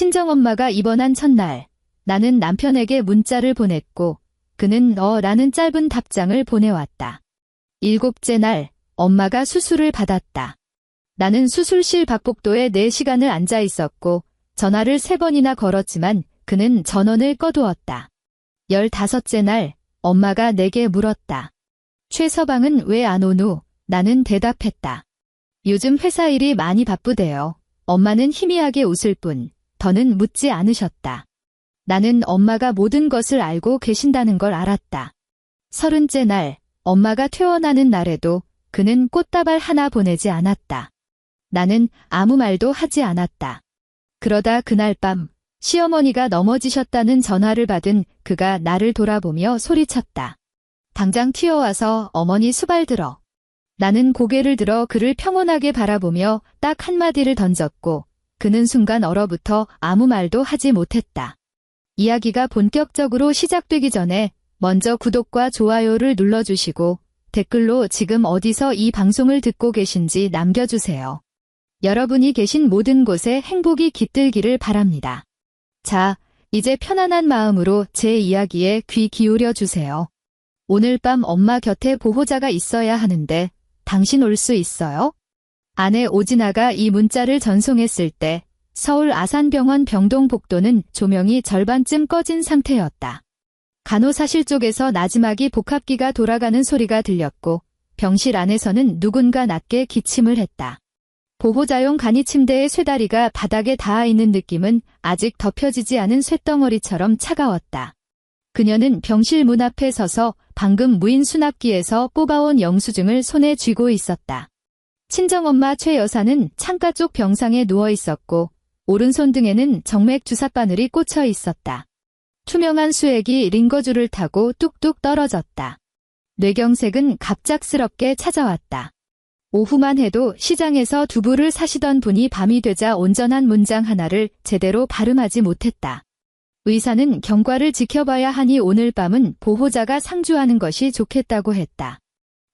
친정엄마가 입원한 첫날, 나는 남편에게 문자를 보냈고 그는 라는 짧은 답장을 보내왔다. 7째 날, 엄마가 수술을 받았다. 나는 수술실 박복도에 4시간을 앉아 있었고 전화를 3번이나 걸었지만 그는 전원을 꺼두었다. 15째 날, 엄마가 내게 물었다. 최 서방은 왜 안 오누? 나는 대답했다. 요즘 회사 일이 많이 바쁘대요. 엄마는 희미하게 웃을 뿐 더는 묻지 않으셨다. 나는 엄마가 모든 것을 알고 계신다는 걸 알았다. 30째 날, 엄마가 퇴원하는 날에도 그는 꽃다발 하나 보내지 않았다. 나는 아무 말도 하지 않았다. 그러다 그날 밤, 시어머니가 넘어지셨다는 전화를 받은 그가 나를 돌아보며 소리쳤다. 당장 튀어와서 어머니 수발 들어. 나는 고개를 들어 그를 평온하게 바라보며 딱 한마디를 던졌고 그는 순간 얼어붙어 아무 말도 하지 못했다. 이야기가 본격적으로 시작되기 전에 먼저 구독과 좋아요를 눌러주시고 댓글로 지금 어디서 이 방송을 듣고 계신지 남겨주세요. 여러분이 계신 모든 곳에 행복이 깃들기를 바랍니다. 자, 이제 편안한 마음으로 제 이야기에 귀 기울여 주세요. 오늘 밤 엄마 곁에 보호자가 있어야 하는데 당신 올 수 있어요? 아내 오진아가 이 문자를 전송했을 때 서울 아산병원 병동복도는 조명이 절반쯤 꺼진 상태였다. 간호사실 쪽에서 나지막이 복합기가 돌아가는 소리가 들렸고 병실 안에서는 누군가 낮게 기침을 했다. 보호자용 간이 침대의 쇠다리가 바닥에 닿아 있는 느낌은 아직 덮여지지 않은 쇳덩어리처럼 차가웠다. 그녀는 병실 문 앞에 서서 방금 무인 수납기에서 뽑아온 영수증을 손에 쥐고 있었다. 친정엄마 최 여사는 창가 쪽 병상에 누워 있었고 오른손 등에는 정맥 주사바늘이 꽂혀 있었다. 투명한 수액이 링거줄을 타고 뚝뚝 떨어졌다. 뇌경색은 갑작스럽게 찾아왔다. 오후만 해도 시장에서 두부를 사시던 분이 밤이 되자 온전한 문장 하나를 제대로 발음하지 못했다. 의사는 경과를 지켜봐야 하니 오늘 밤은 보호자가 상주하는 것이 좋겠다고 했다.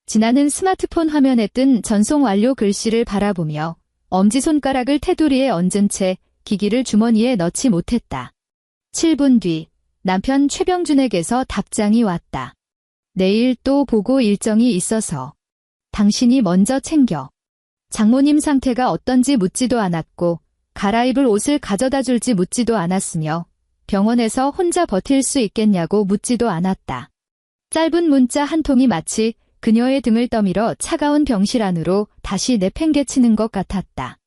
진아는 스마트폰 화면에 뜬 전송 완료 글씨를 바라보며 엄지손가락을 테두리에 얹은 채 기기를 주머니에 넣지 못했다. 7분 뒤 남편 최병준에게서 답장이 왔다. 내일 또 보고 일정이 있어서 당신이 먼저 챙겨. 장모님 상태가 어떤지 묻지도 않았고 갈아입을 옷을 가져다 줄지 묻지도 않았으며 병원에서 혼자 버틸 수 있겠냐고 묻지도 않았다. 짧은 문자 한 통이 마치 그녀의 등을 떠밀어 차가운 병실 안으로 다시 내팽개치는 것 같았다.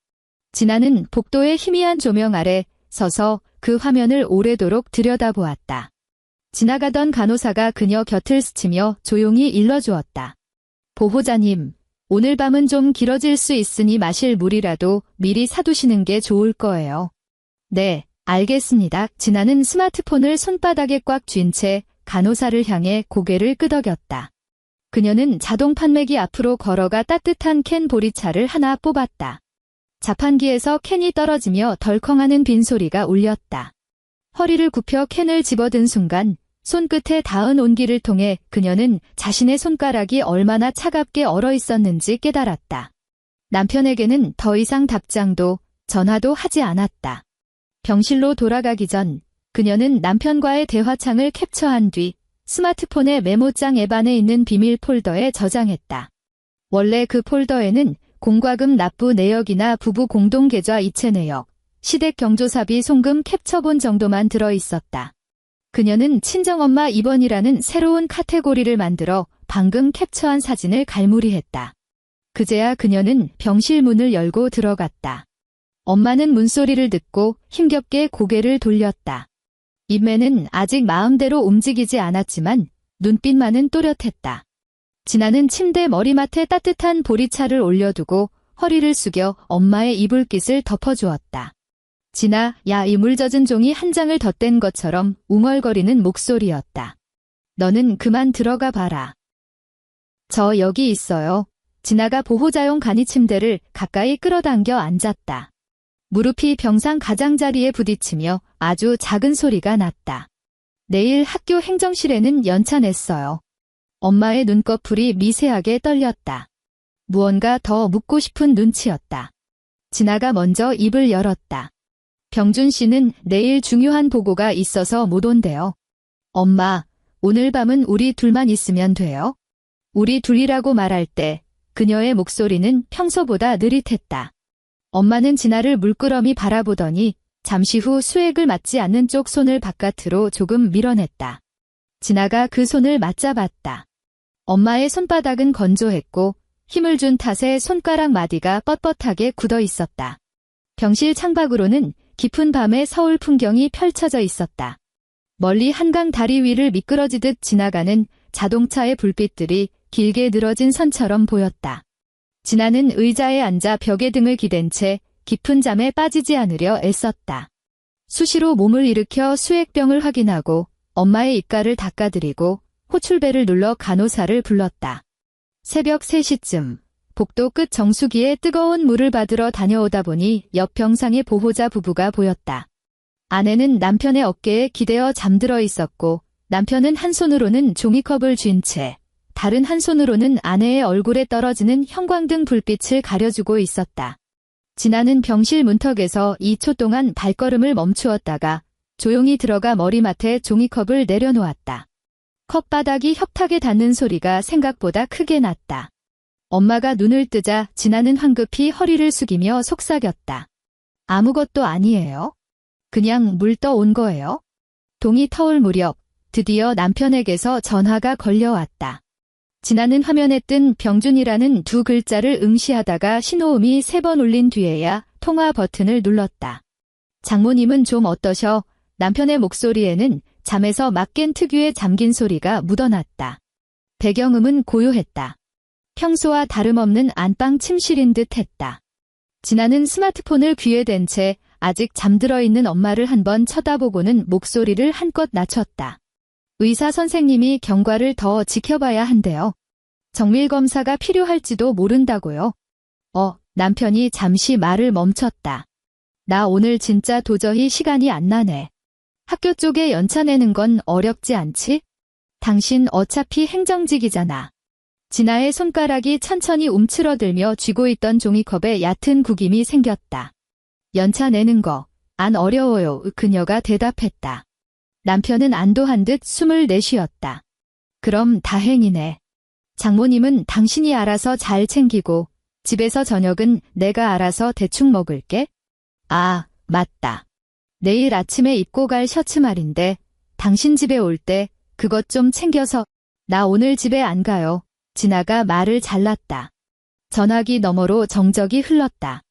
진아는 복도의 희미한 조명 아래 서서 그 화면을 오래도록 들여다보았다. 지나가던 간호사가 그녀 곁을 스치며 조용히 일러주었다. 보호자님, 오늘 밤은 좀 길어질 수 있으니 마실 물이라도 미리 사두시는 게 좋을 거예요. 네, 알겠습니다. 진아는 스마트폰을 손바닥에 꽉 쥔 채 간호사를 향해 고개를 끄덕였다. 그녀는 자동 판매기 앞으로 걸어가 따뜻한 캔 보리차를 하나 뽑았다. 자판기에서 캔이 떨어지며 덜컹하는 빈소리가 울렸다. 허리를 굽혀 캔을 집어든 순간 손끝에 닿은 온기를 통해 그녀는 자신의 손가락이 얼마나 차갑게 얼어 있었는지 깨달았다. 남편에게는 더 이상 답장도 전화도 하지 않았다. 병실로 돌아가기 전 그녀는 남편과의 대화창을 캡처한 뒤 스마트폰의 메모장 앱 안에 있는 비밀 폴더에 저장했다. 원래 그 폴더에는 공과금 납부 내역이나 부부 공동계좌 이체 내역, 시댁 경조사비 송금 캡처본 정도만 들어있었다. 그녀는 친정엄마 입원이라는 새로운 카테고리를 만들어 방금 캡처한 사진을 갈무리했다. 그제야 그녀는 병실 문을 열고 들어갔다. 엄마는 문소리를 듣고 힘겹게 고개를 돌렸다. 인매는 아직 마음대로 움직이지 않았지만 눈빛만은 또렷했다. 진아는 침대 머리맡에 따뜻한 보리차를 올려두고 허리를 숙여 엄마의 이불깃을 덮어주었다. 진아, 야, 이 물 젖은 종이 한 장을 덧댄 것처럼 웅얼거리는 목소리였다. 너는 그만 들어가 봐라. 저 여기 있어요. 진아가 보호자용 간이 침대를 가까이 끌어당겨 앉았다. 무릎이 병상 가장자리에 부딪히며 아주 작은 소리가 났다. 내일 학교 행정실에는 연차 냈어요. 엄마의 눈꺼풀이 미세하게 떨렸다. 무언가 더 묻고 싶은 눈치였다. 진아가 먼저 입을 열었다. 병준 씨는 내일 중요한 보고가 있어서 못 온대요. 엄마, 오늘 밤은 우리 둘만 있으면 돼요? 우리 둘이라고 말할 때 그녀의 목소리는 평소보다 느릿했다. 엄마는 진아를 물끄러미 바라보더니 잠시 후 수액을 맞지 않는 쪽 손을 바깥으로 조금 밀어냈다. 진아가 그 손을 맞잡았다. 엄마의 손바닥은 건조했고 힘을 준 탓에 손가락 마디가 뻣뻣하게 굳어 있었다. 병실 창밖으로는 깊은 밤의 서울 풍경이 펼쳐져 있었다. 멀리 한강 다리 위를 미끄러지듯 지나가는 자동차의 불빛들이 길게 늘어진 선처럼 보였다. 진아는 의자에 앉아 벽에 등을 기댄 채 깊은 잠에 빠지지 않으려 애썼다. 수시로 몸을 일으켜 수액병을 확인하고 엄마의 입가를 닦아드리고 호출벨을 눌러 간호사를 불렀다. 새벽 3시쯤 복도 끝 정수기에 뜨거운 물을 받으러 다녀오다 보니 옆 병상의 보호자 부부가 보였다. 아내는 남편의 어깨에 기대어 잠들어 있었고 남편은 한 손으로는 종이컵을 쥔 채 다른 한 손으로는 아내의 얼굴에 떨어지는 형광등 불빛을 가려주고 있었다. 진아는 병실 문턱에서 2초 동안 발걸음을 멈추었다가 조용히 들어가 머리맡에 종이컵을 내려놓았다. 컵바닥이 협탁에 닿는 소리가 생각보다 크게 났다. 엄마가 눈을 뜨자 진아는 황급히 허리를 숙이며 속삭였다. 아무것도 아니에요. 그냥 물 떠온 거예요. 동이 터올 무렵 드디어 남편에게서 전화가 걸려왔다. 진아는 화면에 뜬 병준이라는 두 글자를 응시하다가 신호음이 3번 울린 뒤에야 통화 버튼을 눌렀다. 장모님은 좀 어떠셔? 남편의 목소리에는 잠에서 막 깬 특유의 잠긴 소리가 묻어났다. 배경음은 고요했다. 평소와 다름없는 안방 침실인 듯 했다. 진아는 스마트폰을 귀에 댄 채 아직 잠들어 있는 엄마를 한번 쳐다보고는 목소리를 한껏 낮췄다. 의사 선생님이 경과를 더 지켜봐야 한대요. 정밀검사가 필요할지도 모른다고요. 남편이 잠시 말을 멈췄다. 나 오늘 진짜 도저히 시간이 안 나네. 학교 쪽에 연차 내는 건 어렵지 않지? 당신 어차피 행정직이잖아. 진아의 손가락이 천천히 움츠러들며 쥐고 있던 종이컵에 얕은 구김이 생겼다. 연차 내는 거, 안 어려워요. 그녀가 대답했다. 남편은 안도한 듯 숨을 내쉬었다. 그럼 다행이네. 장모님은 당신이 알아서 잘 챙기고 집에서 저녁은 내가 알아서 대충 먹을게. 아, 맞다. 내일 아침에 입고 갈 셔츠 말인데 당신 집에 올 때 그것 좀 챙겨서. 나 오늘 집에 안 가요. 진아가 말을 잘랐다. 전화기 너머로 정적이 흘렀다.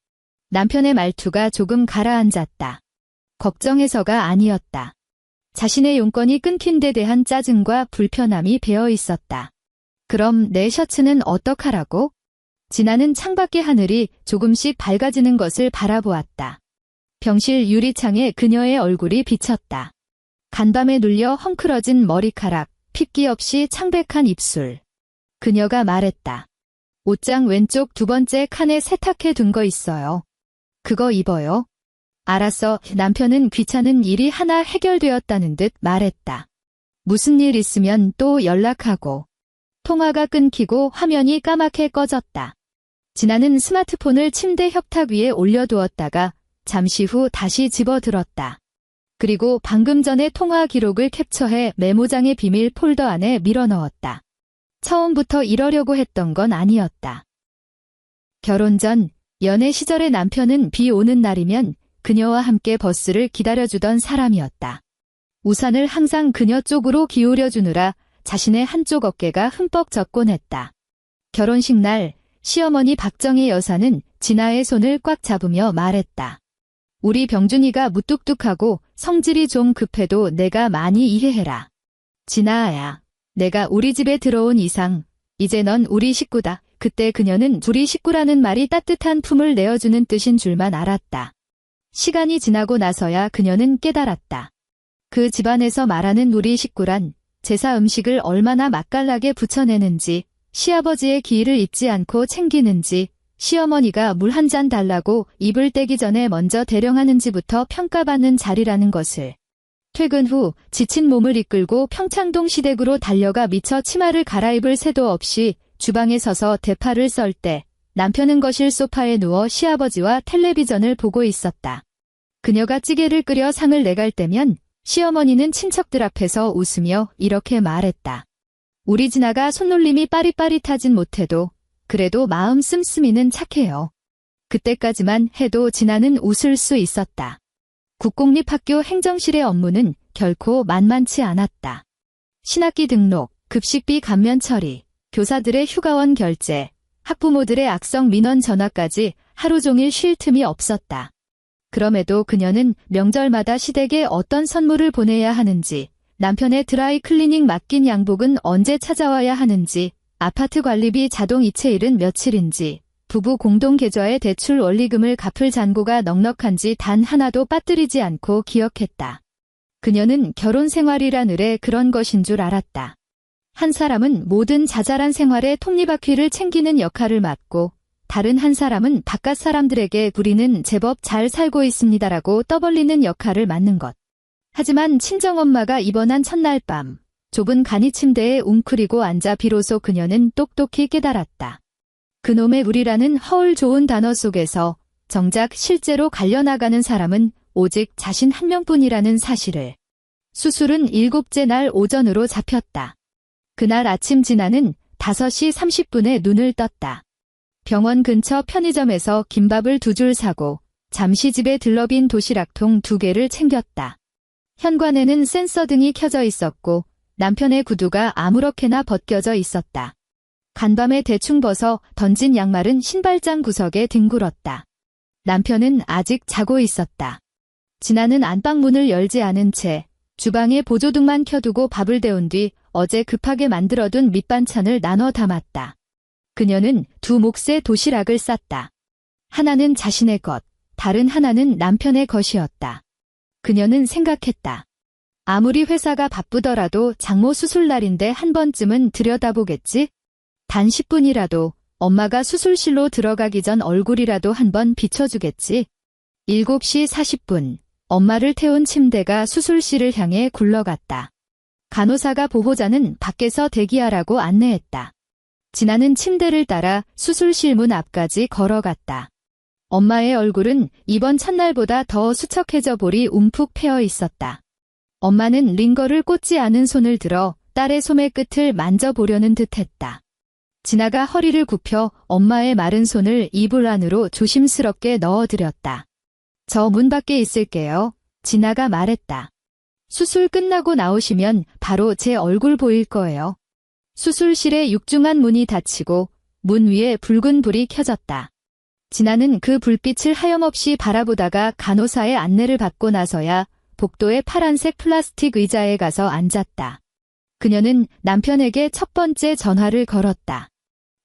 남편의 말투가 조금 가라앉았다. 걱정해서가 아니었다. 자신의 용건이 끊긴 데 대한 짜증과 불편함이 배어 있었다. 그럼 내 셔츠는 어떡하라고? 진아는 창밖의 하늘이 조금씩 밝아지는 것을 바라보았다. 병실 유리창에 그녀의 얼굴이 비쳤다. 간밤에 눌려 헝클어진 머리카락, 핏기 없이 창백한 입술. 그녀가 말했다. 옷장 왼쪽 2번째 칸에 세탁해 둔 거 있어요. 그거 입어요. 알았어. 남편은 귀찮은 일이 하나 해결되었다는 듯 말했다. 무슨 일 있으면 또 연락하고. 통화가 끊기고 화면이 까맣게 꺼졌다. 진아는 스마트폰을 침대 협탁 위에 올려두었다가 잠시 후 다시 집어들었다. 그리고 방금 전에 통화 기록을 캡처해 메모장의 비밀 폴더 안에 밀어넣었다. 처음부터 이러려고 했던 건 아니었다. 결혼 전 연애 시절의 남편은 비 오는 날이면 그녀와 함께 버스를 기다려주던 사람이었다. 우산을 항상 그녀 쪽으로 기울여주느라 자신의 한쪽 어깨가 흠뻑 젖곤 했다. 결혼식 날 시어머니 박정희 여사는 진아의 손을 꽉 잡으며 말했다. 우리 병준이가 무뚝뚝하고 성질이 좀 급해도 내가 많이 이해해라. 진아야, 내가 우리 집에 들어온 이상 이제 넌 우리 식구다. 그때 그녀는 둘이 식구라는 말이 따뜻한 품을 내어주는 뜻인 줄만 알았다. 시간이 지나고 나서야 그녀는 깨달았다. 그 집안에서 말하는 우리 식구란 제사 음식을 얼마나 맛깔나게 부쳐내는지, 시아버지의 기일을 잊지 않고 챙기는지, 시어머니가 물 한 잔 달라고 입을 떼기 전에 먼저 대령하는지부터 평가받는 자리라는 것을. 퇴근 후 지친 몸을 이끌고 평창동 시댁으로 달려가 미처 치마를 갈아입을 새도 없이 주방에 서서 대파를 썰 때 남편은 거실 소파에 누워 시아버지와 텔레비전을 보고 있었다. 그녀가 찌개를 끓여 상을 내갈 때면 시어머니는 친척들 앞에서 웃으며 이렇게 말했다. 우리 진아가 손놀림이 빠릿빠릿하진 못해도 그래도 마음 씀씀이는 착해요. 그때까지만 해도 진아는 웃을 수 있었다. 국공립학교 행정실의 업무는 결코 만만치 않았다. 신학기 등록, 급식비 감면 처리, 교사들의 휴가원 결제, 학부모들의 악성 민원 전화까지 하루 종일 쉴 틈이 없었다. 그럼에도 그녀는 명절마다 시댁에 어떤 선물을 보내야 하는지, 남편의 드라이 클리닝 맡긴 양복은 언제 찾아와야 하는지, 아파트 관리비 자동 이체일은 며칠인지, 부부 공동 계좌의 대출 원리금을 갚을 잔고가 넉넉한지 단 하나도 빠뜨리지 않고 기억했다. 그녀는 결혼 생활이란 을에 그런 것인 줄 알았다. 한 사람은 모든 자잘한 생활의 톱니바퀴를 챙기는 역할을 맡고 다른 한 사람은 바깥 사람들에게 우리는 제법 잘 살고 있습니다라고 떠벌리는 역할을 맡는 것. 하지만 친정엄마가 입원한 첫날 밤 좁은 간이 침대에 웅크리고 앉아 비로소 그녀는 똑똑히 깨달았다. 그놈의 우리라는 허울 좋은 단어 속에서 정작 실제로 갈려나가는 사람은 오직 자신 한 명뿐이라는 사실을. 수술은 7째 날 오전으로 잡혔다. 그날 아침 진아는 5시 30분에 눈을 떴다. 병원 근처 편의점에서 김밥을 2줄 사고 잠시 집에 들러빈 도시락통 2개를 챙겼다. 현관에는 센서 등이 켜져 있었고 남편의 구두가 아무렇게나 벗겨져 있었다. 간밤에 대충 벗어 던진 양말은 신발장 구석에 뒹굴었다. 남편은 아직 자고 있었다. 진아는 안방문을 열지 않은 채 주방에 보조등만 켜두고 밥을 데운 뒤 어제 급하게 만들어둔 밑반찬을 나눠 담았다. 그녀는 2 몫의 도시락을 쌌다. 하나는 자신의 것, 다른 하나는 남편의 것이었다. 그녀는 생각했다. 아무리 회사가 바쁘더라도 장모 수술날인데 한 번쯤은 들여다보겠지? 단 10분이라도 엄마가 수술실로 들어가기 전 얼굴이라도 한번 비춰주겠지? 7시 40분, 엄마를 태운 침대가 수술실을 향해 굴러갔다. 간호사가 보호자는 밖에서 대기하라고 안내했다. 진아는 침대를 따라 수술실 문 앞까지 걸어갔다. 엄마의 얼굴은 입원 첫날보다 더 수척해져 볼이 움푹 패어 있었다. 엄마는 링거를 꽂지 않은 손을 들어 딸의 소매 끝을 만져보려는 듯했다. 진아가 허리를 굽혀 엄마의 마른 손을 이불 안으로 조심스럽게 넣어들였다. 저 문 밖에 있을게요. 진아가 말했다. 수술 끝나고 나오시면 바로 제 얼굴 보일 거예요. 수술실의 육중한 문이 닫히고 문 위에 붉은 불이 켜졌다. 진아는 그 불빛을 하염없이 바라보다가 간호사의 안내를 받고 나서야 복도의 파란색 플라스틱 의자에 가서 앉았다. 그녀는 남편에게 첫 번째 전화를 걸었다.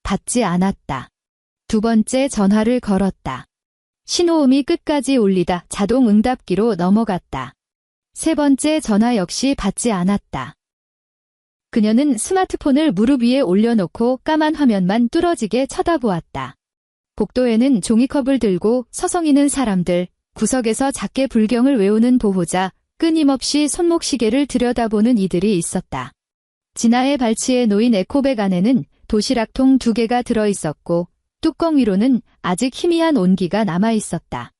받지 않았다. 2번째 전화를 걸었다. 신호음이 끝까지 울리다 자동 응답기로 넘어갔다. 3번째 전화 역시 받지 않았다. 그녀는 스마트폰을 무릎 위에 올려놓고 까만 화면만 뚫어지게 쳐다보았다. 복도에는 종이컵을 들고 서성이는 사람들, 구석에서 작게 불경을 외우는 보호자, 끊임없이 손목시계를 들여다보는 이들이 있었다. 진아의 발치에 놓인 에코백 안에는 도시락통 2개가 들어있었고 뚜껑 위로는 아직 희미한 온기가 남아있었다.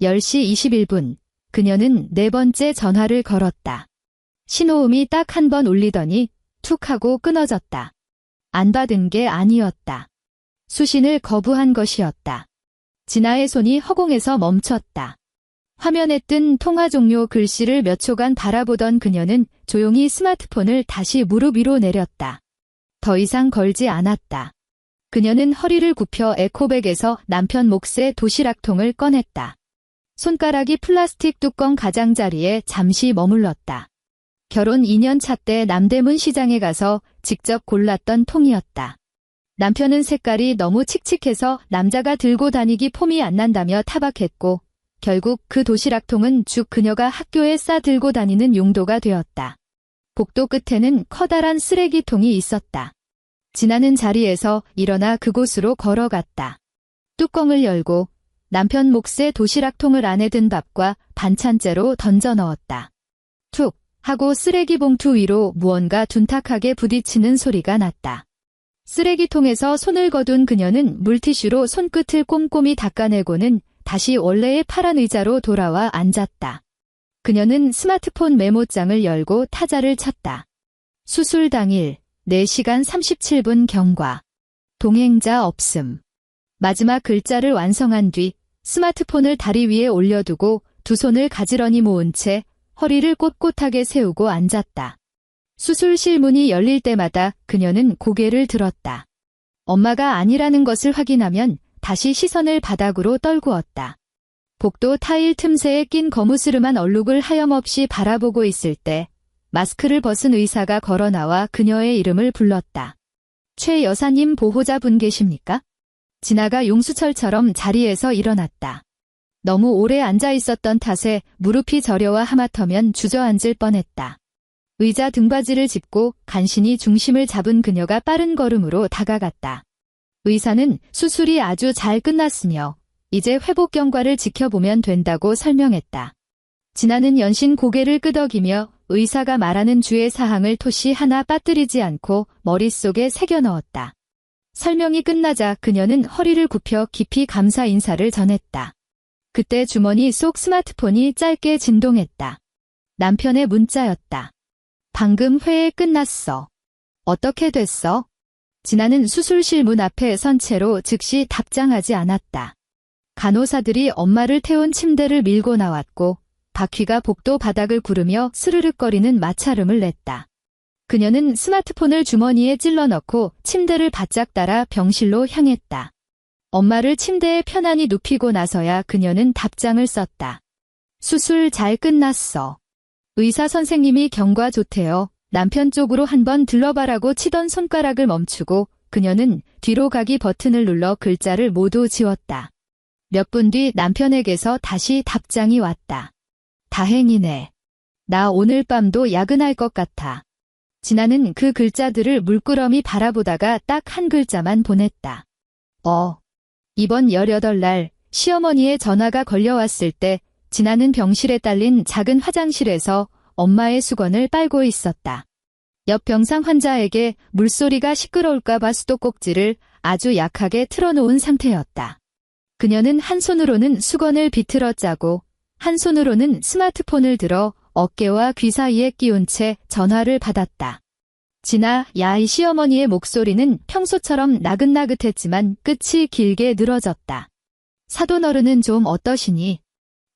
10시 21분, 그녀는 4번째 전화를 걸었다. 신호음이 딱 한 번 울리더니 툭 하고 끊어졌다. 안 받은 게 아니었다. 수신을 거부한 것이었다. 진아의 손이 허공에서 멈췄다. 화면에 뜬 통화 종료 글씨를 몇 초간 바라보던 그녀는 조용히 스마트폰을 다시 무릎 위로 내렸다. 더 이상 걸지 않았다. 그녀는 허리를 굽혀 에코백에서 남편 몫의 도시락통을 꺼냈다. 손가락이 플라스틱 뚜껑 가장자리에 잠시 머물렀다. 결혼 2년 차 때 남대문 시장에 가서 직접 골랐던 통이었다. 남편은 색깔이 너무 칙칙해서 남자가 들고 다니기 폼이 안 난다며 타박했고 결국 그 도시락통은 쭉 그녀가 학교에 싸 들고 다니는 용도가 되었다. 복도 끝에는 커다란 쓰레기통이 있었다. 진아는 자리에서 일어나 그곳으로 걸어갔다. 뚜껑을 열고 남편 몫의 도시락통을 안에 든 밥과 반찬째로 던져 넣었다. 툭 하고 쓰레기 봉투 위로 무언가 둔탁하게 부딪히는 소리가 났다. 쓰레기통에서 손을 거둔 그녀는 물티슈로 손끝을 꼼꼼히 닦아내고는 다시 원래의 파란 의자로 돌아와 앉았다. 그녀는 스마트폰 메모장을 열고 타자를 쳤다. 수술 당일 4시간 37분 경과. 동행자 없음. 마지막 글자를 완성한 뒤 스마트폰을 다리 위에 올려두고 두 손을 가지런히 모은 채 허리를 꼿꼿하게 세우고 앉았다. 수술실 문이 열릴 때마다 그녀는 고개를 들었다. 엄마가 아니라는 것을 확인하면 다시 시선을 바닥으로 떨구었다. 복도 타일 틈새에 낀 거무스름한 얼룩을 하염없이 바라보고 있을 때 마스크를 벗은 의사가 걸어 나와 그녀의 이름을 불렀다. 최 여사님 보호자분 계십니까? 진아가 용수철처럼 자리에서 일어났다. 너무 오래 앉아 있었던 탓에 무릎이 저려와 하마터면 주저앉을 뻔했다. 의자 등받이를 짚고 간신히 중심을 잡은 그녀가 빠른 걸음으로 다가갔다. 의사는 수술이 아주 잘 끝났으며 이제 회복 경과를 지켜보면 된다고 설명했다. 진아는 연신 고개를 끄덕이며 의사가 말하는 주의 사항을 토시 하나 빠뜨리지 않고 머릿속에 새겨 넣었다. 설명이 끝나자 그녀는 허리를 굽혀 깊이 감사 인사를 전했다. 그때 주머니 속 스마트폰이 짧게 진동했다. 남편의 문자였다. 방금 회의 끝났어. 어떻게 됐어? 진아는 수술실 문 앞에 선 채로 즉시 답장하지 않았다. 간호사들이 엄마를 태운 침대를 밀고 나왔고 바퀴가 복도 바닥을 구르며 스르륵거리는 마찰음을 냈다. 그녀는 스마트폰을 주머니에 찔러 넣고 침대를 바짝 따라 병실로 향했다. 엄마를 침대에 편안히 눕히고 나서야 그녀는 답장을 썼다. 수술 잘 끝났어. 의사 선생님이 경과 좋대요. 남편 쪽으로 한번 들러봐라고 치던 손가락을 멈추고 그녀는 뒤로 가기 버튼을 눌러 글자를 모두 지웠다. 몇 분 뒤 남편에게서 다시 답장이 왔다. 다행이네. 나 오늘 밤도 야근할 것 같아. 진아는 그 글자들을 물끄러미 바라보다가 딱 한 글자만 보냈다. 이번 18날 시어머니의 전화가 걸려왔을 때 진아는 병실에 딸린 작은 화장실에서 엄마의 수건을 빨고 있었다. 옆 병상 환자에게 물소리가 시끄러울까봐 수도꼭지를 아주 약하게 틀어놓은 상태였다. 그녀는 한 손으로는 수건을 비틀어 짜고 한 손으로는 스마트폰을 들어 어깨와 귀 사이에 끼운 채 전화를 받았다. 진아, 야, 이 시어머니의 목소리는 평소처럼 나긋나긋했지만 끝이 길게 늘어졌다. 사돈어른은 좀 어떠시니?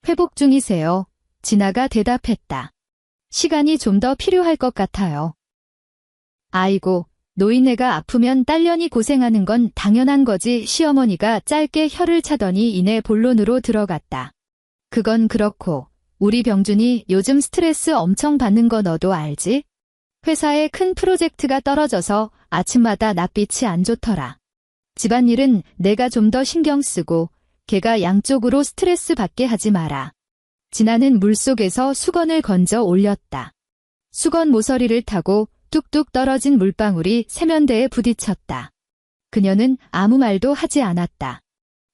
회복 중이세요. 진아가 대답했다. 시간이 좀 더 필요할 것 같아요. 아이고, 노인네가 아프면 딸년이 고생하는 건 당연한 거지. 시어머니가 짧게 혀를 차더니 이내 본론으로 들어갔다. 그건 그렇고 우리 병준이 요즘 스트레스 엄청 받는 거 너도 알지? 회사에 큰 프로젝트가 떨어져서 아침마다 낯빛이 안 좋더라. 집안일은 내가 좀 더 신경 쓰고 걔가 양쪽으로 스트레스 받게 하지 마라. 진아는 물속에서 수건을 건져 올렸다. 수건 모서리를 타고 뚝뚝 떨어진 물방울이 세면대에 부딪혔다. 그녀는 아무 말도 하지 않았다.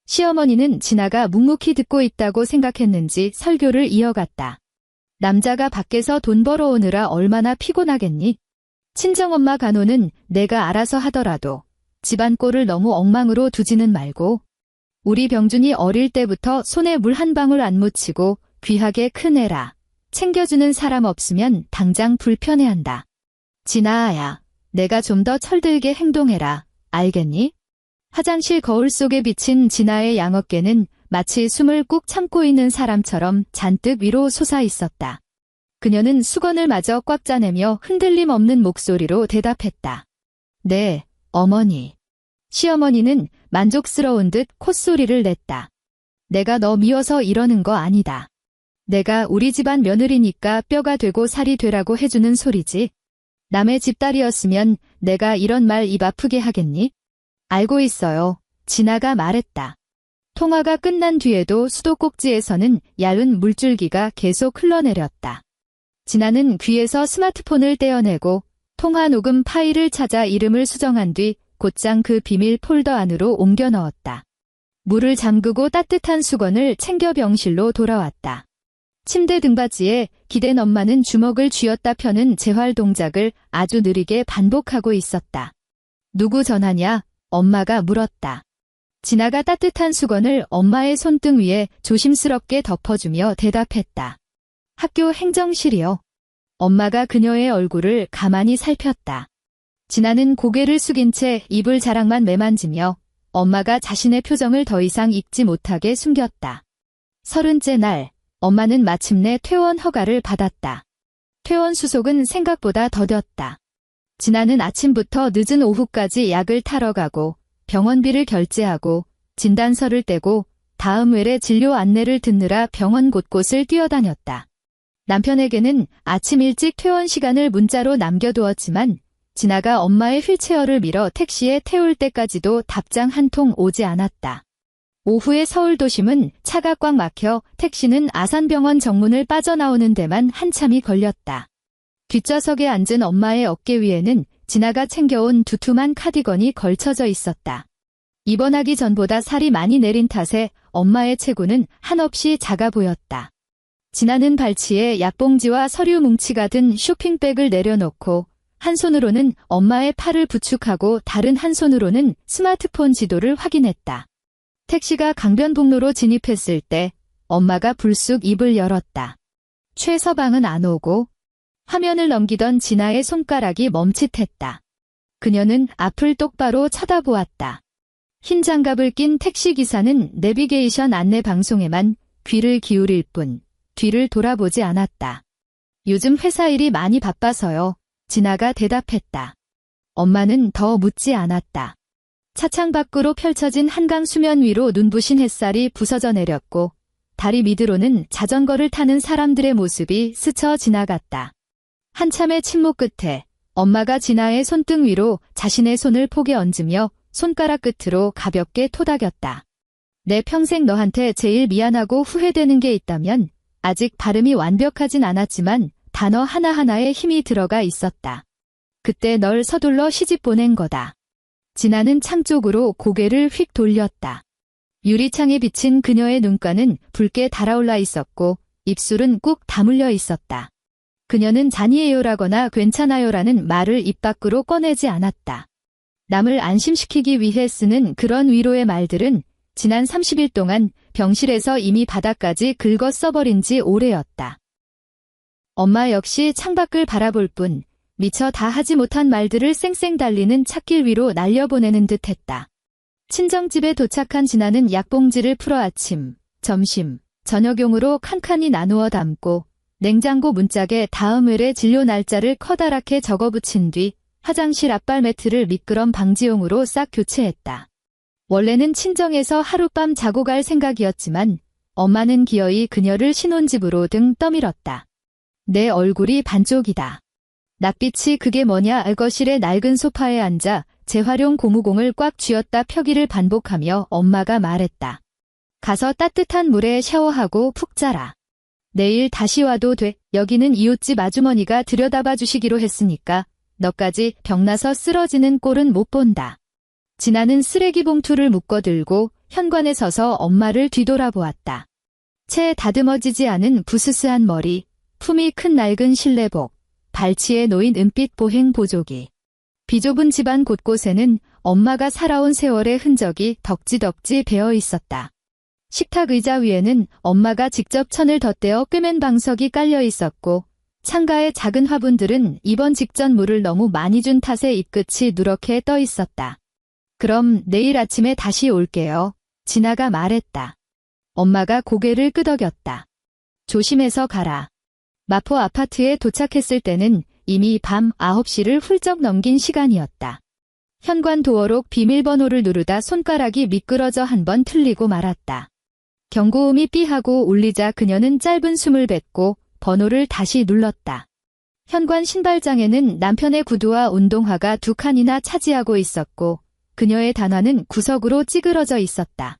시어머니는 진아가 묵묵히 듣고 있다고 생각했는지 설교를 이어갔다. 남자가 밖에서 돈 벌어오느라 얼마나 피곤하겠니? 친정엄마 간호는 내가 알아서 하더라도 집안 꼴을 너무 엉망으로 두지는 말고 우리 병준이 어릴 때부터 손에 물 한 방울 안 묻히고 귀하게 크네라. 챙겨주는 사람 없으면 당장 불편해한다. 진아야, 내가 좀 더 철들게 행동해라. 알겠니? 화장실 거울 속에 비친 진아의 양어깨는 마치 숨을 꾹 참고 있는 사람처럼 잔뜩 위로 솟아 있었다. 그녀는 수건을 마저 꽉 짜내며 흔들림 없는 목소리로 대답했다. 네, 어머니. 시어머니는 만족스러운 듯 콧소리를 냈다. 내가 너 미워서 이러는 거 아니다. 내가 우리 집안 며느리니까 뼈가 되고 살이 되라고 해주는 소리지. 남의 집딸이었으면 내가 이런 말 입 아프게 하겠니? 알고 있어요. 진아가 말했다. 통화가 끝난 뒤에도 수도꼭지에서는 얇은 물줄기가 계속 흘러내렸다. 진아는 귀에서 스마트폰을 떼어내고 통화 녹음 파일을 찾아 이름을 수정한 뒤 곧장 그 비밀 폴더 안으로 옮겨 넣었다. 물을 잠그고 따뜻한 수건을 챙겨 병실로 돌아왔다. 침대 등받이에 기댄 엄마는 주먹을 쥐었다 펴는 재활 동작을 아주 느리게 반복하고 있었다. 누구 전화냐? 엄마가 물었다. 진아가 따뜻한 수건을 엄마의 손등 위에 조심스럽게 덮어주며 대답했다. 학교 행정실이요. 엄마가 그녀의 얼굴을 가만히 살폈다. 진아는 고개를 숙인 채 이불 자락만 매만지며 엄마가 자신의 표정을 더 이상 읽지 못하게 숨겼다. 30째 날, 엄마는 마침내 퇴원 허가를 받았다. 퇴원 수속은 생각보다 더뎠다. 진아는 아침부터 늦은 오후까지 약을 타러 가고 병원비를 결제하고 진단서를 떼고 다음 회의 진료 안내를 듣느라 병원 곳곳을 뛰어다녔다. 남편에게는 아침 일찍 퇴원 시간을 문자로 남겨두었지만 진아가 엄마의 휠체어를 밀어 택시에 태울 때까지도 답장 한 통 오지 않았다. 오후에 서울 도심은 차가 꽉 막혀 택시는 아산병원 정문을 빠져나오는 데만 한참이 걸렸다. 뒷좌석에 앉은 엄마의 어깨 위에는 진아가 챙겨온 두툼한 카디건이 걸쳐져 있었다. 입원하기 전보다 살이 많이 내린 탓에 엄마의 체구는 한없이 작아 보였다. 진아는 발치에 약봉지와 서류 뭉치가 든 쇼핑백을 내려놓고 한 손으로는 엄마의 팔을 부축하고 다른 한 손으로는 스마트폰 지도를 확인했다. 택시가 강변북로로 진입했을 때 엄마가 불쑥 입을 열었다. 최서방은 안 오고? 화면을 넘기던 진아의 손가락이 멈칫했다. 그녀는 앞을 똑바로 쳐다보았다. 흰 장갑을 낀 택시기사는 내비게이션 안내 방송에만 귀를 기울일 뿐 뒤를 돌아보지 않았다. 요즘 회사 일이 많이 바빠서요. 진아가 대답했다. 엄마는 더 묻지 않았다. 차창 밖으로 펼쳐진 한강 수면 위로 눈부신 햇살이 부서져 내렸고 다리 밑으로는 자전거를 타는 사람들의 모습이 스쳐 지나갔다. 한참의 침묵 끝에 엄마가 진아의 손등 위로 자신의 손을 포개 얹으며 손가락 끝으로 가볍게 토닥였다. 내 평생 너한테 제일 미안하고 후회되는 게 있다면 아직 발음이 완벽하진 않았지만 단어 하나하나에 힘이 들어가 있었다. 그때 널 서둘러 시집 보낸 거다. 진아는 창 쪽으로 고개를 휙 돌렸다. 유리창에 비친 그녀의 눈가는 붉게 달아올라 있었고 입술은 꾹 다물려 있었다. 그녀는 잔이에요라거나 괜찮아요라는 말을 입 밖으로 꺼내지 않았다. 남을 안심시키기 위해 쓰는 그런 위로의 말들은 지난 30일 동안 병실에서 이미 바닥까지 긁어 써버린 지 오래였다. 엄마 역시 창밖을 바라볼 뿐 미처 다 하지 못한 말들을 쌩쌩 달리는 찻길 위로 날려보내는 듯했다. 친정집에 도착한 진아는 약봉지를 풀어 아침, 점심, 저녁용으로 칸칸이 나누어 담고 냉장고 문짝에 다음 회의 진료 날짜를 커다랗게 적어붙인 뒤 화장실 앞발 매트를 미끄럼 방지용으로 싹 교체했다. 원래는 친정에서 하룻밤 자고 갈 생각이었지만 엄마는 기어이 그녀를 신혼집으로 등 떠밀었다. 내 얼굴이 반쪽이다. 낯빛이 그게 뭐냐. 거실의 낡은 소파에 앉아 재활용 고무공을 꽉 쥐었다 펴기를 반복하며 엄마가 말했다. 가서 따뜻한 물에 샤워하고 푹 자라. 내일 다시 와도 돼. 여기는 이웃집 아주머니가 들여다봐 주시기로 했으니까 너까지 병나서 쓰러지는 꼴은 못 본다. 진아는 쓰레기 봉투를 묶어들고 현관에 서서 엄마를 뒤돌아보았다. 채 다듬어지지 않은 부스스한 머리, 품이 큰 낡은 실내복, 발치에 놓인 은빛 보행 보조기. 비좁은 집안 곳곳에는 엄마가 살아온 세월의 흔적이 덕지덕지 배어 있었다. 식탁 의자 위에는 엄마가 직접 천을 덧대어 꿰맨 방석이 깔려 있었고 창가의 작은 화분들은 입원 직전 물을 너무 많이 준 탓에 잎끝이 누렇게 떠 있었다. 그럼 내일 아침에 다시 올게요. 진아가 말했다. 엄마가 고개를 끄덕였다. 조심해서 가라. 마포 아파트에 도착했을 때는 이미 밤 9시를 훌쩍 넘긴 시간이었다. 현관 도어록 비밀번호를 누르다 손가락이 미끄러져 한 번 틀리고 말았다. 경고음이 삐하고 울리자 그녀는 짧은 숨을 뱉고 번호를 다시 눌렀다. 현관 신발장에는 남편의 구두와 운동화가 2칸이나 차지하고 있었고 그녀의 단화는 구석으로 찌그러져 있었다.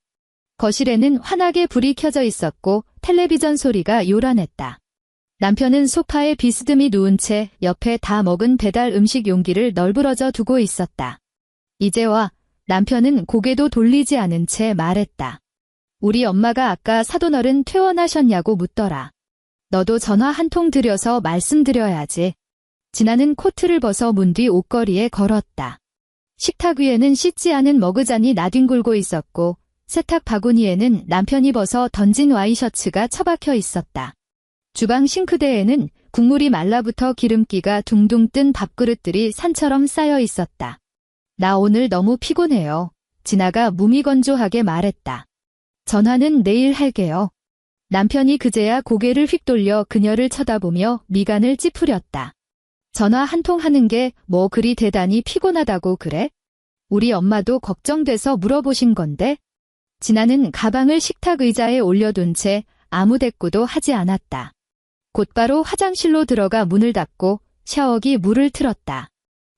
거실에는 환하게 불이 켜져 있었고 텔레비전 소리가 요란했다. 남편은 소파에 비스듬히 누운 채 옆에 다 먹은 배달 음식 용기를 널브러져 두고 있었다. 이제 와. 남편은 고개도 돌리지 않은 채 말했다. 우리 엄마가 아까 사돈어른 퇴원하셨냐고 묻더라. 너도 전화 한 통 드려서 말씀드려야지. 진아는 코트를 벗어 문 뒤 옷걸이에 걸었다. 식탁 위에는 씻지 않은 머그잔이 나뒹굴고 있었고 세탁 바구니에는 남편이 벗어 던진 와이셔츠가 처박혀 있었다. 주방 싱크대에는 국물이 말라붙어 기름기가 둥둥 뜬 밥그릇들이 산처럼 쌓여 있었다. 나 오늘 너무 피곤해요. 진아가 무미건조하게 말했다. 전화는 내일 할게요. 남편이 그제야 고개를 휙 돌려 그녀를 쳐다보며 미간을 찌푸렸다. 전화 한 통 하는 게 뭐 그리 대단히 피곤하다고 그래? 우리 엄마도 걱정돼서 물어보신 건데? 진아는 가방을 식탁 의자에 올려둔 채 아무 대꾸도 하지 않았다. 곧바로 화장실로 들어가 문을 닫고 샤워기 물을 틀었다.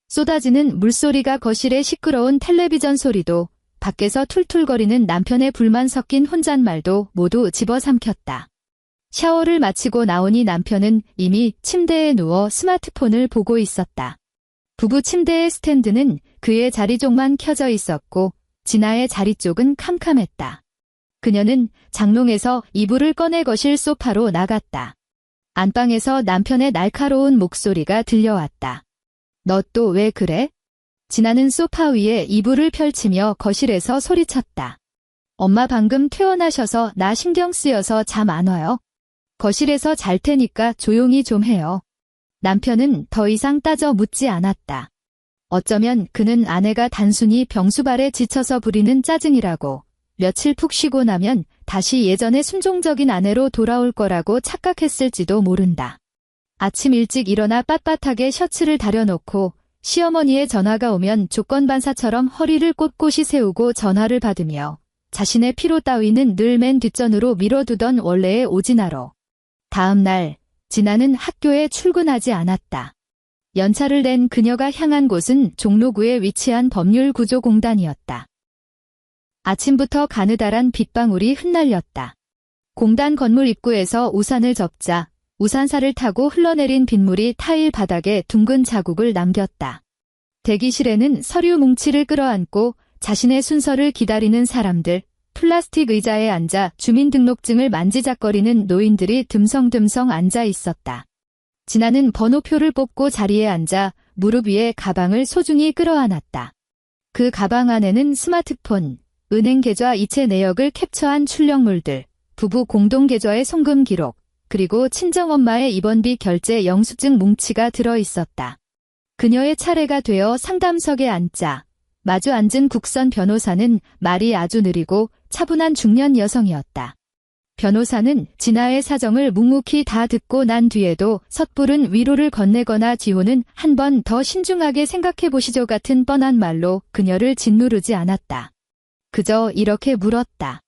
쏟아지는 물소리가 거실의 시끄러운 텔레비전 소리도 밖에서 툴툴거리는 남편의 불만 섞인 혼잣말도 모두 집어삼켰다. 샤워를 마치고 나오니 남편은 이미 침대에 누워 스마트폰을 보고 있었다. 부부 침대의 스탠드는 그의 자리 쪽만 켜져 있었고 진아의 자리 쪽은 캄캄했다. 그녀는 장롱에서 이불을 꺼내 거실 소파로 나갔다. 안방에서 남편의 날카로운 목소리가 들려왔다. 너 또 왜 그래? 진아는 소파 위에 이불을 펼치며 거실에서 소리쳤다. 엄마 방금 퇴원하셔서 나 신경 쓰여서 잠 안 와요. 거실에서 잘 테니까 조용히 좀 해요. 남편은 더 이상 따져 묻지 않았다. 어쩌면 그는 아내가 단순히 병수발에 지쳐서 부리는 짜증이라고, 며칠 푹 쉬고 나면 다시 예전의 순종적인 아내로 돌아올 거라고 착각했을지도 모른다. 아침 일찍 일어나 빳빳하게 셔츠를 다려놓고 시어머니의 전화가 오면 조건반사처럼 허리를 꼿꼿이 세우고 전화를 받으며 자신의 피로 따위는 늘 맨 뒷전으로 밀어두던 원래의 오진아로. 다음 날 진아는 학교에 출근하지 않았다. 연차를 낸 그녀가 향한 곳은 종로구에 위치한 법률구조공단이었다. 아침부터 가느다란 빗방울이 흩날렸다. 공단 건물 입구에서 우산을 접자 우산살을 타고 흘러내린 빗물이 타일 바닥에 둥근 자국을 남겼다. 대기실에는 서류 뭉치를 끌어안고 자신의 순서를 기다리는 사람들, 플라스틱 의자에 앉아 주민등록증을 만지작거리는 노인들이 듬성듬성 앉아 있었다. 진아는 번호표를 뽑고 자리에 앉아 무릎 위에 가방을 소중히 끌어안았다. 그 가방 안에는 스마트폰, 은행 계좌 이체 내역을 캡처한 출력물들, 부부 공동 계좌의 송금 기록, 그리고 친정엄마의 입원비 결제 영수증 뭉치가 들어 있었다. 그녀의 차례가 되어 상담석에 앉자 마주 앉은 국선 변호사는 말이 아주 느리고 차분한 중년 여성이었다. 변호사는 진아의 사정을 묵묵히 다 듣고 난 뒤에도 섣부른 위로를 건네거나 지호는 한 번 더 신중하게 생각해 보시죠 같은 뻔한 말로 그녀를 짓누르지 않았다. 그저 이렇게 물었다.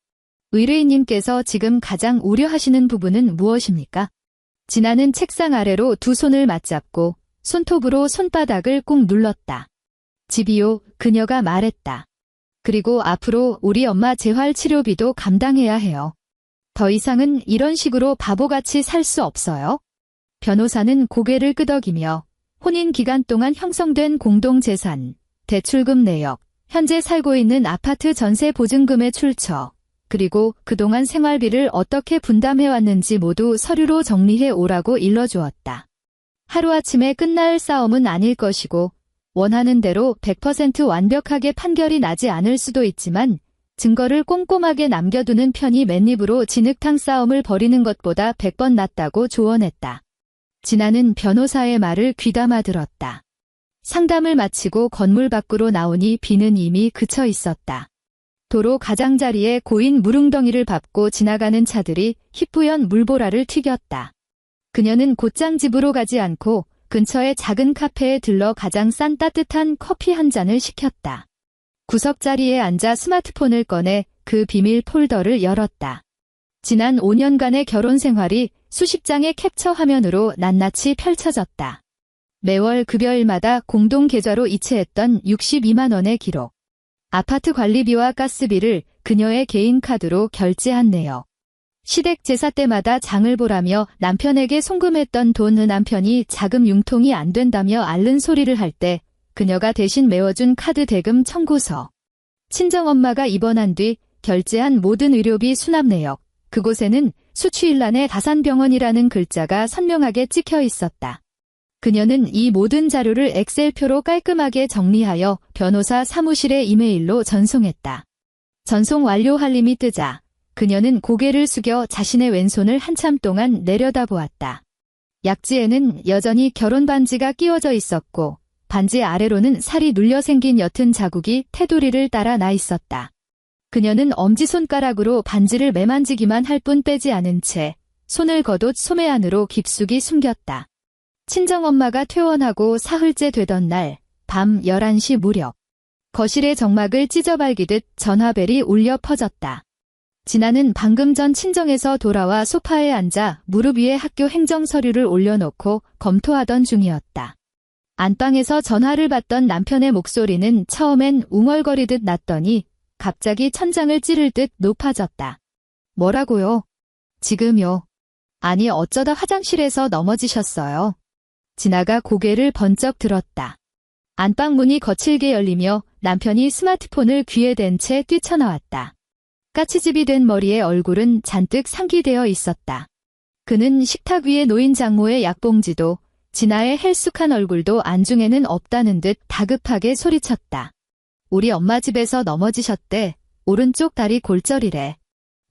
의뢰인님께서 지금 가장 우려하시는 부분은 무엇입니까? 진아는 책상 아래로 두 손을 맞잡고 손톱으로 손바닥을 꾹 눌렀다. 집이요, 그녀가 말했다. 그리고 앞으로 우리 엄마 재활치료비도 감당해야 해요. 더 이상은 이런 식으로 바보같이 살 수 없어요. 변호사는 고개를 끄덕이며 혼인 기간 동안 형성된 공동재산, 대출금 내역, 현재 살고 있는 아파트 전세 보증금의 출처, 그리고 그동안 생활비를 어떻게 분담해왔는지 모두 서류로 정리해 오라고 일러주었다. 하루아침에 끝날 싸움은 아닐 것이고 원하는 대로 100% 완벽하게 판결이 나지 않을 수도 있지만 증거를 꼼꼼하게 남겨두는 편이 맨입으로 진흙탕 싸움을 벌이는 것보다 100번 낫다고 조언했다. 진아는 변호사의 말을 귀담아 들었다. 상담을 마치고 건물 밖으로 나오니 비는 이미 그쳐 있었다. 도로 가장자리에 고인 물웅덩이를 밟고 지나가는 차들이 희뿌연 물보라를 튀겼다. 그녀는 곧장 집으로 가지 않고 근처의 작은 카페에 들러 가장 싼 따뜻한 커피 한 잔을 시켰다. 구석자리에 앉아 스마트폰을 꺼내 그 비밀 폴더를 열었다. 지난 5년간의 결혼 생활이 수십 장의 캡처 화면으로 낱낱이 펼쳐졌다. 매월 급여일마다 공동 계좌로 이체했던 62만 원의 기록. 아파트 관리비와 가스비를 그녀의 개인 카드로 결제한 내역. 시댁 제사 때마다 장을 보라며 남편에게 송금했던 돈은 남편이 자금 융통이 안 된다며 앓는 소리를 할 때 그녀가 대신 메워준 카드 대금 청구서. 친정엄마가 입원한 뒤 결제한 모든 의료비 수납 내역. 그곳에는 수취일란에 다산병원이라는 글자가 선명하게 찍혀 있었다. 그녀는 이 모든 자료를 엑셀표로 깔끔하게 정리하여 변호사 사무실에 이메일로 전송했다. 전송 완료 알림이 뜨자 그녀는 고개를 숙여 자신의 왼손을 한참 동안 내려다보았다. 약지에는 여전히 결혼 반지가 끼워져 있었고 반지 아래로는 살이 눌려 생긴 옅은 자국이 테두리를 따라 나 있었다. 그녀는 엄지손가락으로 반지를 매만지기만 할 뿐 빼지 않은 채 손을 거뒀 소매 안으로 깊숙이 숨겼다. 친정엄마가 퇴원하고 사흘째 되던 날 밤 11시 무렵 거실의 정막을 찢어발기듯 전화벨이 울려 퍼졌다. 진아는 방금 전 친정에서 돌아와 소파에 앉아 무릎 위에 학교 행정 서류를 올려놓고 검토하던 중이었다. 안방에서 전화를 받던 남편의 목소리는 처음엔 웅얼거리듯 났더니 갑자기 천장을 찌를 듯 높아졌다. 뭐라고요? 지금요. 아니 어쩌다 화장실에서 넘어지셨어요. 진아가 고개를 번쩍 들었다. 안방 문이 거칠게 열리며 남편이 스마트폰을 귀에 댄 채 뛰쳐나왔다. 까치집이 된 머리에 얼굴은 잔뜩 상기되어 있었다. 그는 식탁 위에 놓인 장모의 약봉지도 진아의 헬쑥한 얼굴도 안중에는 없다는 듯 다급하게 소리쳤다. 우리 엄마 집에서 넘어지셨대. 오른쪽 다리 골절이래.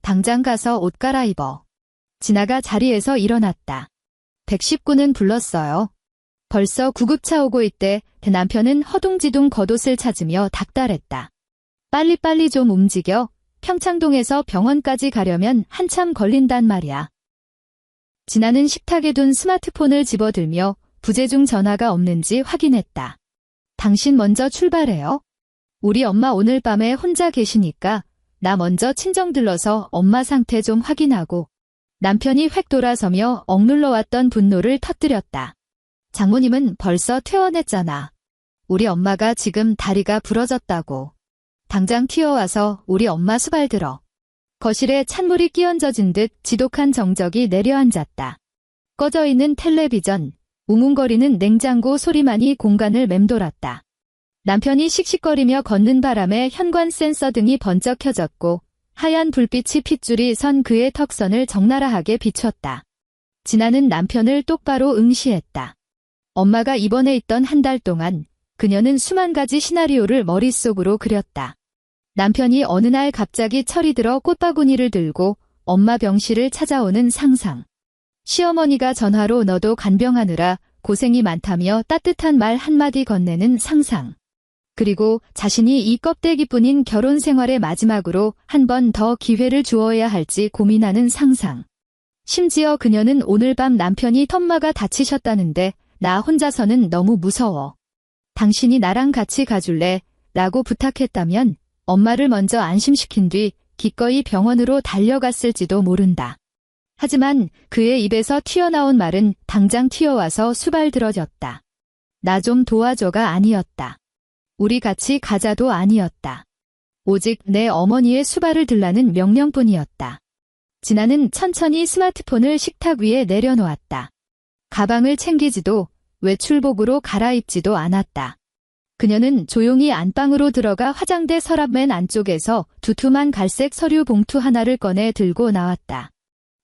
당장 가서 옷 갈아입어. 진아가 자리에서 일어났다. 119는 불렀어요. 벌써 구급차 오고 있대. 남편은 허둥지둥 겉옷을 찾으며 닥달했다. 빨리빨리 좀 움직여. 평창동에서 병원까지 가려면 한참 걸린단 말이야. 진아는 식탁에 둔 스마트폰을 집어들며 부재중 전화가 없는지 확인했다. 당신 먼저 출발해요. 우리 엄마 오늘 밤에 혼자 계시니까 나 먼저 친정 들러서 엄마 상태 좀 확인하고. 남편이 획 돌아서며 억눌러왔던 분노를 터뜨렸다. 장모님은 벌써 퇴원했잖아. 우리 엄마가 지금 다리가 부러졌다고. 당장 튀어와서 우리 엄마 수발 들어. 거실에 찬물이 끼얹어진 듯 지독한 정적이 내려앉았다. 꺼져 있는 텔레비전, 웅웅거리는 냉장고 소리만이 공간을 맴돌았다. 남편이 씩씩거리며 걷는 바람에 현관 센서 등이 번쩍 켜졌고 하얀 불빛이 핏줄이 선 그의 턱선을 적나라하게 비췄다. 진아는 남편을 똑바로 응시했다. 엄마가 입원해 있던 한 달 동안 그녀는 수만 가지 시나리오를 머릿속으로 그렸다. 남편이 어느 날 갑자기 철이 들어 꽃바구니를 들고 엄마 병실을 찾아오는 상상. 시어머니가 전화로 너도 간병하느라 고생이 많다며 따뜻한 말 한마디 건네는 상상. 그리고 자신이 이 껍데기뿐인 결혼 생활의 마지막으로 한 번 더 기회를 주어야 할지 고민하는 상상. 심지어 그녀는 오늘 밤 남편이 턴마가 다치셨다는데 나 혼자서는 너무 무서워. 당신이 나랑 같이 가줄래? 라고 부탁했다면 엄마를 먼저 안심시킨 뒤 기꺼이 병원으로 달려갔을지도 모른다. 하지만 그의 입에서 튀어나온 말은 당장 튀어와서 수발들어졌다. 나 좀 도와줘가 아니었다. 우리 같이 가자도 아니었다. 오직 내 어머니의 수발을 들라는 명령뿐이었다. 진아는 천천히 스마트폰을 식탁 위에 내려놓았다. 가방을 챙기지도 외출복으로 갈아입지도 않았다. 그녀는 조용히 안방으로 들어가 화장대 서랍 맨 안쪽에서 두툼한 갈색 서류 봉투 하나를 꺼내 들고 나왔다.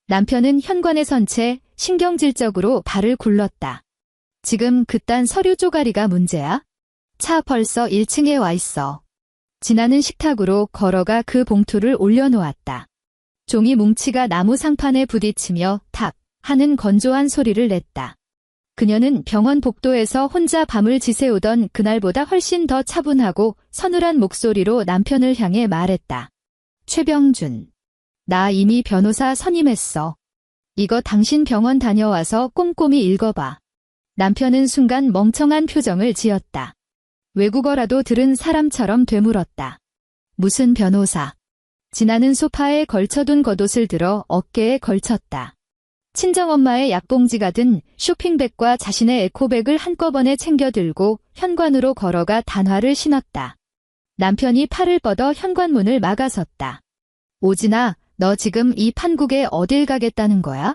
남편은 현관에 선 채 신경질적으로 발을 굴렀다. 지금 그딴 서류 쪼가리가 문제야? 차 벌써 1층에 와 있어. 진아는 식탁으로 걸어가 그 봉투를 올려놓았다. 종이 뭉치가 나무 상판에 부딪히며 탁 하는 건조한 소리를 냈다. 그녀는 병원 복도에서 혼자 밤을 지새우던 그날보다 훨씬 더 차분하고 서늘한 목소리로 남편을 향해 말했다. 최병준. 나 이미 변호사 선임했어. 이거 당신 병원 다녀와서 꼼꼼히 읽어봐. 남편은 순간 멍청한 표정을 지었다. 외국어라도 들은 사람처럼 되물었다. 무슨 변호사? 진아는 소파에 걸쳐둔 겉옷을 들어 어깨에 걸쳤다. 친정엄마의 약봉지가 든 쇼핑백과 자신의 에코백을 한꺼번에 챙겨 들고 현관으로 걸어가 단화를 신었다. 남편이 팔을 뻗어 현관문을 막아섰다. 오진아, 너 지금 이 판국에 어딜 가겠다는 거야?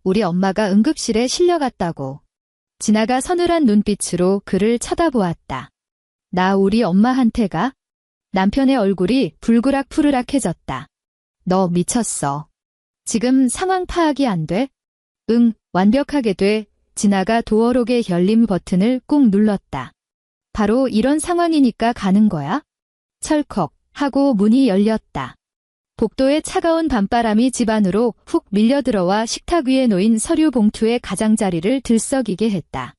우리 엄마가 응급실에 실려갔다고. 진아가 서늘한 눈빛으로 그를 쳐다보았다. 나 우리 엄마한테 가? 남편의 얼굴이 불그락푸르락해졌다. 너 미쳤어. 지금 상황 파악이 안 돼? 응, 완벽하게 돼. 진아가 도어록의 열림 버튼을 꾹 눌렀다. 바로 이런 상황이니까 가는 거야? 철컥 하고 문이 열렸다. 복도의 차가운 밤바람이 집 안으로 훅 밀려들어와 식탁 위에 놓인 서류 봉투의 가장자리를 들썩이게 했다.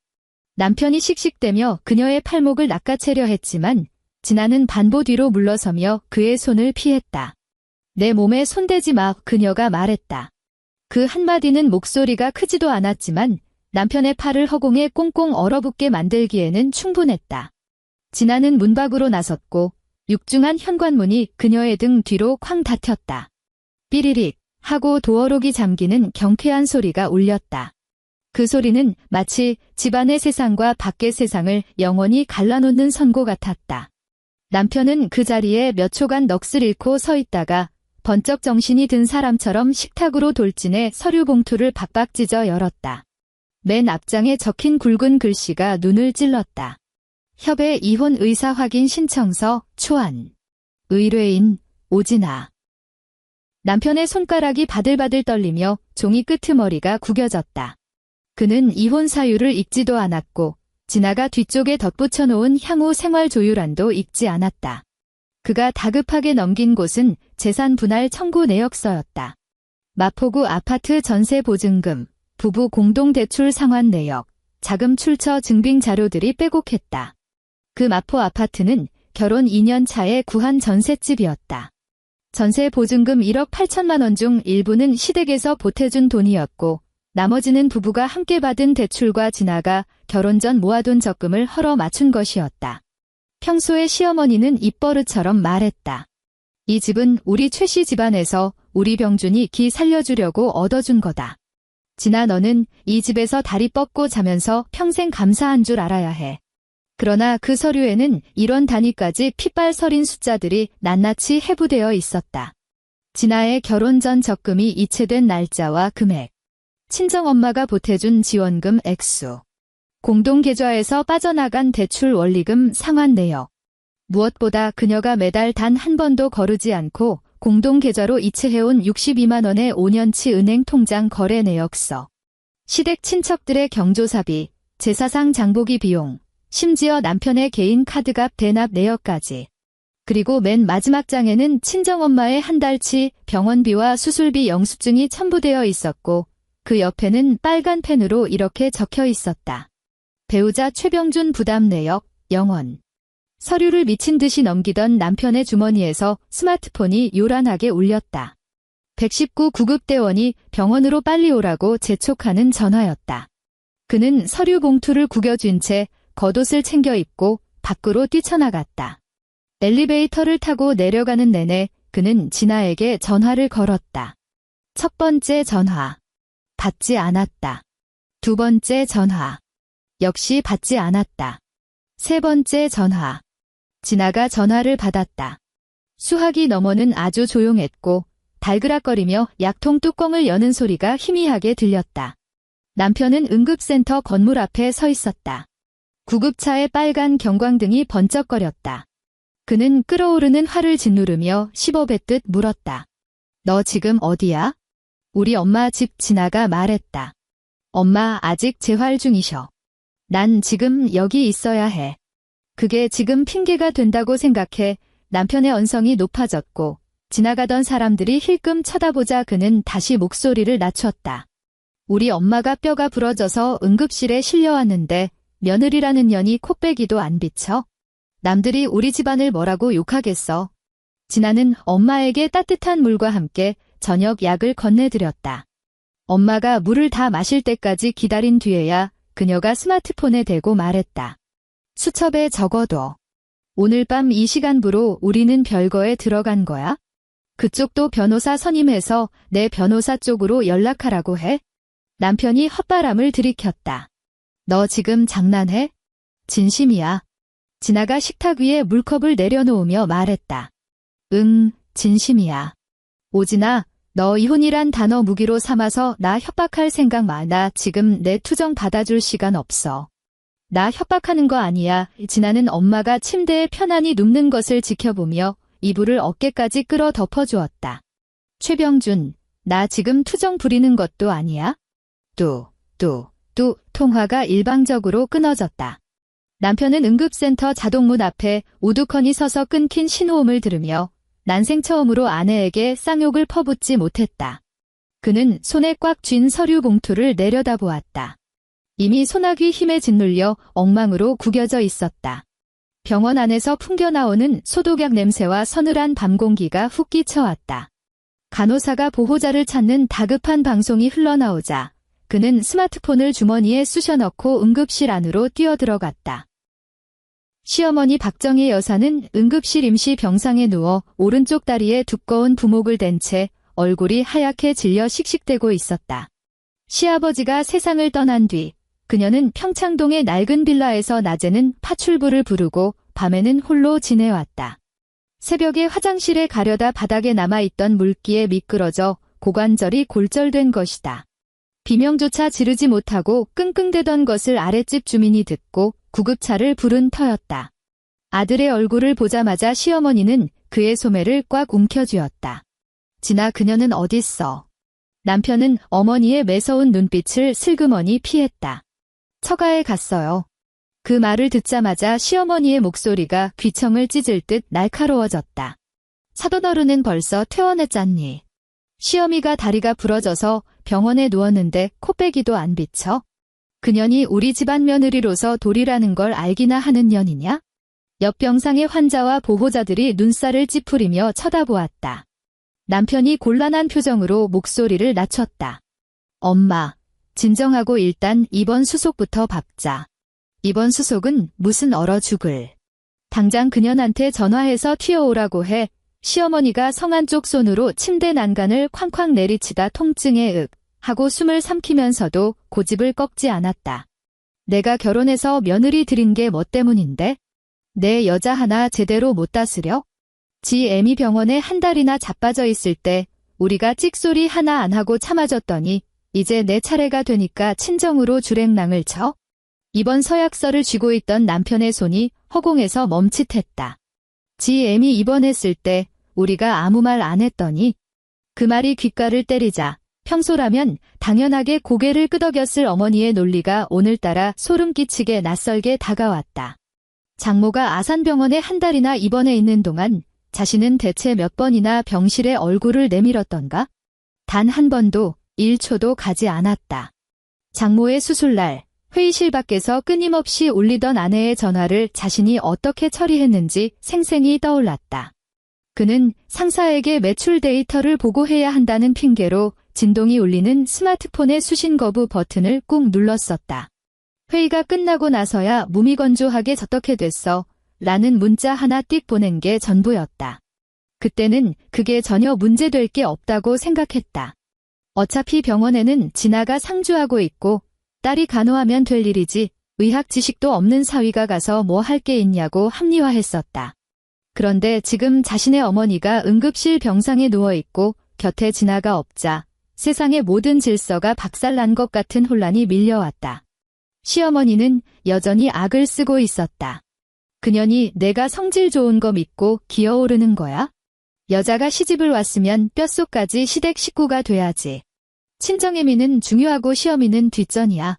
남편이 씩씩대며 그녀의 팔목을 낚아채려 했지만 진아는 반보 뒤로 물러서며 그의 손을 피했다. 내 몸에 손대지 마, 그녀가 말했다. 그 한마디는 목소리가 크지도 않았지만 남편의 팔을 허공에 꽁꽁 얼어붙게 만들기에는 충분했다. 진아는 문 밖으로 나섰고 육중한 현관문이 그녀의 등 뒤로 쾅 닫혔다. 삐리릭 하고 도어록이 잠기는 경쾌한 소리가 울렸다. 그 소리는 마치 집안의 세상과 밖의 세상을 영원히 갈라놓는 선고 같았다. 남편은 그 자리에 몇 초간 넋을 잃고 서 있다가 번쩍 정신이 든 사람처럼 식탁으로 돌진해 서류 봉투를 박박 찢어 열었다. 맨 앞장에 적힌 굵은 글씨가 눈을 찔렀다. 협의 이혼 의사 확인 신청서 초안. 의뢰인 오진아. 남편의 손가락이 바들바들 떨리며 종이 끄트머리가 구겨졌다. 그는 이혼 사유를 읽지도 않았고 진아가 뒤쪽에 덧붙여 놓은 향후 생활 조율안도 읽지 않았다. 그가 다급하게 넘긴 곳은 재산 분할 청구 내역서였다. 마포구 아파트 전세 보증금, 부부 공동대출 상환 내역, 자금 출처 증빙 자료들이 빼곡했다. 그 마포 아파트는 결혼 2년 차에 구한 전셋집이었다. 전세 보증금 1억 8천만 원 중 일부는 시댁에서 보태준 돈이었고 나머지는 부부가 함께 받은 대출과 진아가 결혼 전 모아둔 적금을 헐어 맞춘 것이었다. 평소에 시어머니는 입버릇처럼 말했다. 이 집은 우리 최 씨 집안에서 우리 병준이 기 살려주려고 얻어준 거다. 진아, 너는 이 집에서 다리 뻗고 자면서 평생 감사한 줄 알아야 해. 그러나 그 서류에는 이런 단위까지 핏발 서린 숫자들이 낱낱이 해부되어 있었다. 진아의 결혼 전 적금이 이체된 날짜와 금액, 친정엄마가 보태준 지원금 액수, 공동계좌에서 빠져나간 대출 원리금 상환 내역, 무엇보다 그녀가 매달 단 한 번도 거르지 않고 공동계좌로 이체해온 62만 원의 5년치 은행 통장 거래 내역서, 시댁 친척들의 경조사비, 제사상 장보기 비용, 심지어 남편의 개인 카드값 대납 내역까지. 그리고 맨 마지막 장에는 친정엄마의 한 달치 병원비와 수술비 영수증이 첨부되어 있었고 그 옆에는 빨간 펜으로 이렇게 적혀 있었다. 배우자 최병준 부담 내역, 0원. 서류를 미친 듯이 넘기던 남편의 주머니에서 스마트폰이 요란하게 울렸다. 119 구급대원이 병원으로 빨리 오라고 재촉하는 전화였다. 그는 서류 봉투를 구겨쥔 채 겉옷을 챙겨 입고 밖으로 뛰쳐나갔다. 엘리베이터를 타고 내려가는 내내 그는 진아에게 전화를 걸었다. 첫 번째 전화. 받지 않았다. 두 번째 전화. 역시 받지 않았다. 세 번째 전화. 진아가 전화를 받았다. 수화기 너머는 아주 조용했고 달그락거리며 약통 뚜껑을 여는 소리가 희미하게 들렸다. 남편은 응급센터 건물 앞에 서 있었다. 구급차의 빨간 경광등이 번쩍거렸다. 그는 끓어오르는 화를 짓누르며 씹어뱉듯 물었다. 너 지금 어디야? 우리 엄마 집. 진아가 말했다. 엄마 아직 재활 중이셔. 난 지금 여기 있어야 해. 그게 지금 핑계가 된다고 생각해 남편의 언성이 높아졌고 지나가던 사람들이 힐끔 쳐다보자 그는 다시 목소리를 낮췄다. 우리 엄마가 뼈가 부러져서 응급실에 실려왔는데 며느리라는 년이 코빼기도 안 비쳐? 남들이 우리 집안을 뭐라고 욕하겠어. 진아는 엄마에게 따뜻한 물과 함께 저녁 약을 건네드렸다. 엄마가 물을 다 마실 때까지 기다린 뒤에야 그녀가 스마트폰에 대고 말했다. 수첩에 적어둬. 오늘 밤 이 시간부로 우리는 별거에 들어간 거야? 그쪽도 변호사 선임해서 내 변호사 쪽으로 연락하라고 해? 남편이 헛바람을 들이켰다. 너 지금 장난해? 진심이야. 진아가 식탁 위에 물컵을 내려놓으며 말했다. 응, 진심이야. 오진아, 너 이혼이란 단어 무기로 삼아서 나 협박할 생각 마. 나 지금 내 투정 받아줄 시간 없어. 나 협박하는 거 아니야. 진아는 엄마가 침대에 편안히 눕는 것을 지켜보며 이불을 어깨까지 끌어 덮어주었다. 최병준, 나 지금 투정 부리는 것도 아니야? 통화가 일방적으로 끊어졌다. 남편은 응급센터 자동문 앞에 우두커니 서서 끊긴 신호음을 들으며 난생 처음으로 아내에게 쌍욕을 퍼붓지 못했다. 그는 손에 꽉 쥔 서류 봉투를 내려다보았다. 이미 소나기 힘에 짓눌려 엉망으로 구겨져 있었다. 병원 안에서 풍겨나오는 소독약 냄새와 서늘한 밤 공기가 훅 끼쳐왔다. 간호사가 보호자를 찾는 다급한 방송이 흘러나오자 그는 스마트폰을 주머니에 쑤셔넣고 응급실 안으로 뛰어들어갔다. 시어머니 박정희 여사는 응급실 임시 병상에 누워 오른쪽 다리에 두꺼운 부목을 댄 채 얼굴이 하얗게 질려 씩씩대고 있었다. 시아버지가 세상을 떠난 뒤 그녀는 평창동의 낡은 빌라에서 낮에는 파출부를 부르고 밤에는 홀로 지내왔다. 새벽에 화장실에 가려다 바닥에 남아있던 물기에 미끄러져 고관절이 골절된 것이다. 비명조차 지르지 못하고 끙끙대던 것을 아랫집 주민이 듣고 구급차를 부른 터였다. 아들의 얼굴을 보자마자 시어머니는 그의 소매를 꽉 움켜쥐었다. 진아, 그녀는 어딨어? 남편은 어머니의 매서운 눈빛을 슬그머니 피했다. 처가에 갔어요. 그 말을 듣자마자 시어머니의 목소리가 귀청을 찢을 듯 날카로워졌다. 사돈어른은 벌써 퇴원했잖니. 시어미가 다리가 부러져서 병원에 누웠는데 코빼기도 안 비쳐? 그년이 우리 집안 며느리로서 도리라는 걸 알기나 하는 년이냐? 옆 병상의 환자와 보호자들이 눈살을 찌푸리며 쳐다보았다. 남편이 곤란한 표정으로 목소리를 낮췄다. 엄마, 진정하고 일단 입원 수속부터 밟자. 입원 수속은 무슨 얼어 죽을. 당장 그년한테 전화해서 튀어오라고 해. 시어머니가 성한 쪽 손으로 침대 난간을 쾅쾅 내리치다 통증에 윽 하고 숨을 삼키면서도 고집을 꺾지 않았다. 내가 결혼해서 며느리 들인 게 뭐 때문인데? 내 여자 하나 제대로 못 다스려? 지 애미 병원에 한 달이나 자빠져 있을 때 우리가 찍소리 하나 안 하고 참아줬더니 이제 내 차례가 되니까 친정으로 주랭랑을 쳐? 이번 서약서를 쥐고 있던 남편의 손이 허공에서 멈칫했다. 지 애미 입원했을 때 우리가 아무 말 안 했더니 그 말이 귓가를 때리자 평소라면 당연하게 고개를 끄덕였을 어머니의 논리가 오늘따라 소름 끼치게 낯설게 다가왔다. 장모가 아산병원에 한 달이나 입원해 있는 동안 자신은 대체 몇 번이나 병실에 얼굴을 내밀었던가? 단 한 번도 1초도 가지 않았다. 장모의 수술날 회의실 밖에서 끊임없이 울리던 아내의 전화를 자신이 어떻게 처리했는지 생생히 떠올랐다. 그는 상사에게 매출 데이터를 보고해야 한다는 핑계로 진동이 울리는 스마트폰의 수신 거부 버튼을 꾹 눌렀었다. 회의가 끝나고 나서야 무미건조하게 저떻게 됐어? 라는 문자 하나 띡 보낸 게 전부였다. 그때는 그게 전혀 문제될 게 없다고 생각했다. 어차피 병원에는 진아가 상주하고 있고 딸이 간호하면 될 일이지 의학 지식도 없는 사위가 가서 뭐 할 게 있냐고 합리화했었다. 그런데 지금 자신의 어머니가 응급실 병상에 누워있고 곁에 진아가 없자 세상의 모든 질서가 박살난 것 같은 혼란이 밀려왔다. 시어머니는 여전히 악을 쓰고 있었다. 그년이 내가 성질 좋은 거 믿고 기어오르는 거야? 여자가 시집을 왔으면 뼛속까지 시댁 식구가 돼야지. 친정애미는 중요하고 시어미는 뒷전이야.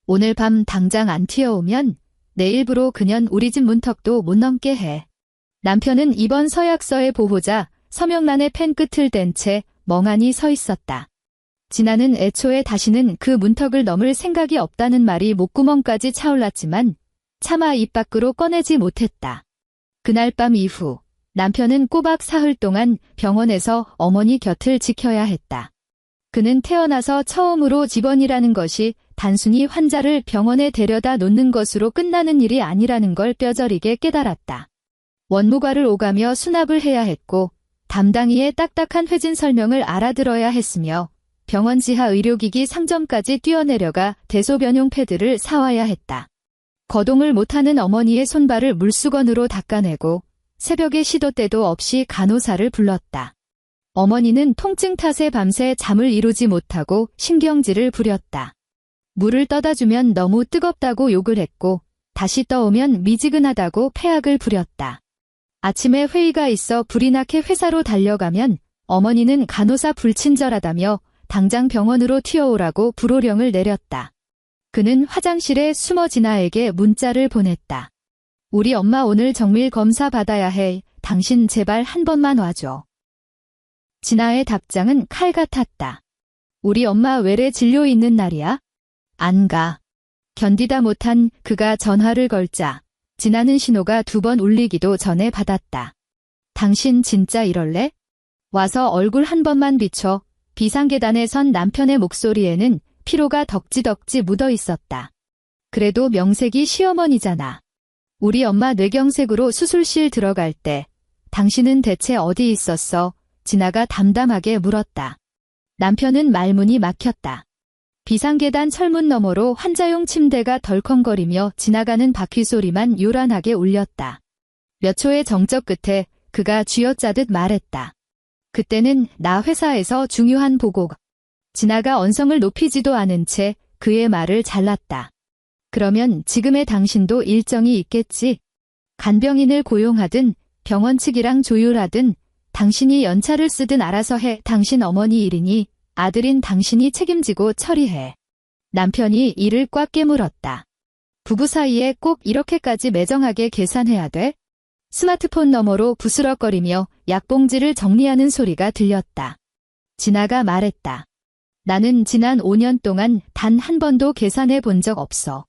오늘 밤 당장 안 튀어오면 내일부로 그년 우리 집 문턱도 못 넘게 해. 남편은 이번 서약서의 보호자 서명란의 펜 끝을 댄 채 멍하니 서 있었다. 진아는 애초에 다시는 그 문턱을 넘을 생각이 없다는 말이 목구멍까지 차올랐지만 차마 입 밖으로 꺼내지 못했다. 그날 밤 이후 남편은 꼬박 사흘 동안 병원에서 어머니 곁을 지켜야 했다. 그는 태어나서 처음으로 집원이라는 것이 단순히 환자를 병원에 데려다 놓는 것으로 끝나는 일이 아니라는 걸 뼈저리게 깨달았다. 원무과를 오가며 수납을 해야 했고 담당이의 딱딱한 회진 설명을 알아들어야 했으며 병원 지하 의료기기 상점까지 뛰어내려가 대소변용 패드를 사와야 했다. 거동을 못하는 어머니의 손발을 물수건으로 닦아내고 새벽에 시도 때도 없이 간호사를 불렀다. 어머니는 통증 탓에 밤새 잠을 이루지 못하고 신경질을 부렸다. 물을 떠다 주면 너무 뜨겁다고 욕을 했고 다시 떠오면 미지근하다고 패악을 부렸다. 아침에 회의가 있어 불이 나게 회사로 달려가면 어머니는 간호사 불친절하다며 당장 병원으로 튀어오라고 불호령을 내렸다. 그는 화장실에 숨어 진아에게 문자를 보냈다. 우리 엄마 오늘 정밀 검사 받아야 해. 당신 제발 한 번만 와줘. 진아의 답장은 칼 같았다. 우리 엄마 외래 진료 있는 날이야? 안 가. 견디다 못한 그가 전화를 걸자 진아는 신호가 2번 울리기도 전에 받았다. 당신 진짜 이럴래? 와서 얼굴 한 번만 비춰. 비상계단에 선 남편의 목소리에는 피로가 덕지덕지 묻어 있었다. 그래도 명색이 시어머니잖아. 우리 엄마 뇌경색으로 수술실 들어갈 때 당신은 대체 어디 있었어? 진아가 담담하게 물었다. 남편은 말문이 막혔다. 비상계단 철문 너머로 환자용 침대가 덜컹거리며 지나가는 바퀴 소리만 요란하게 울렸다. 몇 초의 정적 끝에 그가 쥐어짜듯 말했다. 그때는 나 회사에서 중요한 보고. 진아가 언성을 높이지도 않은 채 그의 말을 잘랐다. 그러면 지금의 당신도 일정이 있겠지. 간병인을 고용하든 병원 측이랑 조율하든 당신이 연차를 쓰든 알아서 해. 당신 어머니 일이니 아들인 당신이 책임지고 처리해. 남편이 이를 꽉 깨물었다. 부부 사이에 꼭 이렇게까지 매정하게 계산해야 돼? 스마트폰 너머로 부스럭거리며 약봉지를 정리하는 소리가 들렸다. 진아가 말했다. 나는 지난 5년 동안 단 한 번도 계산해 본 적 없어.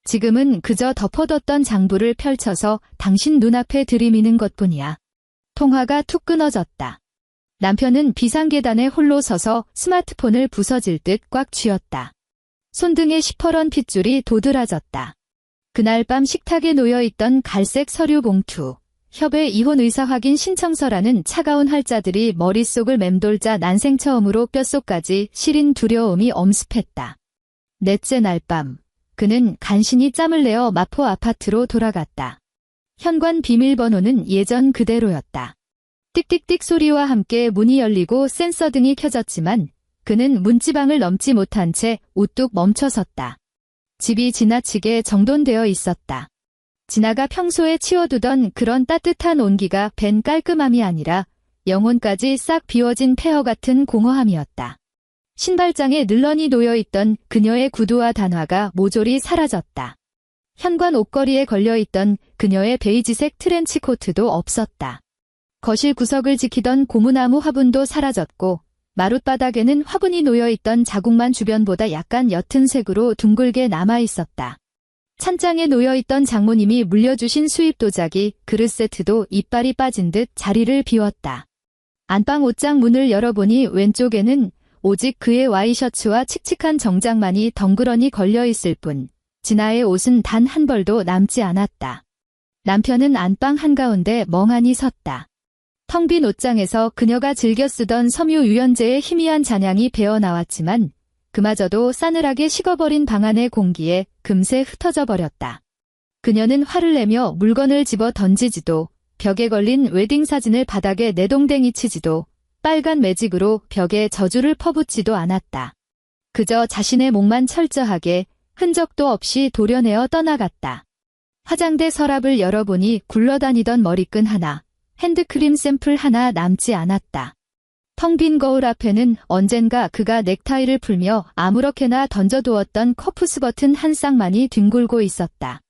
지금은 그저 덮어뒀던 장부를 펼쳐서 당신 눈앞에 들이미는 것뿐이야. 통화가 툭 끊어졌다. 남편은 비상계단에 홀로 서서 스마트폰을 부서질 듯 꽉 쥐었다. 손등에 시퍼런 핏줄이 도드라졌다. 그날 밤 식탁에 놓여있던 갈색 서류 봉투, 협의 이혼 의사 확인 신청서라는 차가운 활자들이 머릿속을 맴돌자 난생 처음으로 뼛속까지 시린 두려움이 엄습했다. 넷째 날 밤, 그는 간신히 짬을 내어 마포 아파트로 돌아갔다. 현관 비밀번호는 예전 그대로였다. 띡띡띡 소리와 함께 문이 열리고 센서 등이 켜졌지만 그는 문지방을 넘지 못한 채 우뚝 멈춰섰다. 집이 지나치게 정돈되어 있었다. 진아가 평소에 치워두던 그런 따뜻한 온기가 밴 깔끔함이 아니라 영혼까지 싹 비워진 폐허 같은 공허함이었다. 신발장에 늘러니 놓여있던 그녀의 구두와 단화가 모조리 사라졌다. 현관 옷걸이에 걸려있던 그녀의 베이지색 트렌치 코트도 없었다. 거실 구석을 지키던 고무나무 화분도 사라졌고 마룻바닥에는 화분이 놓여있던 자국만 주변보다 약간 옅은 색으로 둥글게 남아있었다. 찬장에 놓여있던 장모님이 물려주신 수입 도자기, 그릇 세트도 이빨이 빠진 듯 자리를 비웠다. 안방 옷장 문을 열어보니 왼쪽에는 오직 그의 와이셔츠와 칙칙한 정장만이 덩그러니 걸려있을 뿐 진아의 옷은 단 한 벌도 남지 않았다. 남편은 안방 한가운데 멍하니 섰다. 텅 빈 옷장에서 그녀가 즐겨 쓰던 섬유 유연제의 희미한 잔향이 배어나왔지만 그마저도 싸늘하게 식어버린 방 안의 공기에 금세 흩어져 버렸다. 그녀는 화를 내며 물건을 집어 던지지도 벽에 걸린 웨딩 사진을 바닥에 내동댕이 치지도 빨간 매직으로 벽에 저주를 퍼붓지도 않았다. 그저 자신의 목만 철저하게 흔적도 없이 도려내어 떠나갔다. 화장대 서랍을 열어보니 굴러다니던 머리끈 하나, 핸드크림 샘플 하나 남지 않았다. 텅 빈 거울 앞에는 언젠가 그가 넥타이를 풀며 아무렇게나 던져두었던 커프스 버튼 한 쌍만이 뒹굴고 있었다.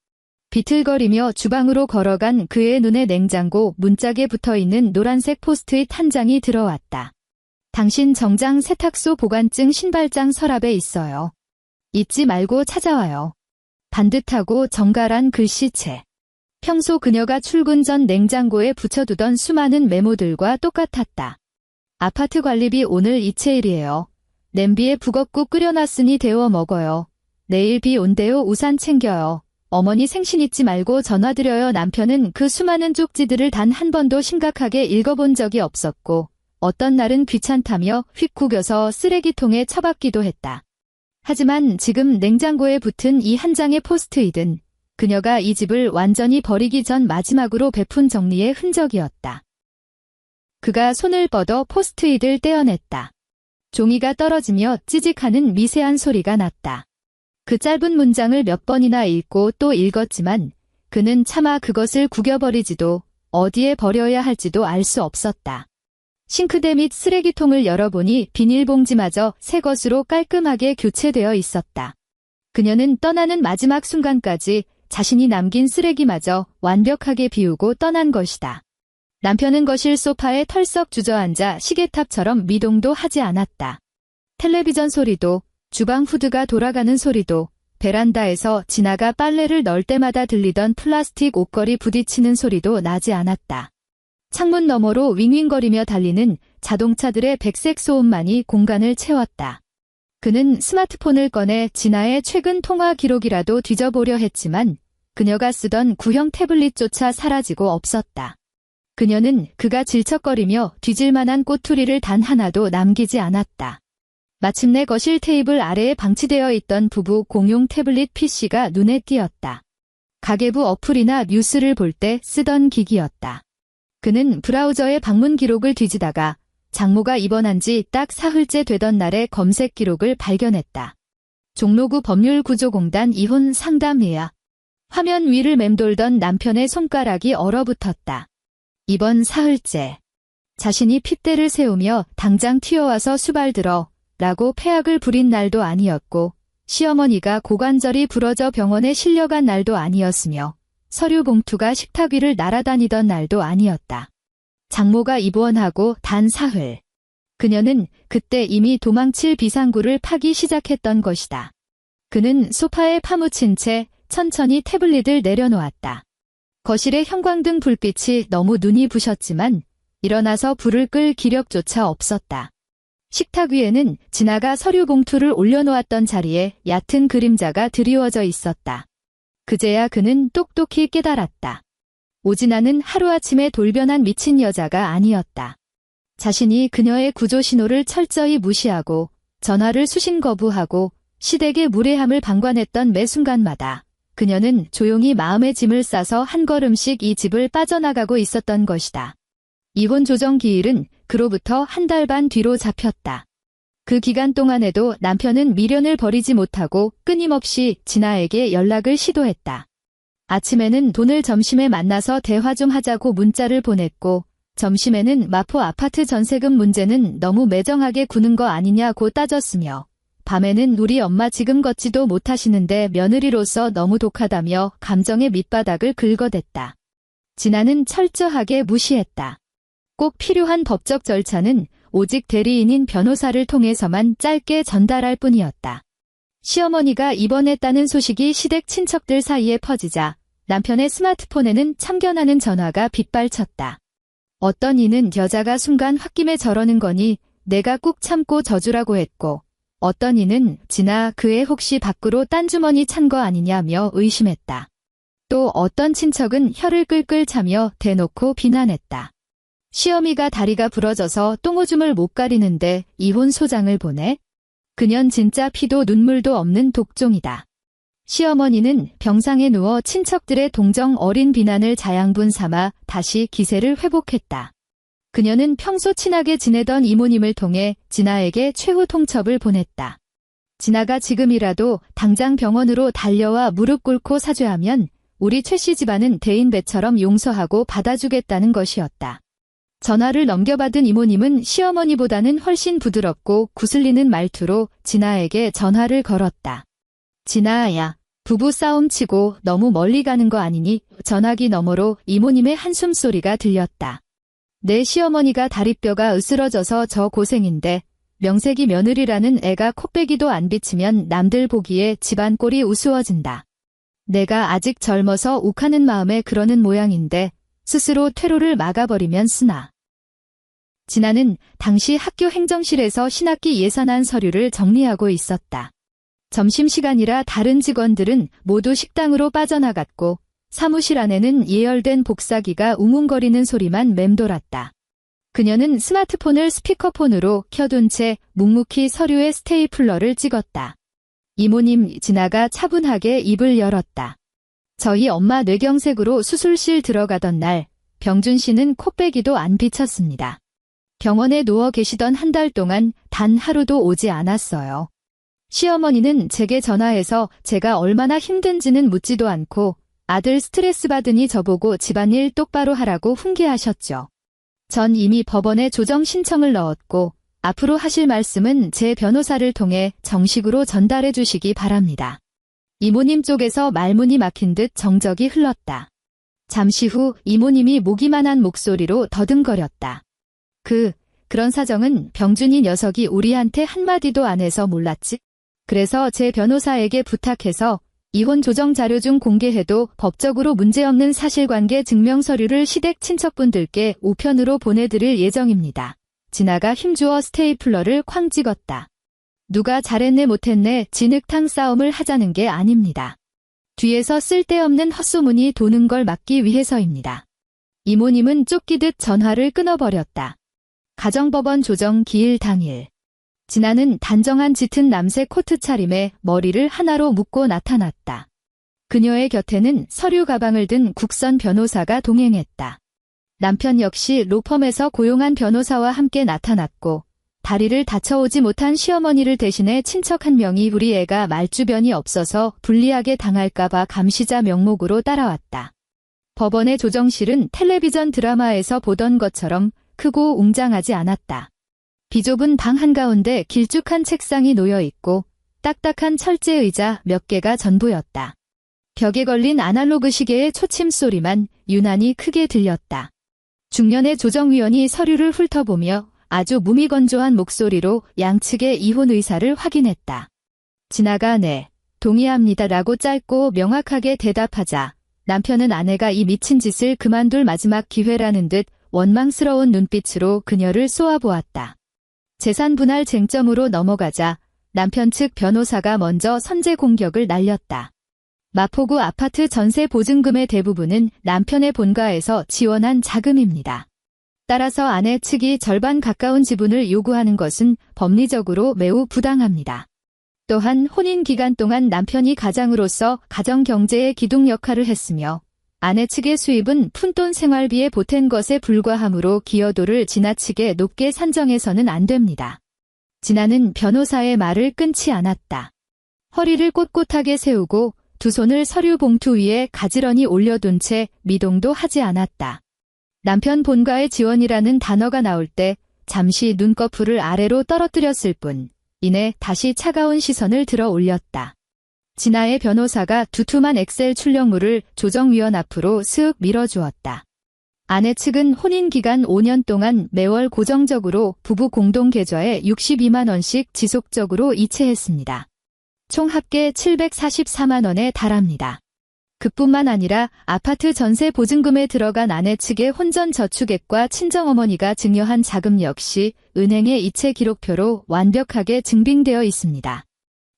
비틀거리며 주방으로 걸어간 그의 눈에 냉장고 문짝에 붙어있는 노란색 포스트잇 한 장이 들어왔다. 당신 정장 세탁소 보관증 신발장 서랍에 있어요. 잊지 말고 찾아와요. 반듯하고 정갈한 글씨체. 평소 그녀가 출근 전 냉장고에 붙여두던 수많은 메모들과 똑같았다. 아파트 관리비 오늘 이체일이에요. 냄비에 북엇국 끓여놨으니 데워 먹어요. 내일 비 온대요. 우산 챙겨요. 어머니 생신 잊지 말고 전화드려요. 남편은 그 수많은 쪽지들을 단 한 번도 심각하게 읽어본 적이 없었고 어떤 날은 귀찮다며 휙 구겨서 쓰레기통에 처박기도 했다. 하지만 지금 냉장고에 붙은 이 한 장의 포스트잇은 그녀가 이 집을 완전히 버리기 전 마지막으로 베푼 정리의 흔적이었다. 그가 손을 뻗어 포스트잇을 떼어냈다. 종이가 떨어지며 찌직하는 미세한 소리가 났다. 그 짧은 문장을 몇 번이나 읽고 또 읽었지만 그는 차마 그것을 구겨버리지도 어디에 버려야 할지도 알 수 없었다. 싱크대 및 쓰레기통을 열어보니 비닐봉지마저 새 것으로 깔끔하게 교체되어 있었다. 그녀는 떠나는 마지막 순간까지 자신이 남긴 쓰레기마저 완벽하게 비우고 떠난 것이다. 남편은 거실 소파에 털썩 주저앉아 시계탑처럼 미동도 하지 않았다. 텔레비전 소리도, 주방 후드가 돌아가는 소리도, 베란다에서 지나가 빨래를 널 때마다 들리던 플라스틱 옷걸이 부딪히는 소리도 나지 않았다. 창문 너머로 윙윙거리며 달리는 자동차들의 백색 소음만이 공간을 채웠다. 그는 스마트폰을 꺼내 진아의 최근 통화 기록이라도 뒤져보려 했지만 그녀가 쓰던 구형 태블릿조차 사라지고 없었다. 그녀는 그가 질척거리며 뒤질 만한 꼬투리를 단 하나도 남기지 않았다. 마침내 거실 테이블 아래에 방치되어 있던 부부 공용 태블릿 PC가 눈에 띄었다. 가계부 어플이나 뉴스를 볼 때 쓰던 기기였다. 그는 브라우저의 방문 기록을 뒤지다가 장모가 입원한 지 딱 사흘째 되던 날의 검색 기록을 발견했다. 종로구 법률구조공단 이혼 상담 예약. 화면 위를 맴돌던 남편의 손가락이 얼어붙었다. 이번 사흘째. 자신이 핏대를 세우며 당장 튀어와서 수발들어 라고 패악을 부린 날도 아니었고 시어머니가 고관절이 부러져 병원에 실려간 날도 아니었으며 서류 봉투가 식탁 위를 날아다니던 날도 아니었다. 장모가 입원하고 단 사흘. 그녀는 그때 이미 도망칠 비상구를 파기 시작했던 것이다. 그는 소파에 파묻힌 채 천천히 태블릿을 내려놓았다. 거실의 형광등 불빛이 너무 눈이 부셨지만 일어나서 불을 끌 기력조차 없었다. 식탁 위에는 진아가 서류 봉투를 올려놓았던 자리에 얕은 그림자가 드리워져 있었다. 그제야 그는 똑똑히 깨달았다. 오진아는 하루아침에 돌변한 미친 여자가 아니었다. 자신이 그녀의 구조 신호를 철저히 무시하고 전화를 수신 거부하고 시댁의 무례함을 방관했던 매 순간마다 그녀는 조용히 마음의 짐을 싸서 한 걸음씩 이 집을 빠져나가고 있었던 것이다. 이혼 조정 기일은 그로부터 한 달 반 뒤로 잡혔다. 그 기간 동안에도 남편은 미련을 버리지 못하고 끊임없이 진아에게 연락을 시도했다. 아침에는 돈을 점심에 만나서 대화 좀 하자고 문자를 보냈고 점심에는 마포 아파트 전세금 문제는 너무 매정하게 구는 거 아니냐고 따졌으며 밤에는 우리 엄마 지금 걷지도 못하시는데 며느리로서 너무 독하다며 감정의 밑바닥을 긁어댔다. 진아는 철저하게 무시했다. 꼭 필요한 법적 절차는 오직 대리인인 변호사를 통해서만 짧게 전달할 뿐이었다. 시어머니가 입원했다는 소식이 시댁 친척들 사이에 퍼지자 남편의 스마트폰에는 참견하는 전화가 빗발쳤다. 어떤 이는 여자가 순간 홧김에 저러는 거니 내가 꾹 참고 져주라고 했고 어떤 이는 진아 그애 혹시 밖으로 딴 주머니 찬 거 아니냐며 의심했다. 또 어떤 친척은 혀를 끌끌 차며 대놓고 비난했다. 시어미가 다리가 부러져서 똥오줌을 못 가리는데 이혼 소장을 보내? 그년 진짜 피도 눈물도 없는 독종이다. 시어머니는 병상에 누워 친척들의 동정 어린 비난을 자양분 삼아 다시 기세를 회복했다. 그녀는 평소 친하게 지내던 이모님을 통해 진아에게 최후 통첩을 보냈다. 진아가 지금이라도 당장 병원으로 달려와 무릎 꿇고 사죄하면 우리 최씨 집안은 대인배처럼 용서하고 받아주겠다는 것이었다. 전화를 넘겨받은 이모님은 시어머니보다는 훨씬 부드럽고 구슬리는 말투로 진아에게 전화를 걸었다. 진아야, 부부싸움 치고 너무 멀리 가는 거 아니니? 전화기 너머로 이모님의 한숨소리가 들렸다. 내 시어머니가 다리뼈가 으스러져서 저 고생인데 명색이 며느리라는 애가 코빼기도 안 비치면 남들 보기에 집안 꼴이 우스워진다. 내가 아직 젊어서 욱하는 마음에 그러는 모양인데 스스로 퇴로를 막아버리면 쓰나. 진아는 당시 학교 행정실에서 신학기 예산안 서류를 정리하고 있었다. 점심시간이라 다른 직원들은 모두 식당으로 빠져나갔고 사무실 안에는 예열된 복사기가 웅웅거리는 소리만 맴돌았다. 그녀는 스마트폰을 스피커폰으로 켜둔 채 묵묵히 서류에 스테이플러를 찍었다. 이모님, 진아가 차분하게 입을 열었다. 저희 엄마 뇌경색으로 수술실 들어가던 날 병준 씨는 코빼기도 안 비쳤습니다. 병원에 누워 계시던 한 달 동안 단 하루도 오지 않았어요. 시어머니는 제게 전화해서 제가 얼마나 힘든지는 묻지도 않고 아들 스트레스 받으니 저보고 집안일 똑바로 하라고 훈계하셨죠. 전 이미 법원에 조정 신청을 넣었고 앞으로 하실 말씀은 제 변호사를 통해 정식으로 전달해 주시기 바랍니다. 이모님 쪽에서 말문이 막힌 듯 정적이 흘렀다. 잠시 후 이모님이 모기만한 목소리로 더듬거렸다. 그런 사정은 병준이 녀석이 우리한테 한마디도 안 해서 몰랐지? 그래서 제 변호사에게 부탁해서 이혼 조정 자료 중 공개해도 법적으로 문제없는 사실관계 증명 서류를 시댁 친척분들께 우편으로 보내드릴 예정입니다. 진아가 힘주어 스테이플러를 쾅 찍었다. 누가 잘했네 못했네 진흙탕 싸움을 하자는 게 아닙니다. 뒤에서 쓸데없는 헛소문이 도는 걸 막기 위해서입니다. 이모님은 쫓기듯 전화를 끊어버렸다. 가정법원 조정 기일 당일. 진아는 단정한 짙은 남색 코트 차림에 머리를 하나로 묶고 나타났다. 그녀의 곁에는 서류 가방을 든 국선 변호사가 동행했다. 남편 역시 로펌에서 고용한 변호사와 함께 나타났고 다리를 다쳐오지 못한 시어머니를 대신해 친척 한 명이 우리 애가 말주변이 없어서 불리하게 당할까봐 감시자 명목으로 따라왔다. 법원의 조정실은 텔레비전 드라마에서 보던 것처럼 크고 웅장하지 않았다. 비좁은 방 한가운데 길쭉한 책상이 놓여있고 딱딱한 철제 의자 몇 개가 전부였다. 벽에 걸린 아날로그 시계의 초침 소리만 유난히 크게 들렸다. 중년의 조정위원이 서류를 훑어보며 아주 무미건조한 목소리로 양측의 이혼 의사를 확인했다. 진아가 네, 동의합니다라고 짧고 명확하게 대답하자 남편은 아내가 이 미친 짓을 그만둘 마지막 기회라는 듯 원망스러운 눈빛으로 그녀를 쏘아보았다. 재산 분할 쟁점으로 넘어가자 남편 측 변호사가 먼저 선제 공격을 날렸다. 마포구 아파트 전세 보증금의 대부분은 남편의 본가에서 지원한 자금입니다. 따라서 아내 측이 절반 가까운 지분을 요구하는 것은 법리적으로 매우 부당합니다. 또한 혼인 기간 동안 남편이 가장으로서 가정 경제의 기둥 역할을 했으며 아내 측의 수입은 푼돈 생활비에 보탠 것에 불과하므로 기여도를 지나치게 높게 산정해서는 안 됩니다. 진아는 변호사의 말을 끊지 않았다. 허리를 꼿꼿하게 세우고 두 손을 서류 봉투 위에 가지런히 올려둔 채 미동도 하지 않았다. 남편 본가의 지원이라는 단어가 나올 때 잠시 눈꺼풀을 아래로 떨어뜨렸을 뿐 이내 다시 차가운 시선을 들어 올렸다. 진아의 변호사가 두툼한 엑셀 출력물을 조정위원 앞으로 슥 밀어주었다. 아내 측은 혼인기간 5년 동안 매월 고정적으로 부부 공동계좌에 62만 원씩 지속적으로 이체했습니다. 총 합계 744만 원에 달합니다. 그뿐만 아니라 아파트 전세 보증금에 들어간 아내 측의 혼전 저축액과 친정어머니가 증여한 자금 역시 은행의 이체 기록표로 완벽하게 증빙되어 있습니다.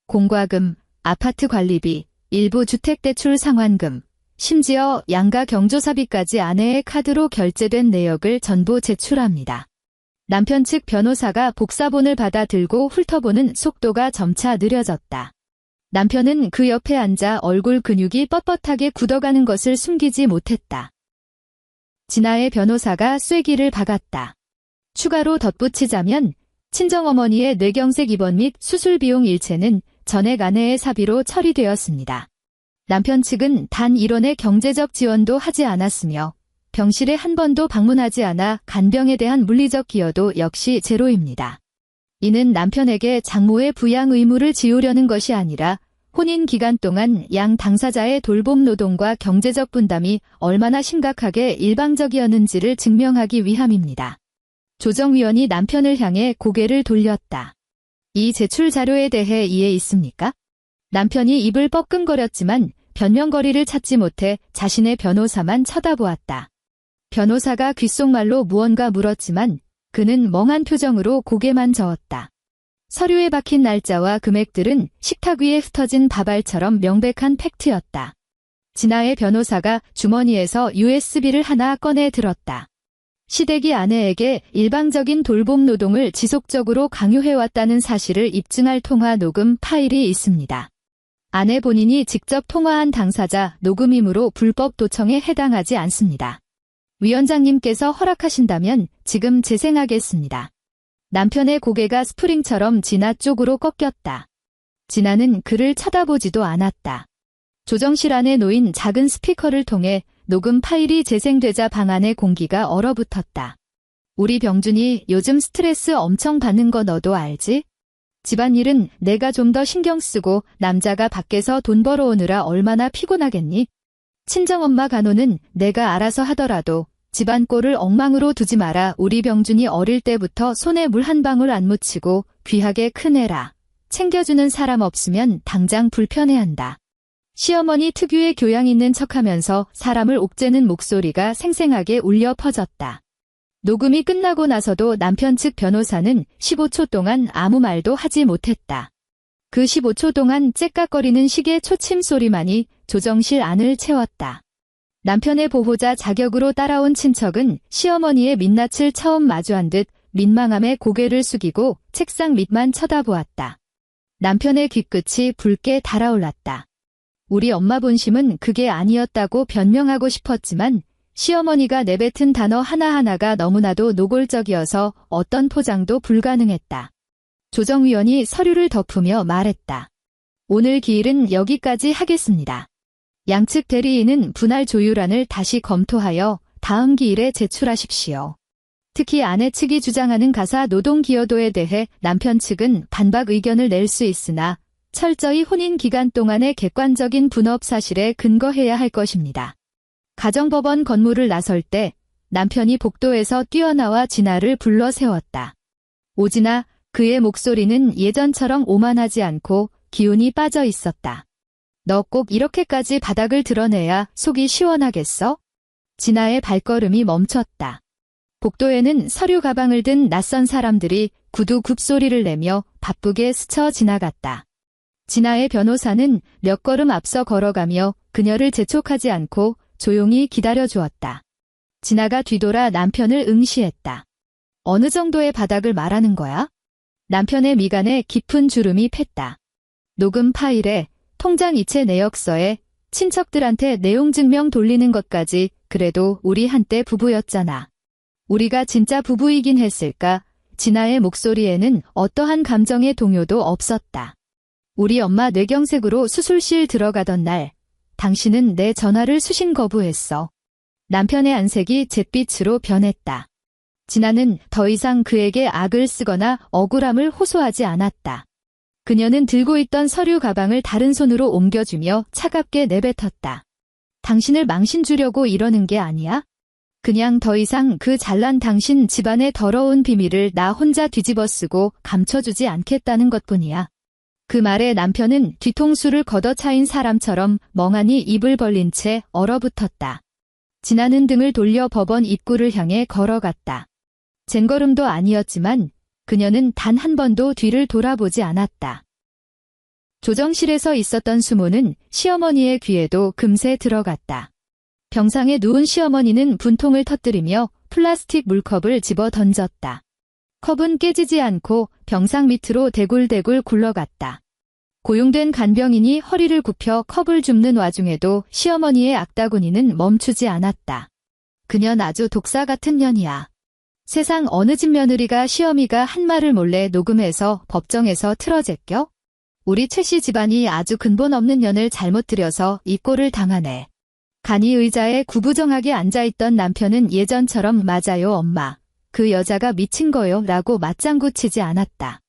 공과금, 아파트 관리비, 일부 주택대출 상환금, 심지어 양가 경조사비까지 아내의 카드로 결제된 내역을 전부 제출합니다. 남편 측 변호사가 복사본을 받아 들고 훑어보는 속도가 점차 느려졌다. 남편은 그 옆에 앉아 얼굴 근육이 뻣뻣하게 굳어가는 것을 숨기지 못했다. 진아의 변호사가 쐐기를 박았다. 추가로 덧붙이자면 친정어머니의 뇌경색 입원 및 수술 비용 일체는 전액 아내의 사비로 처리되었습니다. 남편 측은 단 1원의 경제적 지원도 하지 않았으며 병실에 한 번도 방문하지 않아 간병에 대한 물리적 기여도 역시 제로입니다. 이는 남편에게 장모의 부양 의무를 지우려는 것이 아니라 혼인 기간 동안 양 당사자의 돌봄 노동과 경제적 분담이 얼마나 심각하게 일방적이었는지를 증명하기 위함입니다. 조정위원이 남편을 향해 고개를 돌렸다. 이 제출 자료에 대해 이해 있습니까? 남편이 입을 뻐끔거렸지만 변명거리를 찾지 못해 자신의 변호사만 쳐다보았다. 변호사가 귓속말로 무언가 물었지만 그는 멍한 표정으로 고개만 저었다. 서류에 박힌 날짜와 금액들은 식탁 위에 흩어진 밥알처럼 명백한 팩트였다. 진아의 변호사가 주머니에서 USB를 하나 꺼내 들었다. 시댁이 아내에게 일방적인 돌봄 노동을 지속적으로 강요해왔다는 사실을 입증할 통화 녹음 파일이 있습니다. 아내 본인이 직접 통화한 당사자 녹음이므로 불법 도청에 해당하지 않습니다. 위원장님께서 허락하신다면 지금 재생하겠습니다. 남편의 고개가 스프링처럼 진아 쪽으로 꺾였다. 진아는 그를 쳐다보지도 않았다. 조정실 안에 놓인 작은 스피커를 통해 녹음 파일이 재생되자 방 안의 공기가 얼어붙었다. 우리 병준이 요즘 스트레스 엄청 받는 거 너도 알지? 집안일은 내가 좀 더 신경 쓰고 남자가 밖에서 돈 벌어오느라 얼마나 피곤하겠니? 친정엄마 간호는 내가 알아서 하더라도 집안 꼴을 엉망으로 두지 마라. 우리 병준이 어릴 때부터 손에 물 한 방울 안 묻히고 귀하게 크네라. 챙겨주는 사람 없으면 당장 불편해한다. 시어머니 특유의 교양 있는 척하면서 사람을 옥죄는 목소리가 생생하게 울려 퍼졌다. 녹음이 끝나고 나서도 남편 측 변호사는 15초 동안 아무 말도 하지 못했다. 그 15초 동안 째깍거리는 시계 초침 소리만이 조정실 안을 채웠다. 남편의 보호자 자격으로 따라온 친척은 시어머니의 민낯을 처음 마주한 듯 민망함에 고개를 숙이고 책상 밑만 쳐다보았다. 남편의 귀끝이 붉게 달아올랐다. 우리 엄마 본심은 그게 아니었다고 변명하고 싶었지만 시어머니가 내뱉은 단어 하나하나가 너무나도 노골적이어서 어떤 포장도 불가능했다. 조정위원이 서류를 덮으며 말했다. 오늘 기일은 여기까지 하겠습니다. 양측 대리인은 분할 조율안을 다시 검토하여 다음 기일에 제출하십시오. 특히 아내 측이 주장하는 가사 노동 기여도에 대해 남편 측은 반박 의견을 낼 수 있으나 철저히 혼인 기간 동안의 객관적인 분업 사실에 근거해야 할 것입니다. 가정법원 건물을 나설 때 남편이 복도에서 뛰어나와 진아를 불러 세웠다. 오진아, 그의 목소리는 예전처럼 오만하지 않고 기운이 빠져 있었다. 너 꼭 이렇게까지 바닥을 드러내야 속이 시원하겠어? 진아의 발걸음이 멈췄다. 복도에는 서류 가방을 든 낯선 사람들이 구두 굽소리를 내며 바쁘게 스쳐 지나갔다. 진아의 변호사는 몇 걸음 앞서 걸어가며 그녀를 재촉하지 않고 조용히 기다려주었다. 진아가 뒤돌아 남편을 응시했다. 어느 정도의 바닥을 말하는 거야? 남편의 미간에 깊은 주름이 팼다. 녹음 파일에 통장 이체 내역서에 친척들한테 내용 증명 돌리는 것까지 그래도 우리 한때 부부였잖아. 우리가 진짜 부부이긴 했을까? 진아의 목소리에는 어떠한 감정의 동요도 없었다. 우리 엄마 뇌경색으로 수술실 들어가던 날 당신은 내 전화를 수신 거부했어. 남편의 안색이 잿빛으로 변했다. 진아는 더 이상 그에게 악을 쓰거나 억울함을 호소하지 않았다. 그녀는 들고 있던 서류 가방을 다른 손으로 옮겨주며 차갑게 내뱉었다. 당신을 망신 주려고 이러는 게 아니야? 그냥 더 이상 그 잘난 당신 집안의 더러운 비밀을 나 혼자 뒤집어 쓰고 감춰주지 않겠다는 것뿐이야. 그 말에 남편은 뒤통수를 걷어차인 사람처럼 멍하니 입을 벌린 채 얼어붙었다. 진아는 등을 돌려 법원 입구를 향해 걸어갔다. 젠걸음도 아니었지만 그녀는 단 한 번도 뒤를 돌아보지 않았다. 조정실에서 있었던 수모는 시어머니의 귀에도 금세 들어갔다. 병상에 누운 시어머니는 분통을 터뜨리며 플라스틱 물컵을 집어 던졌다. 컵은 깨지지 않고 병상 밑으로 대굴대굴 굴러갔다. 고용된 간병인이 허리를 굽혀 컵을 줍는 와중에도 시어머니의 악다구니는 멈추지 않았다. 그년 아주 독사 같은 년이야. 세상 어느 집 며느리가 시어미가 한 말을 몰래 녹음해서 법정에서 틀어제껴? 우리 최씨 집안이 아주 근본 없는 년을 잘못 들여서 이 꼴을 당하네. 간이 의자에 구부정하게 앉아있던 남편은 예전처럼 맞아요 엄마. 그 여자가 미친 거요 라고 맞장구 치지 않았다.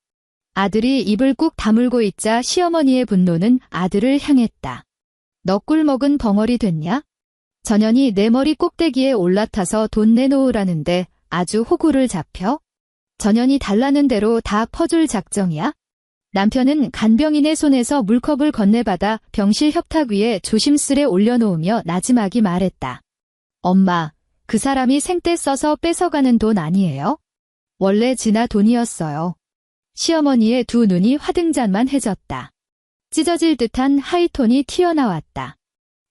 아들이 입을 꾹 다물고 있자 시어머니의 분노는 아들을 향했다. 너 꿀 먹은 벙어리 됐냐? 전현이 내 머리 꼭대기에 올라타서 돈 내놓으라는데 아주 호구를 잡혀? 전현이 달라는 대로 다 퍼줄 작정이야? 남편은 간병인의 손에서 물컵을 건네받아 병실 협탁 위에 조심스레 올려놓으며 나지막이 말했다. 엄마, 그 사람이 생떼 써서 뺏어가는 돈 아니에요? 원래 진아 돈이었어요. 시어머니의 두 눈이 화등잔만해졌다. 찢어질 듯한 하이톤이 튀어나왔다.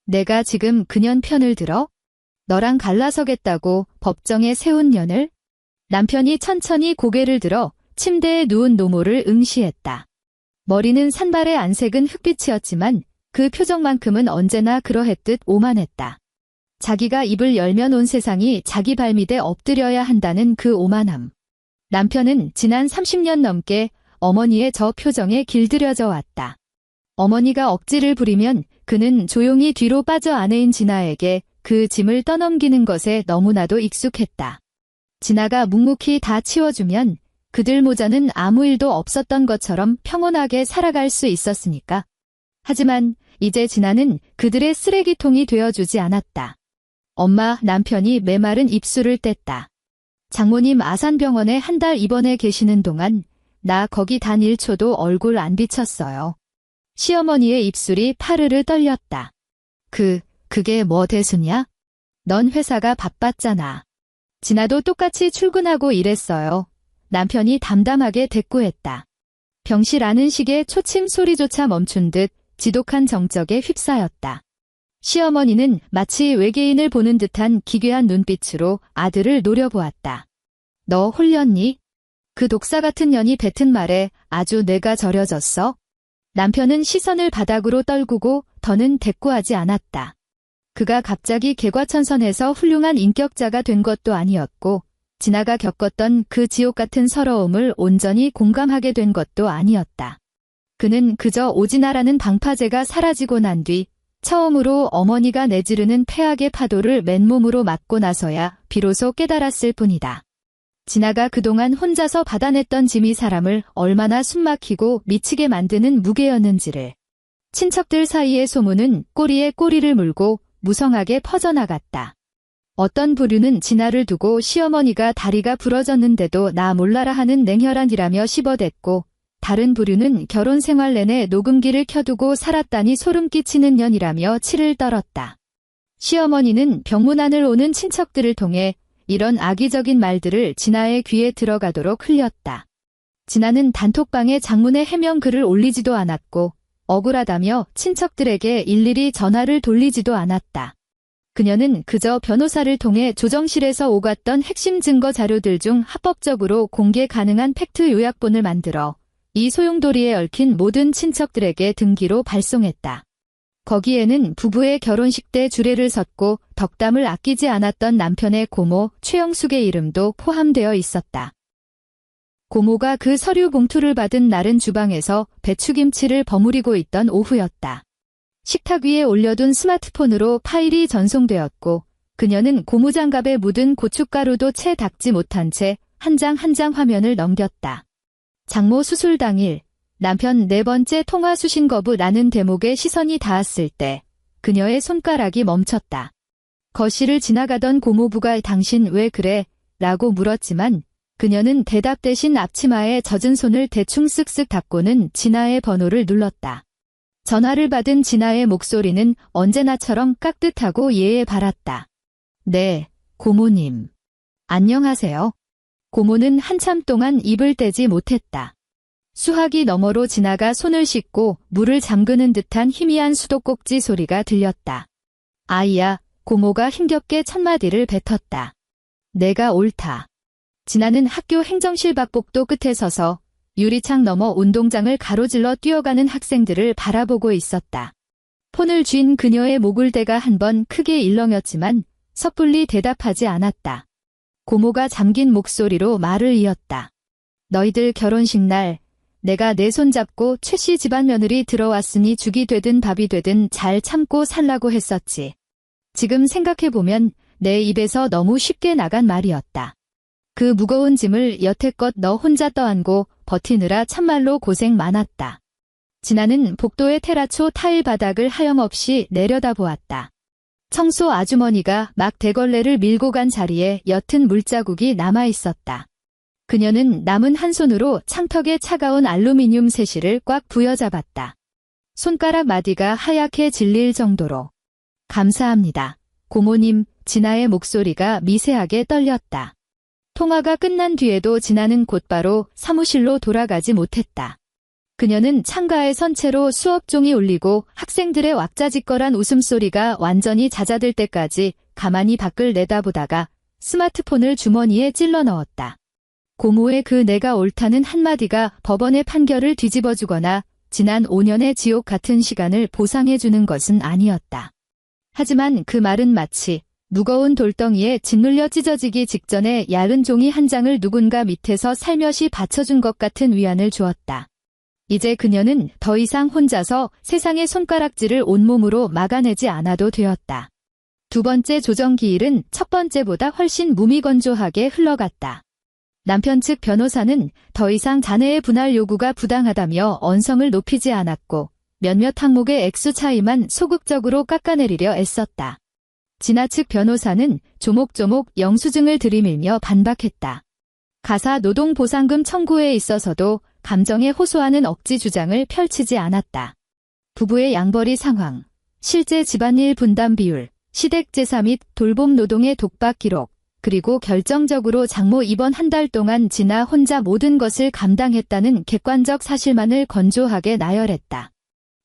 내가 지금 그년 편을 들어? 너랑 갈라서겠다고 법정에 세운 년을? 남편이 천천히 고개를 들어 침대에 누운 노모를 응시했다. 머리는 산발의 안색은 흑빛이었지만 그 표정만큼은 언제나 그러했듯 오만했다. 자기가 입을 열면 온 세상이 자기 발밑에 엎드려야 한다는 그 오만함. 남편은 지난 30년 넘게 어머니의 저 표정에 길들여져 왔다. 어머니가 억지를 부리면 그는 조용히 뒤로 빠져 아내인 진아에게 그 짐을 떠넘기는 것에 너무나도 익숙했다. 진아가 묵묵히 다 치워주면 그들 모자는 아무 일도 없었던 것처럼 평온하게 살아갈 수 있었으니까. 하지만 이제 진아는 그들의 쓰레기통이 되어주지 않았다. 엄마, 남편이 메마른 입술을 뗐다. 장모님 아산병원에 한 달 입원해 계시는 동안 나 거기 단 1초도 얼굴 안 비쳤어요. 시어머니의 입술이 파르르 떨렸다. 그게 뭐 대수냐? 넌 회사가 바빴잖아. 진아도 똑같이 출근하고 일했어요. 남편이 담담하게 대꾸했다. 병실아는 식의 초침 소리조차 멈춘 듯 지독한 정적에 휩싸였다. 시어머니는 마치 외계인을 보는 듯한 기괴한 눈빛으로 아들을 노려보았다. 너 홀렸니? 그 독사 같은 년이 뱉은 말에 아주 뇌가 저려졌어? 남편은 시선을 바닥으로 떨구고 더는 대꾸하지 않았다. 그가 갑자기 개과천선해서 훌륭한 인격자가 된 것도 아니었고 진아가 겪었던 그 지옥 같은 서러움을 온전히 공감하게 된 것도 아니었다. 그는 그저 오진아라는 방파제가 사라지고 난 뒤 처음으로 어머니가 내지르는 폐악의 파도를 맨몸으로 맞고 나서야 비로소 깨달았을 뿐이다. 진아가 그동안 혼자서 받아냈던 짐이 사람을 얼마나 숨막히고 미치게 만드는 무게였는지를. 친척들 사이의 소문은 꼬리에 꼬리를 물고 무성하게 퍼져나갔다. 어떤 부류는 진아를 두고 시어머니가 다리가 부러졌는데도 나 몰라라 하는 냉혈한 이라며 씹어댔고, 다른 부류는 결혼 생활 내내 녹음기를 켜두고 살았다니 소름 끼치는 년이라며 치를 떨었다. 시어머니는 병문안을 오는 친척들을 통해 이런 악의적인 말들을 진아의 귀에 들어가도록 흘렸다. 진아는 단톡방에 장문의 해명글을 올리지도 않았고 억울하다며 친척들에게 일일이 전화를 돌리지도 않았다. 그녀는 그저 변호사를 통해 조정실에서 오갔던 핵심 증거 자료들 중 합법적으로 공개 가능한 팩트 요약본을 만들어 이 소용돌이에 얽힌 모든 친척들에게 등기로 발송했다. 거기에는 부부의 결혼식 때 주례를 섰고 덕담을 아끼지 않았던 남편의 고모 최영숙의 이름도 포함되어 있었다. 고모가 그 서류 봉투를 받은 날은 주방에서 배추김치를 버무리고 있던 오후였다. 식탁 위에 올려둔 스마트폰으로 파일이 전송되었고 그녀는 고무장갑에 묻은 고춧가루도 채 닦지 못한 채 한 장 한 장 화면을 넘겼다. 장모 수술 당일 남편 4번째 통화 수신 거부라는 대목에 시선이 닿았을 때 그녀의 손가락이 멈췄다. 거실을 지나가던 고모부가 당신 왜 그래? 라고 물었지만 그녀는 대답 대신 앞치마에 젖은 손을 대충 쓱쓱 닦고는 진아의 번호를 눌렀다. 전화를 받은 진아의 목소리는 언제나처럼 깍듯하고 예에 바랐다. 네, 고모님. 안녕하세요. 고모는 한참 동안 입을 떼지 못했다. 수화기 너머로 진아가 손을 씻고 물을 잠그는 듯한 희미한 수도꼭지 소리가 들렸다. 아이야, 고모가 힘겹게 첫마디를 뱉었다. 내가 옳다. 진아는 학교 행정실 박복도 끝에 서서 유리창 너머 운동장을 가로질러 뛰어가는 학생들을 바라보고 있었다. 폰을 쥔 그녀의 목을대가 한 번 크게 일렁였지만 섣불리 대답하지 않았다. 고모가 잠긴 목소리로 말을 이었다. 너희들 결혼식 날 내가 내 손 잡고 최씨 집안 며느리 들어왔으니 죽이 되든 밥이 되든 잘 참고 살라고 했었지. 지금 생각해보면 내 입에서 너무 쉽게 나간 말이었다. 그 무거운 짐을 여태껏 너 혼자 떠안고 버티느라 참말로 고생 많았다. 진아는 복도의 테라초 타일 바닥을 하염없이 내려다보았다. 청소 아주머니가 막 대걸레를 밀고 간 자리에 옅은 물자국이 남아있었다. 그녀는 남은 한 손으로 창턱에 차가운 알루미늄 세실을 꽉 부여잡았다. 손가락 마디가 하얗게 질릴 정도로. 감사합니다. 고모님, 진아의 목소리가 미세하게 떨렸다. 통화가 끝난 뒤에도 진아는 곧바로 사무실로 돌아가지 못했다. 그녀는 창가에 선 채로 수업 종이 울리고 학생들의 왁자지껄한 웃음소리가 완전히 잦아들 때까지 가만히 밖을 내다보다가 스마트폰을 주머니에 찔러 넣었다. 고모의 그 내가 옳다는 한마디가 법원의 판결을 뒤집어주거나 지난 5년의 지옥 같은 시간을 보상해주는 것은 아니었다. 하지만 그 말은 마치 무거운 돌덩이에 짓눌려 찢어지기 직전에 얇은 종이 한 장을 누군가 밑에서 살며시 받쳐준 것 같은 위안을 주었다. 이제 그녀는 더 이상 혼자서 세상의 손가락질을 온몸으로 막아내지 않아도 되었다. 두 번째 조정기일은 첫 번째보다 훨씬 무미건조하게 흘러갔다. 남편 측 변호사는 더 이상 자네의 분할 요구가 부당하다며 언성을 높이지 않았고 몇몇 항목의 액수 차이만 소극적으로 깎아내리려 애썼다. 진아 측 변호사는 조목조목 영수증을 들이밀며 반박했다. 가사 노동보상금 청구에 있어서도 감정에 호소하는 억지 주장을 펼치지 않았다. 부부의 양벌이 상황, 실제 집안일 분담 비율, 시댁제사 및 돌봄 노동의 독박 기록, 그리고 결정적으로 장모 이번 한 달 동안 진아 혼자 모든 것을 감당했다는 객관적 사실만을 건조하게 나열했다.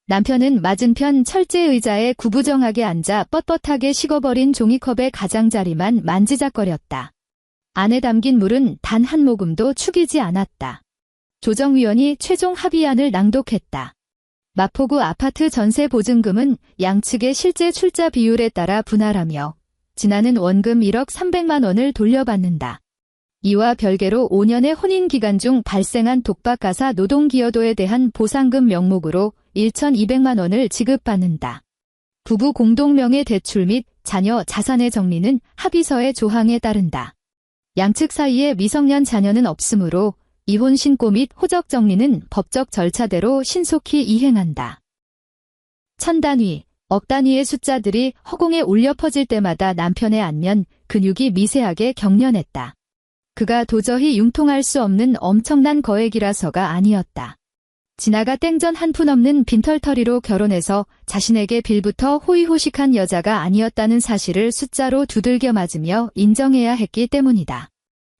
남편은 맞은편 철제 의자에 구부정하게 앉아 뻣뻣하게 식어버린 종이컵의 가장자리만 만지작거렸다. 안에 담긴 물은 단 한 모금도 축이지 않았다. 조정위원이 최종 합의안을 낭독했다. 마포구 아파트 전세 보증금은 양측의 실제 출자 비율에 따라 분할하며 진아는 원금 1억 300만 원을 돌려받는다. 이와 별개로 5년의 혼인 기간 중 발생한 독박가사 노동기여도에 대한 보상금 명목으로 1,200만 원을 지급받는다. 부부 공동명의 대출 및 자녀 자산의 정리는 합의서의 조항에 따른다. 양측 사이에 미성년 자녀는 없으므로 이혼 신고 및 호적 정리는 법적 절차대로 신속히 이행한다. 천 단위, 억 단위의 숫자들이 허공에 울려 퍼질 때마다 남편의 안면, 근육이 미세하게 경련했다. 그가 도저히 융통할 수 없는 엄청난 거액이라서가 아니었다. 진아가 땡전 한 푼 없는 빈털터리로 결혼해서 자신에게 빌부터 호의호식한 여자가 아니었다는 사실을 숫자로 두들겨 맞으며 인정해야 했기 때문이다.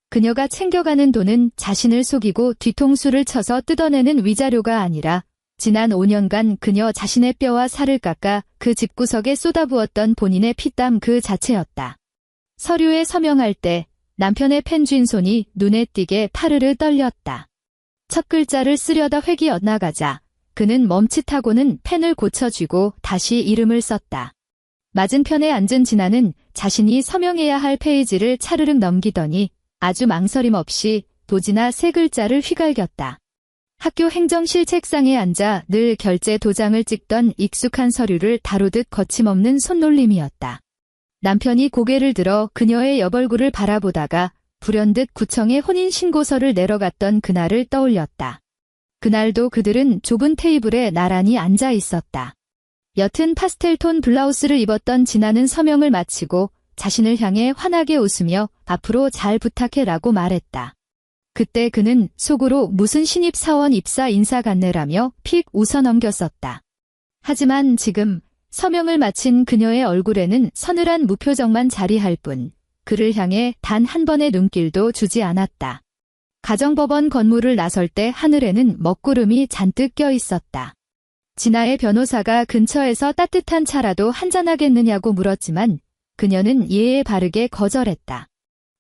그녀가 챙겨가는 돈은 자신을 속이고 뒤통수를 쳐서 뜯어내는 위자료가 아니라 지난 5년간 그녀 자신의 뼈와 살을 깎아 그 집구석에 쏟아부었던 본인의 피땀 그 자체였다. 서류에 서명할 때 남편의 펜 쥔 손이 눈에 띄게 파르르 떨렸다. 첫 글자를 쓰려다 획이 엇나가자 그는 멈칫하고는 펜을 고쳐쥐고 다시 이름을 썼다. 맞은편에 앉은 진아는 자신이 서명해야 할 페이지를 차르륵 넘기더니 아주 망설임 없이 도지나 세 글자를 휘갈겼다. 학교 행정실 책상에 앉아 늘 결제 도장을 찍던 익숙한 서류를 다루듯 거침없는 손놀림이었다. 남편이 고개를 들어 그녀의 옆얼굴을 바라보다가 불현듯 구청에 혼인신고서를 내러갔던 그날을 떠올렸다. 그날도 그들은 좁은 테이블에 나란히 앉아 있었다. 옅은 파스텔톤 블라우스를 입었던 진아는 서명을 마치고 자신을 향해 환하게 웃으며 앞으로 잘 부탁해라고 말했다. 그때 그는 속으로 무슨 신입사원 입사 인사 같네라며 픽 웃어넘겼었다. 하지만 지금 서명을 마친 그녀의 얼굴에는 서늘한 무표정만 자리할 뿐 그를 향해 단 한 번의 눈길도 주지 않았다. 가정법원 건물을 나설 때 하늘에는 먹구름이 잔뜩 껴 있었다. 진아의 변호사가 근처에서 따뜻한 차라도 한잔하겠느냐고 물었지만 그녀는 예에 바르게 거절했다.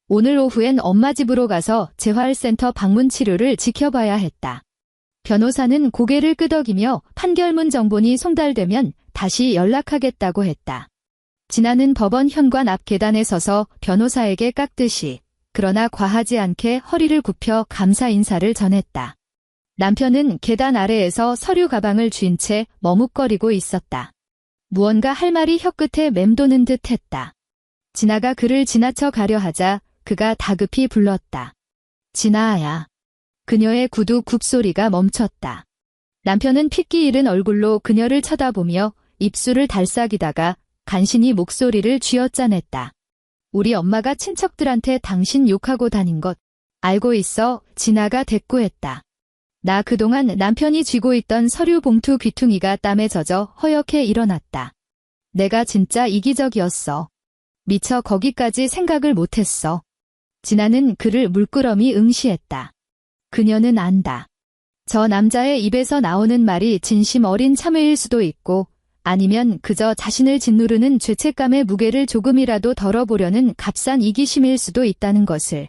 오늘 오후엔 엄마 집으로 가서 재활센터 방문 치료를 지켜봐야 했다. 변호사는 고개를 끄덕이며 판결문 정본이 송달되면 다시 연락하겠다고 했다. 진아는 법원 현관 앞 계단에 서서 변호사에게 깎듯이 그러나 과하지 않게 허리를 굽혀 감사 인사를 전했다. 남편은 계단 아래에서 서류 가방을 쥔 채 머뭇거리고 있었다. 무언가 할 말이 혀끝에 맴도는 듯 했다. 진아가 그를 지나쳐 가려 하자 그가 다급히 불렀다. 진아야. 그녀의 구두 굽소리가 멈췄다. 남편은 핏기 잃은 얼굴로 그녀를 쳐다보며 입술을 달싹이다가 간신히 목소리를 쥐어짜냈다. 우리 엄마가 친척들한테 당신 욕하고 다닌 것 알고 있어? 진아가 대꾸했다. 나 그동안 남편이 쥐고 있던 서류 봉투 귀퉁이가 땀에 젖어 허옇게 일어났다. 내가 진짜 이기적이었어. 미처 거기까지 생각을 못했어. 진아는 그를 물끄러미 응시했다. 그녀는 안다. 저 남자의 입에서 나오는 말이 진심 어린 참회일 수도 있고 아니면 그저 자신을 짓누르는 죄책감의 무게를 조금이라도 덜어보려는 값싼 이기심일 수도 있다는 것을.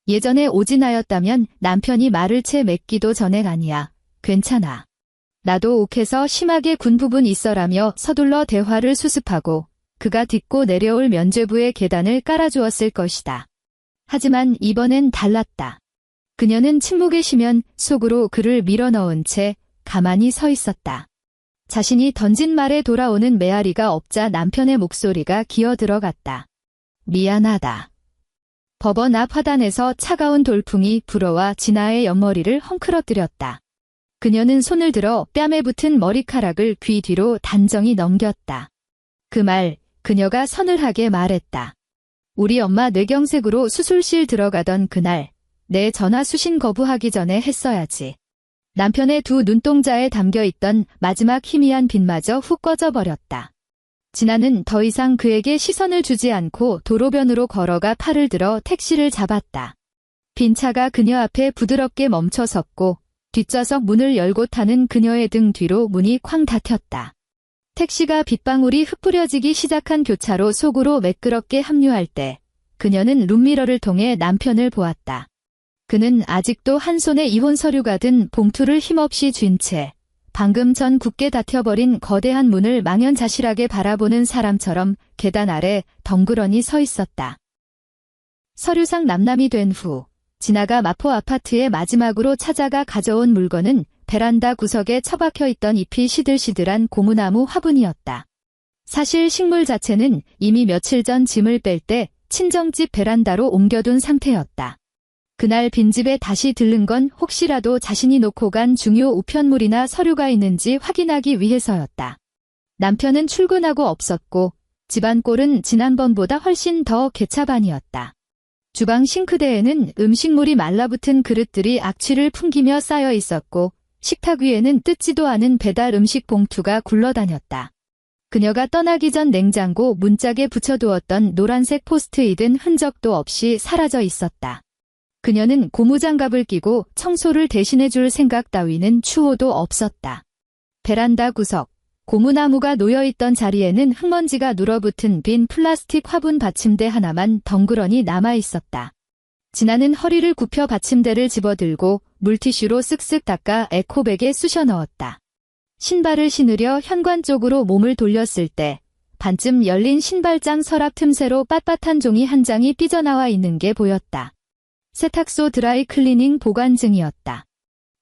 예전에 오진하였다면 남편이 말을 채 맺기도 전에 아니야. 괜찮아. 나도 옥해서 심하게 군 부분 있어라며 서둘러 대화를 수습하고 그가 딛고 내려올 면죄부의 계단을 깔아주었을 것이다. 하지만 이번엔 달랐다. 그녀는 침묵에 쉬면 속으로 그를 밀어넣은 채 가만히 서 있었다. 자신이 던진 말에 돌아오는 메아리가 없자 남편의 목소리가 기어 들어갔다. 미안하다. 법원 앞 화단에서 차가운 돌풍이 불어와 진아의 옆머리를 헝클어뜨렸다. 그녀는 손을 들어 뺨에 붙은 머리카락을 귀 뒤로 단정히 넘겼다. 그 말, 그녀가 서늘하게 말했다. 우리 엄마 뇌경색으로 수술실 들어가던 그날, 내 전화 수신 거부하기 전에 했어야지. 남편의 두 눈동자에 담겨있던 마지막 희미한 빛마저 훅 꺼져버렸다. 진아는 더 이상 그에게 시선을 주지 않고 도로변으로 걸어가 팔을 들어 택시를 잡았다. 빈 차가 그녀 앞에 부드럽게 멈춰 섰고 뒷좌석 문을 열고 타는 그녀의 등 뒤로 문이 쾅 닫혔다. 택시가 빗방울이 흩뿌려지기 시작한 교차로 속으로 매끄럽게 합류할 때 그녀는 룸미러를 통해 남편을 보았다. 그는 아직도 한 손에 이혼 서류가 든 봉투를 힘없이 쥔 채 방금 전 굳게 닫혀버린 거대한 문을 망연자실하게 바라보는 사람처럼 계단 아래 덩그러니 서 있었다. 서류상 남남이 된 후 진아가 마포 아파트에 마지막으로 찾아가 가져온 물건은 베란다 구석에 처박혀 있던 잎이 시들시들한 고무나무 화분이었다. 사실 식물 자체는 이미 며칠 전 짐을 뺄 때 친정집 베란다로 옮겨둔 상태였다. 그날 빈집에 다시 들른 건 혹시라도 자신이 놓고 간 중요 우편물이나 서류가 있는지 확인하기 위해서였다. 남편은 출근하고 없었고 집안 꼴은 지난번보다 훨씬 더 개차반이었다. 주방 싱크대에는 음식물이 말라붙은 그릇들이 악취를 풍기며 쌓여 있었고 식탁 위에는 뜯지도 않은 배달 음식 봉투가 굴러다녔다. 그녀가 떠나기 전 냉장고 문짝에 붙여두었던 노란색 포스트잇은 흔적도 없이 사라져 있었다. 그녀는 고무장갑을 끼고 청소를 대신해줄 생각 따위는 추호도 없었다. 베란다 구석, 고무나무가 놓여있던 자리에는 흙먼지가 눌어붙은 빈 플라스틱 화분 받침대 하나만 덩그러니 남아있었다. 진아는 허리를 굽혀 받침대를 집어들고 물티슈로 쓱쓱 닦아 에코백에 쑤셔 넣었다. 신발을 신으려 현관 쪽으로 몸을 돌렸을 때 반쯤 열린 신발장 서랍 틈새로 빳빳한 종이 한 장이 삐져나와 있는 게 보였다. 세탁소 드라이 클리닝 보관증이었다.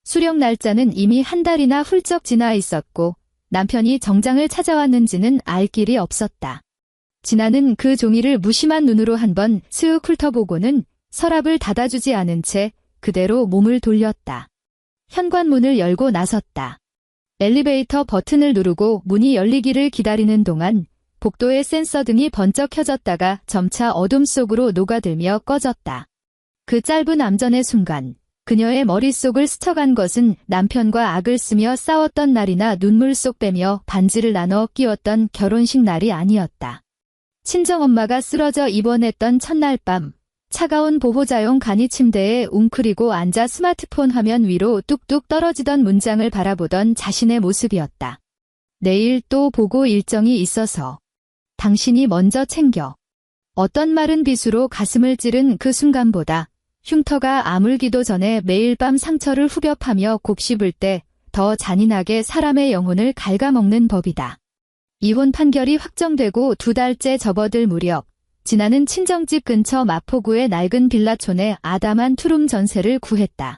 수령 날짜는 이미 한 달이나 훌쩍 지나 있었고 남편이 정장을 찾아왔는지는 알 길이 없었다. 진아는 그 종이를 무심한 눈으로 한번 스윽 훑어보고는 서랍을 닫아주지 않은 채 그대로 몸을 돌렸다. 현관문을 열고 나섰다. 엘리베이터 버튼을 누르고 문이 열리기를 기다리는 동안 복도의 센서 등이 번쩍 켜졌다가 점차 어둠 속으로 녹아들며 꺼졌다. 그 짧은 암전의 순간 그녀의 머릿속을 스쳐간 것은 남편과 악을 쓰며 싸웠던 날이나 눈물 쏙 빼며 반지를 나눠 끼웠던 결혼식 날이 아니었다. 친정엄마가 쓰러져 입원했던 첫날 밤 차가운 보호자용 간이 침대에 웅크리고 앉아 스마트폰 화면 위로 뚝뚝 떨어지던 문장을 바라보던 자신의 모습이었다. 내일 또 보고 일정이 있어서 당신이 먼저 챙겨. 어떤 마른 빗으로 가슴을 찌른 그 순간보다 흉터가 아물기도 전에 매일 밤 상처를 후벼 파며 곱씹을 때 더 잔인하게 사람의 영혼을 갉아먹는 법이다. 이혼 판결이 확정되고 2달째 접어들 무렵 진아는 친정집 근처 마포구의 낡은 빌라촌에 아담한 투룸 전세를 구했다.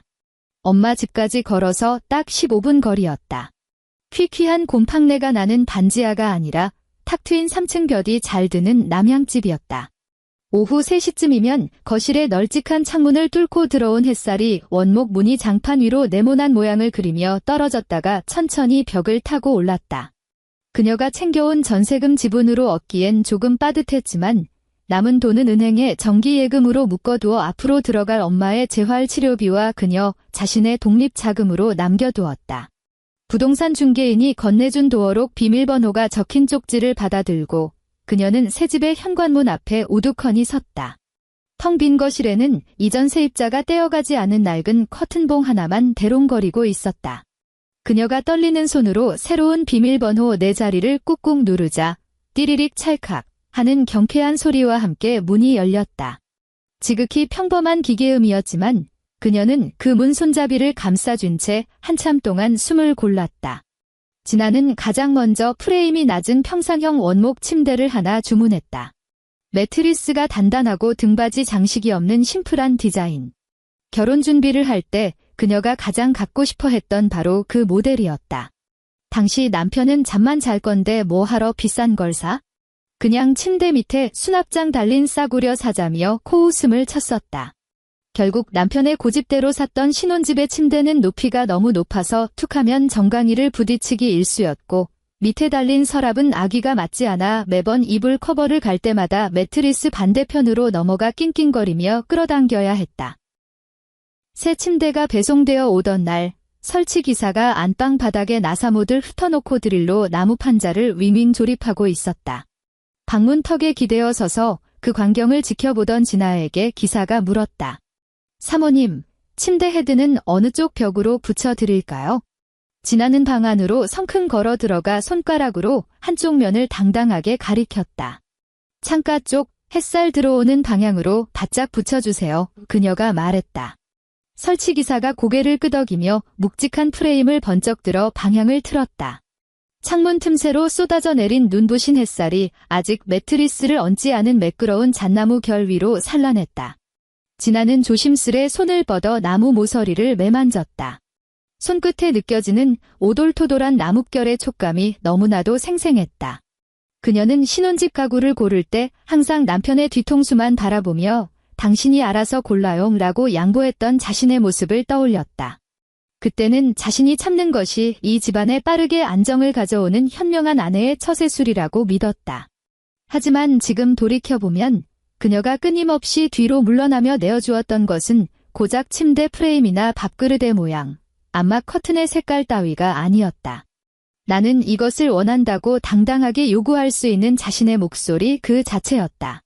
엄마 집까지 걸어서 딱 15분 거리였다. 퀴퀴한 곰팡내가 나는 반지하가 아니라 탁 트인 3층 볕이 잘 드는 남향집이었다. 오후 3시쯤이면 거실의 널찍한 창문을 뚫고 들어온 햇살이 원목 무늬 장판 위로 네모난 모양을 그리며 떨어졌다가 천천히 벽을 타고 올랐다. 그녀가 챙겨온 전세금 지분으로 얻기엔 조금 빠듯했지만 남은 돈은 은행에 정기예금으로 묶어두어 앞으로 들어갈 엄마의 재활치료비와 그녀 자신의 독립자금으로 남겨두었다. 부동산 중개인이 건네준 도어록 비밀번호가 적힌 쪽지를 받아들고 그녀는 새집의 현관문 앞에 우두커니 섰다. 텅 빈 거실에는 이전 세입자가 떼어가지 않은 낡은 커튼봉 하나만 대롱거리고 있었다. 그녀가 떨리는 손으로 새로운 비밀번호 4자리를 꾹꾹 누르자 띠리릭 찰칵 하는 경쾌한 소리와 함께 문이 열렸다. 지극히 평범한 기계음이었지만 그녀는 그 문 손잡이를 감싸준 채 한참 동안 숨을 골랐다. 진아는 가장 먼저 프레임이 낮은 평상형 원목 침대를 하나 주문했다. 매트리스가 단단하고 등받이 장식이 없는 심플한 디자인. 결혼 준비를 할 때 그녀가 가장 갖고 싶어 했던 바로 그 모델이었다. 당시 남편은 잠만 잘 건데 뭐 하러 비싼 걸 사? 그냥 침대 밑에 수납장 달린 싸구려 사자며 코웃음을 쳤었다. 결국 남편의 고집대로 샀던 신혼집의 침대는 높이가 너무 높아서 툭하면 정강이를 부딪히기 일쑤였고 밑에 달린 서랍은 아기가 맞지 않아 매번 이불 커버를 갈 때마다 매트리스 반대편으로 넘어가 낑낑거리며 끌어당겨야 했다. 새 침대가 배송되어 오던 날 설치기사가 안방 바닥에 나사못을 흩어놓고 드릴로 나무 판자를 윙윙 조립하고 있었다. 방문턱에 기대어 서서 그 광경을 지켜보던 진아에게 기사가 물었다. 사모님, 침대 헤드는 어느 쪽 벽으로 붙여드릴까요? 진아는 방 안으로 성큼 걸어 들어가 손가락으로 한쪽 면을 당당하게 가리켰다. 창가 쪽 햇살 들어오는 방향으로 바짝 붙여주세요. 그녀가 말했다. 설치기사가 고개를 끄덕이며 묵직한 프레임을 번쩍 들어 방향을 틀었다. 창문 틈새로 쏟아져 내린 눈부신 햇살이 아직 매트리스를 얹지 않은 매끄러운 잣나무 결 위로 산란했다. 진아는 조심스레 손을 뻗어 나무 모서리를 매만졌다. 손끝에 느껴지는 오돌토돌한 나뭇결의 촉감이 너무나도 생생했다. 그녀는 신혼집 가구를 고를 때 항상 남편의 뒤통수만 바라보며 당신이 알아서 골라요 라고 양보했던 자신의 모습을 떠올렸다. 그때는 자신이 참는 것이 이 집안에 빠르게 안정을 가져오는 현명한 아내의 처세술이라고 믿었다. 하지만 지금 돌이켜보면 그녀가 끊임없이 뒤로 물러나며 내어주었던 것은 고작 침대 프레임이나 밥그릇의 모양, 암막 커튼의 색깔 따위가 아니었다. 나는 이것을 원한다고 당당하게 요구할 수 있는 자신의 목소리 그 자체였다.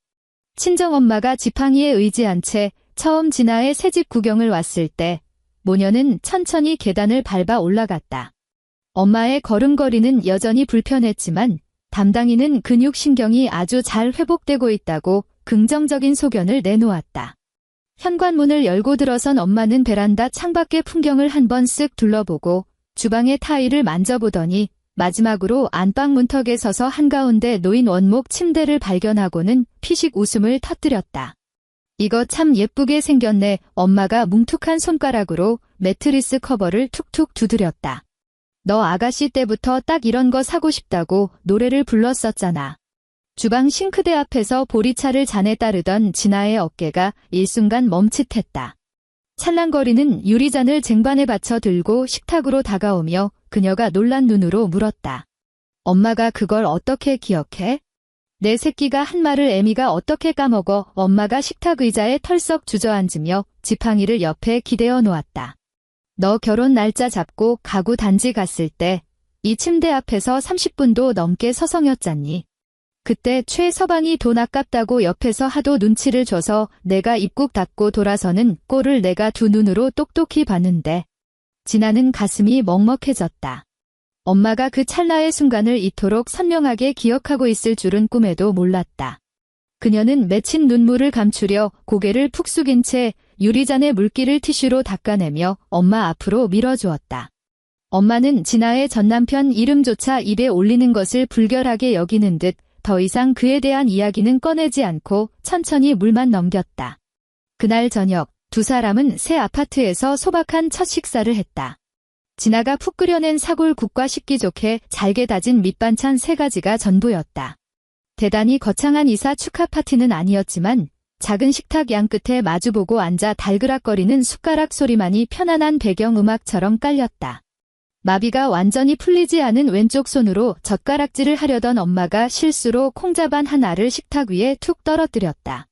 친정엄마가 지팡이에 의지한 채 처음 진아의 새집 구경을 왔을 때 모녀는 천천히 계단을 밟아 올라갔다. 엄마의 걸음걸이는 여전히 불편했지만 담당이는 근육신경이 아주 잘 회복되고 있다고 긍정적인 소견을 내놓았다. 현관문을 열고 들어선 엄마는 베란다 창밖의 풍경을 한번 쓱 둘러보고 주방의 타일을 만져보더니 마지막으로 안방 문턱에 서서 한가운데 놓인 원목 침대를 발견하고는 피식 웃음을 터뜨렸다. 이거 참 예쁘게 생겼네. 엄마가 뭉툭한 손가락으로 매트리스 커버를 툭툭 두드렸다. 너 아가씨 때부터 딱 이런 거 사고 싶다고 노래를 불렀었잖아. 주방 싱크대 앞에서 보리차를 잔에 따르던 진아의 어깨가 일순간 멈칫했다. 찰랑거리는 유리잔을 쟁반에 받쳐 들고 식탁으로 다가오며 그녀가 놀란 눈으로 물었다. 엄마가 그걸 어떻게 기억해? 내 새끼가 한 말을 애미가 어떻게 까먹어. 엄마가 식탁 의자에 털썩 주저앉으며 지팡이를 옆에 기대어 놓았다. 너 결혼 날짜 잡고 가구 단지 갔을 때 이 침대 앞에서 30분도 넘게 서성였잖니. 그때 최 서방이 돈 아깝다고 옆에서 하도 눈치를 줘서 내가 입국 닫고 돌아서는 꼴을 내가 두 눈으로 똑똑히 봤는데. 진아는 가슴이 먹먹해졌다. 엄마가 그 찰나의 순간을 이토록 선명하게 기억하고 있을 줄은 꿈에도 몰랐다. 그녀는 맺힌 눈물을 감추려 고개를 푹 숙인 채 유리잔의 물기를 티슈로 닦아내며 엄마 앞으로 밀어주었다. 엄마는 진아의 전남편 이름조차 입에 올리는 것을 불결하게 여기는 듯 더 이상 그에 대한 이야기는 꺼내지 않고 천천히 물만 넘겼다. 그날 저녁 두 사람은 새 아파트에서 소박한 첫 식사를 했다. 진아가 푹 끓여낸 사골국과 식기 좋게 잘게 다진 밑반찬 3가지가 전부였다. 대단히 거창한 이사 축하 파티는 아니었지만 작은 식탁 양끝에 마주보고 앉아 달그락거리는 숟가락 소리만이 편안한 배경음악처럼 깔렸다. 마비가 완전히 풀리지 않은 왼쪽 손으로 젓가락질을 하려던 엄마가 실수로 콩자반 하나를 식탁 위에 툭 떨어뜨렸다.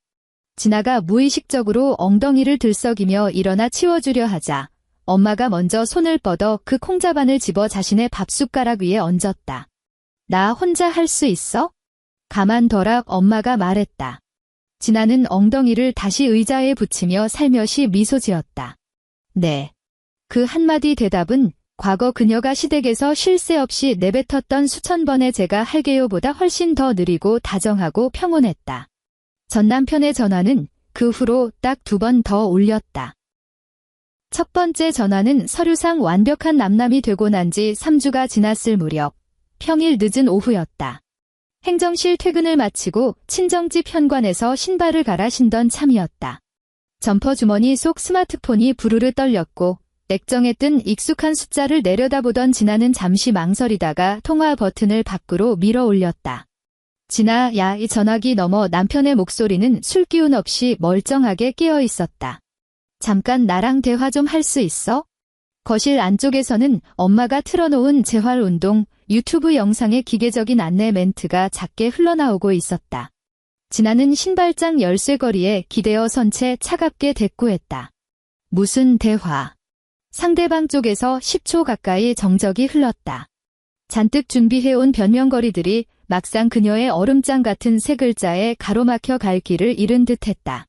진아가 무의식적으로 엉덩이를 들썩이며 일어나 치워주려 하자 엄마가 먼저 손을 뻗어 그 콩자반을 집어 자신의 밥숟가락 위에 얹었다. 나 혼자 할 수 있어? 가만둬라. 엄마가 말했다. 진아는 엉덩이를 다시 의자에 붙이며 살며시 미소 지었다. 네. 그 한마디 대답은 과거 그녀가 시댁에서 쉴 새 없이 내뱉었던 수천 번의 제가 할게요보다 훨씬 더 느리고 다정하고 평온했다. 전 남편의 전화는 그 후로 딱 2번 더 울렸다. 첫 번째 전화는 서류상 완벽한 남남이 되고 난 지 3주가 지났을 무렵, 평일 늦은 오후였다. 행정실 퇴근을 마치고 친정집 현관에서 신발을 갈아 신던 참이었다. 점퍼 주머니 속 스마트폰이 부르르 떨렸고 액정에 뜬 익숙한 숫자를 내려다보던 진아는 잠시 망설이다가 통화 버튼을 밖으로 밀어 올렸다. 진아, 야, 이 전화기 너머 남편의 목소리는 술기운 없이 멀쩡하게 깨어 있었다. 잠깐 나랑 대화 좀 할 수 있어? 거실 안쪽에서는 엄마가 틀어놓은 재활운동 유튜브 영상의 기계적인 안내 멘트가 작게 흘러나오고 있었다. 진아는 신발장 열쇠거리에 기대어 선 채 차갑게 대꾸했다. 무슨 대화? 상대방 쪽에서 10초 가까이 정적이 흘렀다. 잔뜩 준비해온 변명거리들이 막상 그녀의 얼음장 같은 세 글자에 가로막혀 갈 길을 잃은 듯했다.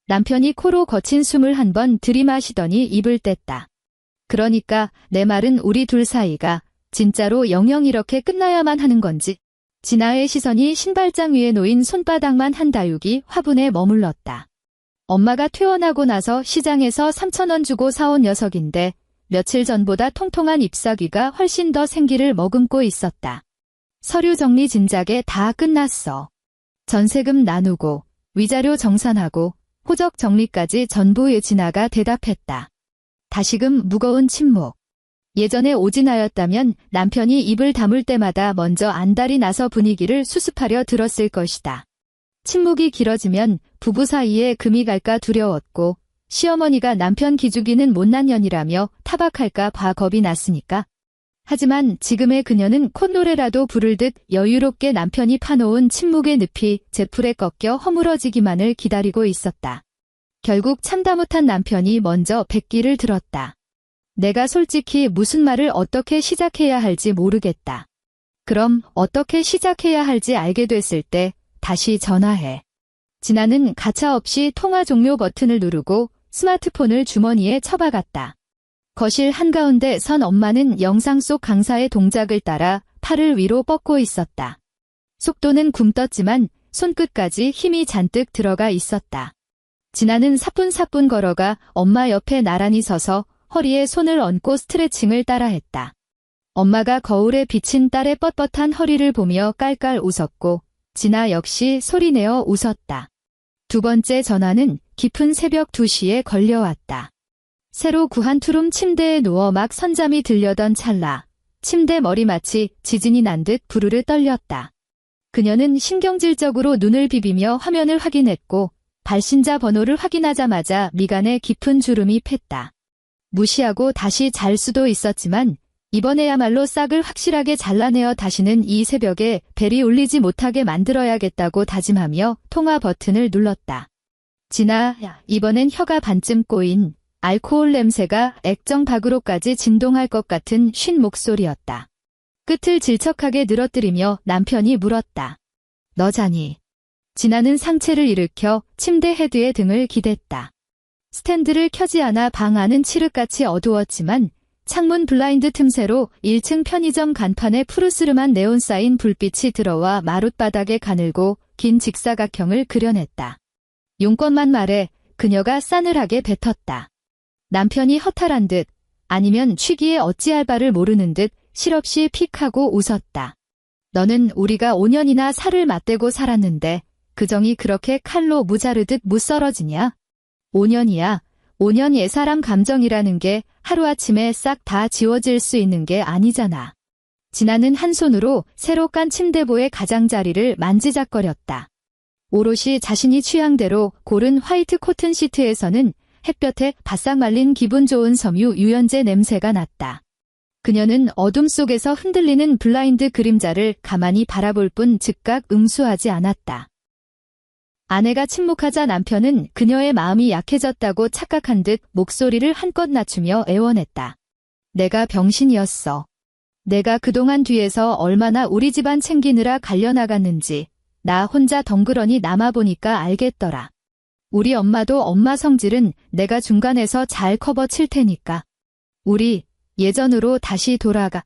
남편이 코로 거친 숨을 한 번 들이마시더니 입을 뗐다. 그러니까 내 말은 우리 둘 사이가 진짜로 영영 이렇게 끝나야만 하는 건지. 진아의 시선이 신발장 위에 놓인 손바닥만 한 다육이 화분에 머물렀다. 엄마가 퇴원하고 나서 시장에서 3,000원 주고 사온 녀석인데 며칠 전보다 통통한 잎사귀가 훨씬 더 생기를 머금고 있었다. 서류 정리 진작에 다 끝났어. 전세금 나누고 위자료 정산하고 호적 정리까지 전부 진아가 대답했다. 다시금 무거운 침묵. 예전에 오진아였다면 남편이 입을 다물 때마다 먼저 안달이 나서 분위기를 수습하려 들었을 것이다. 침묵이 길어지면 부부 사이에 금이 갈까 두려웠고 시어머니가 남편 기죽이는 못난 년이라며 타박할까 봐 겁이 났으니까. 하지만 지금의 그녀는 콧노래라도 부를 듯 여유롭게 남편이 파놓은 침묵의 늪이 제풀에 꺾여 허물어지기만을 기다리고 있었다. 결국 참다 못한 남편이 먼저 백기를 들었다. 내가 솔직히 무슨 말을 어떻게 시작해야 할지 모르겠다. 그럼 어떻게 시작해야 할지 알게 됐을 때 다시 전화해. 진아는 가차없이 통화 종료 버튼을 누르고 스마트폰을 주머니에 처박았다. 거실 한가운데 선 엄마는 영상 속 강사의 동작을 따라 팔을 위로 뻗고 있었다. 속도는 굼떴지만 손끝까지 힘이 잔뜩 들어가 있었다. 진아는 사뿐사뿐 걸어가 엄마 옆에 나란히 서서 허리에 손을 얹고 스트레칭을 따라했다. 엄마가 거울에 비친 딸의 뻣뻣한 허리를 보며 깔깔 웃었고 진아 역시 소리내어 웃었다. 두 번째 전화는 깊은 새벽 2시에 걸려왔다. 새로 구한 투룸 침대에 누워 막 선잠이 들려던 찰나 침대 머리맡이 지진이 난 듯 부르르 떨렸다. 그녀는 신경질적으로 눈을 비비며 화면을 확인했고 발신자 번호를 확인하자마자 미간에 깊은 주름이 팼다. 무시하고 다시 잘 수도 있었지만 이번에야말로 싹을 확실하게 잘라내어 다시는 이 새벽에 벨이 울리지 못하게 만들어야겠다고 다짐하며 통화 버튼을 눌렀다. 진아, 이번엔 혀가 반쯤 꼬인 알코올 냄새가 액정 밖으로까지 진동할 것 같은 쉰 목소리였다. 끝을 질척하게 늘어뜨리며 남편이 물었다. 너 자니? 진아는 상체를 일으켜 침대 헤드에 등을 기댔다. 스탠드를 켜지 않아 방 안은 칠흑같이 어두웠지만 창문 블라인드 틈새로 1층 편의점 간판에 푸르스름한 네온 사인 불빛이 들어와 마룻바닥에 가늘고 긴 직사각형을 그려냈다. 용건만 말해 그녀가 싸늘하게 뱉었다. 남편이 허탈한 듯 아니면 취기에 어찌할 바를 모르는 듯 실없이 픽하고 웃었다. 너는 우리가 5년이나 살을 맞대고 살았는데 그 정이 그렇게 칼로 무자르듯 무썰어지냐? 5년이야. 5년 옛사람 감정이라는 게 하루아침에 싹 다 지워질 수 있는 게 아니잖아. 진아는 한 손으로 새로 깐 침대보의 가장자리를 만지작거렸다. 오롯이 자신이 취향대로 고른 화이트 코튼 시트에서는 햇볕에 바싹 말린 기분 좋은 섬유 유연제 냄새가 났다. 그녀는 어둠 속에서 흔들리는 블라인드 그림자를 가만히 바라볼 뿐 즉각 응수하지 않았다. 아내가 침묵하자 남편은 그녀의 마음이 약해졌다고 착각한 듯 목소리를 한껏 낮추며 애원했다. 내가 병신이었어. 내가 그동안 뒤에서 얼마나 우리 집안 챙기느라 갈려나갔는지 나 혼자 덩그러니 남아보니까 알겠더라. 우리 엄마도 엄마 성질은 내가 중간에서 잘 커버 칠 테니까. 우리 예전으로 다시 돌아가.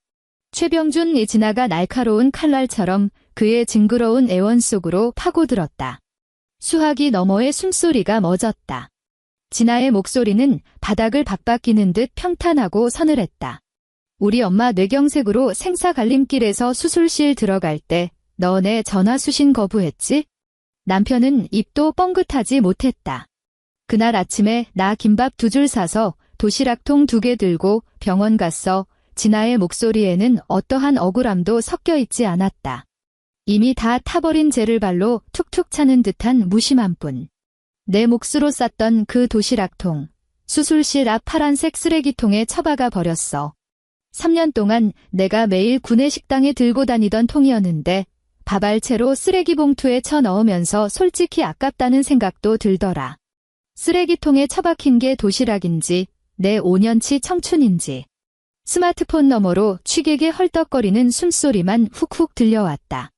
최병준이 지나가 날카로운 칼날처럼 그의 징그러운 애원 속으로 파고들었다. 수화기 너머의 숨소리가 멎었다. 진아의 목소리는 바닥을 박박기는 듯 평탄하고 서늘했다. 우리 엄마 뇌경색으로 생사 갈림길에서 수술실 들어갈 때 너 내 전화 수신 거부했지? 남편은 입도 뻥긋하지 못했다. 그날 아침에 나 김밥 2줄 사서 도시락통 2개 들고 병원 갔어. 진아의 목소리에는 어떠한 억울함도 섞여 있지 않았다. 이미 다 타버린 젤을 발로 툭툭 차는 듯한 무심한 뿐. 내 몫으로 쌌던 그 도시락통, 수술실 앞 파란색 쓰레기통에 처박아 버렸어. 3년 동안 내가 매일 구내식당에 들고 다니던 통이었는데 밥알채로 쓰레기 봉투에 쳐 넣으면서 솔직히 아깝다는 생각도 들더라. 쓰레기통에 처박힌 게 도시락인지 내 5년치 청춘인지. 스마트폰 너머로 취객의 헐떡거리는 숨소리만 훅훅 들려왔다.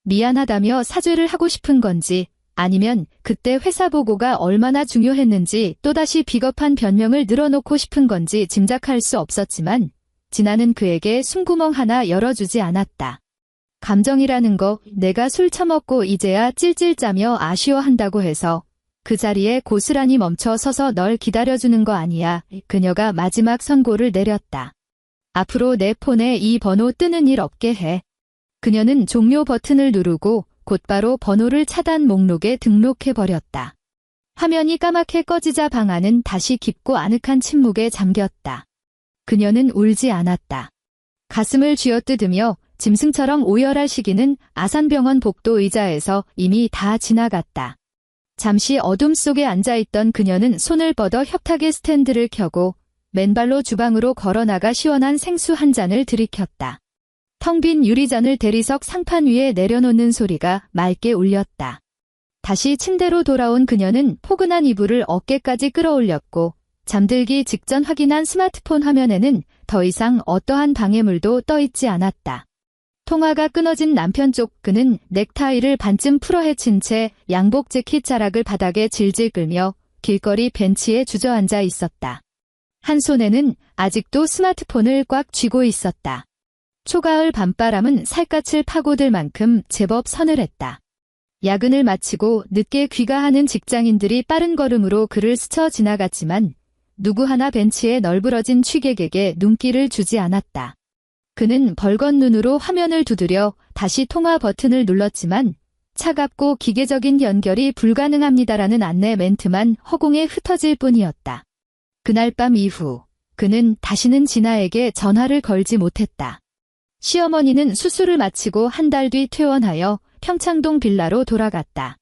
미안하다며 사죄를 하고 싶은 건지 아니면 그때 회사 보고가 얼마나 중요했는지 또다시 비겁한 변명을 늘어놓고 싶은 건지 짐작할 수 없었지만 진아는 그에게 숨구멍 하나 열어주지 않았다. 감정이라는 거 내가 술 처먹고 이제야 찔찔 짜며 아쉬워한다고 해서 그 자리에 고스란히 멈춰 서서 널 기다려주는 거 아니야. 그녀가 마지막 선고를 내렸다. 앞으로 내 폰에 이 번호 뜨는 일 없게 해. 그녀는 종료 버튼을 누르고 곧바로 번호를 차단 목록에 등록해버렸다. 화면이 까맣게 꺼지자 방 안은 다시 깊고 아늑한 침묵에 잠겼다. 그녀는 울지 않았다. 가슴을 쥐어뜯으며 짐승처럼 오열할 시기는 아산병원 복도 의자에서 이미 다 지나갔다. 잠시 어둠 속에 앉아있던 그녀는 손을 뻗어 협탁의 스탠드를 켜고 맨발로 주방으로 걸어나가 시원한 생수 한 잔을 들이켰다. 텅 빈 유리잔을 대리석 상판 위에 내려놓는 소리가 맑게 울렸다. 다시 침대로 돌아온 그녀는 포근한 이불을 어깨까지 끌어올렸고 잠들기 직전 확인한 스마트폰 화면에는 더 이상 어떠한 방해물도 떠있지 않았다. 통화가 끊어진 남편 쪽 그는 넥타이를 반쯤 풀어 헤친 채 양복 재킷 자락을 바닥에 질질 끌며 길거리 벤치에 주저앉아 있었다. 한 손에는 아직도 스마트폰을 꽉 쥐고 있었다. 초가을 밤바람은 살갗을 파고들 만큼 제법 서늘했다. 야근을 마치고 늦게 귀가하는 직장인들이 빠른 걸음으로 그를 스쳐 지나갔지만 누구 하나 벤치에 널브러진 취객에게 눈길을 주지 않았다. 그는 벌건 눈으로 화면을 두드려 다시 통화 버튼을 눌렀지만 차갑고 기계적인 연결이 불가능합니다라는 안내 멘트만 허공에 흩어질 뿐이었다. 그날 밤 이후 그는 다시는 진아에게 전화를 걸지 못했다. 시어머니는 수술을 마치고 한 달 뒤 퇴원하여 평창동 빌라로 돌아갔다.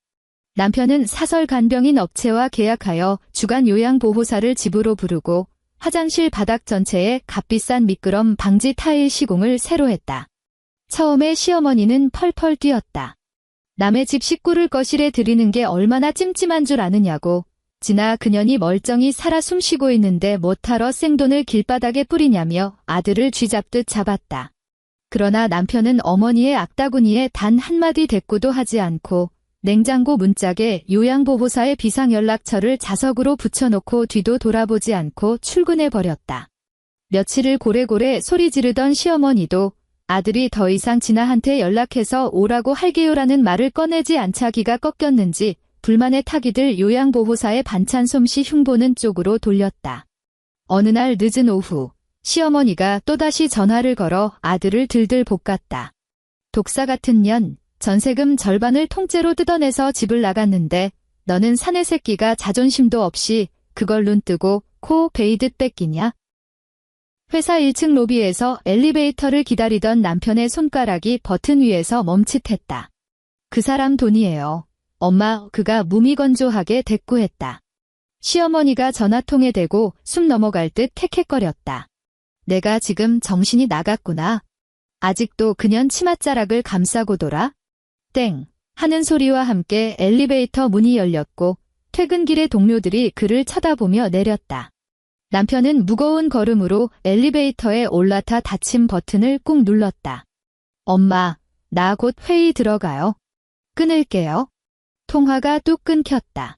남편은 사설 간병인 업체와 계약하여 주간 요양보호사를 집으로 부르고 화장실 바닥 전체에 값비싼 미끄럼 방지 타일 시공을 새로 했다. 처음에 시어머니는 펄펄 뛰었다. 남의 집 식구를 거실에 들이는 게 얼마나 찜찜한 줄 아느냐고. 진아 그년이 멀쩡히 살아 숨쉬고 있는데 못하러 생돈을 길바닥에 뿌리냐며 아들을 쥐잡듯 잡았다. 그러나 남편은 어머니의 악다구니에 단 한마디 대꾸도 하지 않고 냉장고 문짝에 요양보호사의 비상연락처를 자석으로 붙여놓고 뒤도 돌아보지 않고 출근해버렸다. 며칠을 고래고래 소리 지르던 시어머니도 아들이 더 이상 진아한테 연락해서 오라고 할게요라는 말을 꺼내지 않자 기가 꺾였는지 불만의 타기들 요양보호사의 반찬 솜씨 흉보는 쪽으로 돌렸다. 어느 날 늦은 오후 시어머니가 또다시 전화를 걸어 아들을 들들 볶았다. 독사 같은 년, 전세금 절반을 통째로 뜯어내서 집을 나갔는데 너는 사내 새끼가 자존심도 없이 그걸 눈뜨고 코 베이듯 뺏기냐? 회사 1층 로비에서 엘리베이터를 기다리던 남편의 손가락이 버튼 위에서 멈칫했다. 그 사람 돈이에요. 엄마, 그가 무미건조하게 대꾸했다. 시어머니가 전화통에 대고 숨 넘어갈 듯 캑캑거렸다. 내가 지금 정신이 나갔구나. 아직도 그년 치맛자락을 감싸고 돌아? 땡 하는 소리와 함께 엘리베이터 문이 열렸고 퇴근길의 동료들이 그를 쳐다보며 내렸다. 남편은 무거운 걸음으로 엘리베이터에 올라타 닫힘 버튼을 꾹 눌렀다. 엄마, 나 곧 회의 들어가요. 끊을게요. 통화가 뚝 끊겼다.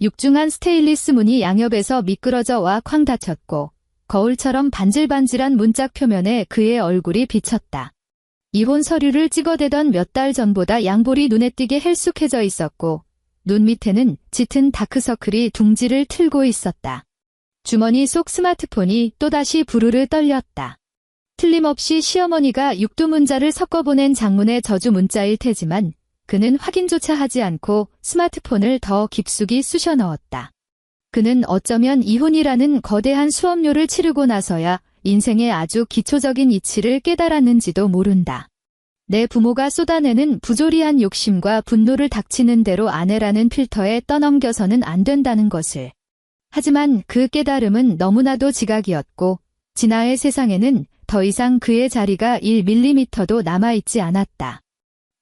육중한 스테인리스 문이 양옆에서 미끄러져 와 쾅 닫혔고 거울처럼 반질반질한 문짝 표면에 그의 얼굴이 비쳤다. 이혼 서류를 찍어대던 몇 달 전보다 양볼이 눈에 띄게 헬쑥해져 있었고 눈 밑에는 짙은 다크서클이 둥지를 틀고 있었다. 주머니 속 스마트폰이 또다시 부르르 떨렸다. 틀림없이 시어머니가 육두문자를 섞어보낸 장문의 저주 문자일 테지만 그는 확인조차 하지 않고 스마트폰을 더 깊숙이 쑤셔 넣었다. 그는 어쩌면 이혼이라는 거대한 수업료를 치르고 나서야 인생의 아주 기초적인 이치를 깨달았는지도 모른다. 내 부모가 쏟아내는 부조리한 욕심과 분노를 닥치는 대로 아내라는 필터에 떠넘겨서는 안 된다는 것을. 하지만 그 깨달음은 너무나도 지각이었고 진아의 세상에는 더 이상 그의 자리가 1mm도 남아있지 않았다.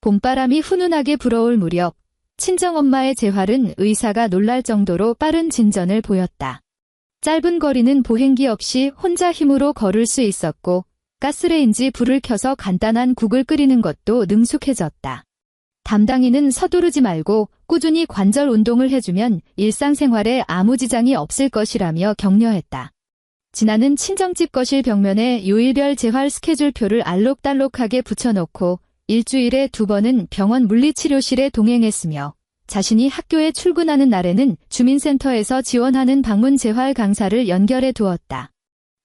봄바람이 훈훈하게 불어올 무렵 친정엄마의 재활은 의사가 놀랄 정도로 빠른 진전을 보였다. 짧은 거리는 보행기 없이 혼자 힘으로 걸을 수 있었고 가스레인지 불을 켜서 간단한 국을 끓이는 것도 능숙해졌다. 담당인은 서두르지 말고 꾸준히 관절 운동을 해주면 일상생활에 아무 지장이 없을 것이라며 격려했다. 진아는 친정집 거실 벽면에 요일별 재활 스케줄표를 알록달록하게 붙여놓고 일주일에 2번은 병원 물리치료실에 동행했으며 자신이 학교에 출근하는 날에는 주민센터에서 지원하는 방문 재활 강사를 연결해 두었다.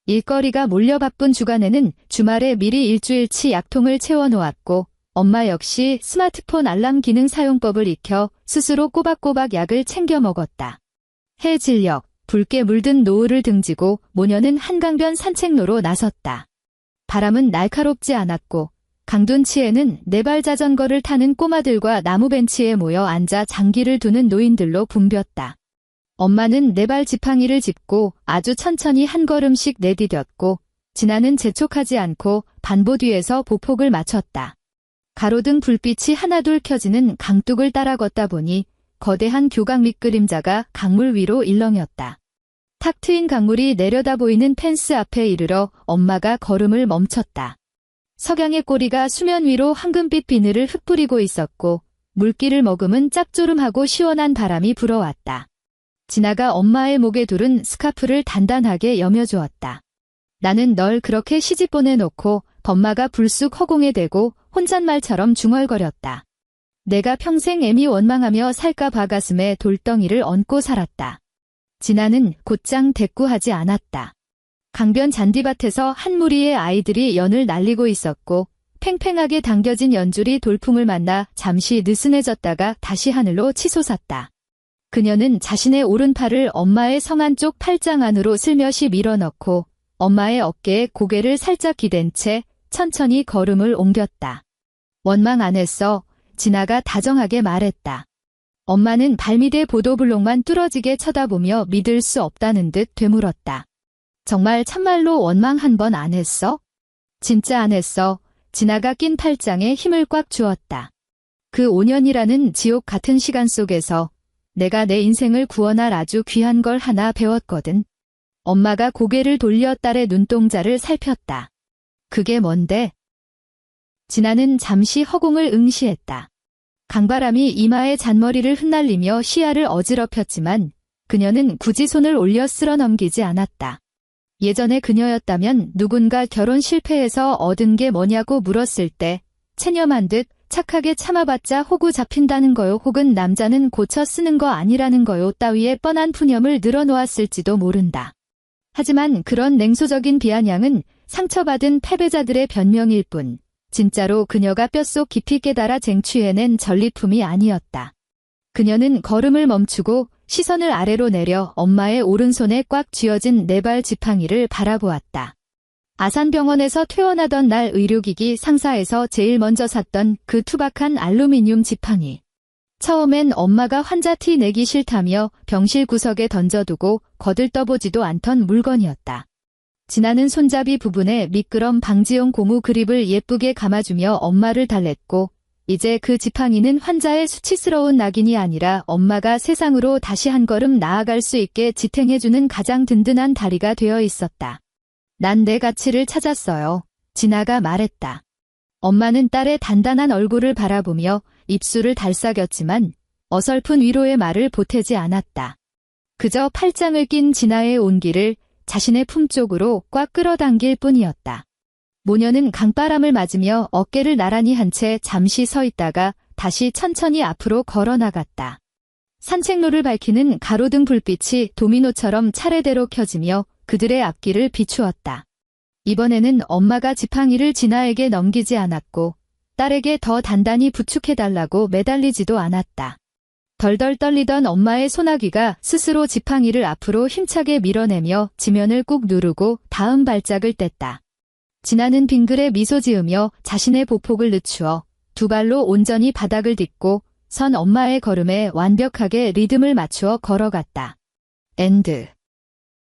일거리가 몰려 바쁜 주간에는 주말에 미리 일주일치 약통을 채워놓았고 엄마 역시 스마트폰 알람 기능 사용법을 익혀 스스로 꼬박꼬박 약을 챙겨 먹었다. 해질녘 붉게 물든 노을을 등지고 모녀는 한강변 산책로로 나섰다. 바람은 날카롭지 않았고 강둔치에는 네발 자전거를 타는 꼬마들과 나무 벤치에 모여 앉아 장기를 두는 노인들로 붐볐다. 엄마는 네발 지팡이를 짚고 아주 천천히 한 걸음씩 내디뎠고 진아는 재촉하지 않고 반보 뒤에서 보폭을 맞췄다. 가로등 불빛이 하나둘 켜지는 강둑을 따라 걷다 보니 거대한 교각 밑그림자가 강물 위로 일렁였다. 탁 트인 강물이 내려다 보이는 펜스 앞에 이르러 엄마가 걸음을 멈췄다. 석양의 꼬리가 수면 위로 황금빛 비늘을 흩뿌리고 있었고 물기를 머금은 짭조름하고 시원한 바람이 불어왔다. 진아가 엄마의 목에 두른 스카프를 단단하게 여며주었다. 나는 널 그렇게 시집 보내놓고 범마가 불쑥 허공에 대고 혼잣말처럼 중얼거렸다. 내가 평생 애미 원망하며 살까 봐 가슴에 돌덩이를 얹고 살았다. 진아는 곧장 대꾸하지 않았다. 강변 잔디밭에서 한 무리의 아이들이 연을 날리고 있었고 팽팽하게 당겨진 연줄이 돌풍을 만나 잠시 느슨해졌다가 다시 하늘로 치솟았다. 그녀는 자신의 오른팔을 엄마의 성 안쪽 팔짱 안으로 슬며시 밀어넣고 엄마의 어깨에 고개를 살짝 기댄 채 천천히 걸음을 옮겼다. 원망 안 했어. 진아가 다정하게 말했다. 엄마는 발밑의 보도블록만 뚫어지게 쳐다보며 믿을 수 없다는 듯 되물었다. 정말 참말로 원망 한 번 안 했어? 진짜 안 했어. 진아가 낀 팔짱에 힘을 꽉 주었다. 그 5년이라는 지옥 같은 시간 속에서 내가 내 인생을 구원할 아주 귀한 걸 하나 배웠거든. 엄마가 고개를 돌려 딸의 눈동자를 살폈다. 그게 뭔데? 진아는 잠시 허공을 응시했다. 강바람이 이마의 잔머리를 흩날리며 시야를 어지럽혔지만 그녀는 굳이 손을 올려 쓸어 넘기지 않았다. 예전에 그녀였다면 누군가 결혼 실패해서 얻은 게 뭐냐고 물었을 때 체념한 듯 착하게 참아봤자 호구 잡힌다는 거요 혹은 남자는 고쳐 쓰는 거 아니라는 거요 따위의 뻔한 푸념을 늘어놓았을지도 모른다. 하지만 그런 냉소적인 비아냥은 상처받은 패배자들의 변명일 뿐 진짜로 그녀가 뼛속 깊이 깨달아 쟁취해낸 전리품이 아니었다. 그녀는 걸음을 멈추고 시선을 아래로 내려 엄마의 오른손에 꽉 쥐어진 네발 지팡이를 바라보았다. 아산병원에서 퇴원하던 날 의료기기 상사에서 제일 먼저 샀던 그 투박한 알루미늄 지팡이. 처음엔 엄마가 환자 티 내기 싫다며 병실 구석에 던져두고 거들떠보지도 않던 물건이었다. 진아는 손잡이 부분에 미끄럼 방지용 고무 그립을 예쁘게 감아주며 엄마를 달랬고 이제 그 지팡이는 환자의 수치스러운 낙인이 아니라 엄마가 세상으로 다시 한 걸음 나아갈 수 있게 지탱해주는 가장 든든한 다리가 되어 있었다. 난 내 가치를 찾았어요. 진아가 말했다. 엄마는 딸의 단단한 얼굴을 바라보며 입술을 달싹였지만 어설픈 위로의 말을 보태지 않았다. 그저 팔짱을 낀 진아의 온기를 자신의 품 쪽으로 꽉 끌어당길 뿐이었다. 모녀는 강바람을 맞으며 어깨를 나란히 한 채 잠시 서 있다가 다시 천천히 앞으로 걸어 나갔다. 산책로를 밝히는 가로등 불빛이 도미노처럼 차례대로 켜지며 그들의 앞길을 비추었다. 이번에는 엄마가 지팡이를 진아에게 넘기지 않았고 딸에게 더 단단히 부축해달라고 매달리지도 않았다. 덜덜 떨리던 엄마의 소나귀가 스스로 지팡이를 앞으로 힘차게 밀어내며 지면을 꾹 누르고 다음 발작을 뗐다. 진아는 빙글에 미소 지으며 자신의 보폭을 늦추어 두 발로 온전히 바닥을 딛고 선 엄마의 걸음에 완벽하게 리듬을 맞추어 걸어갔다. 엔드.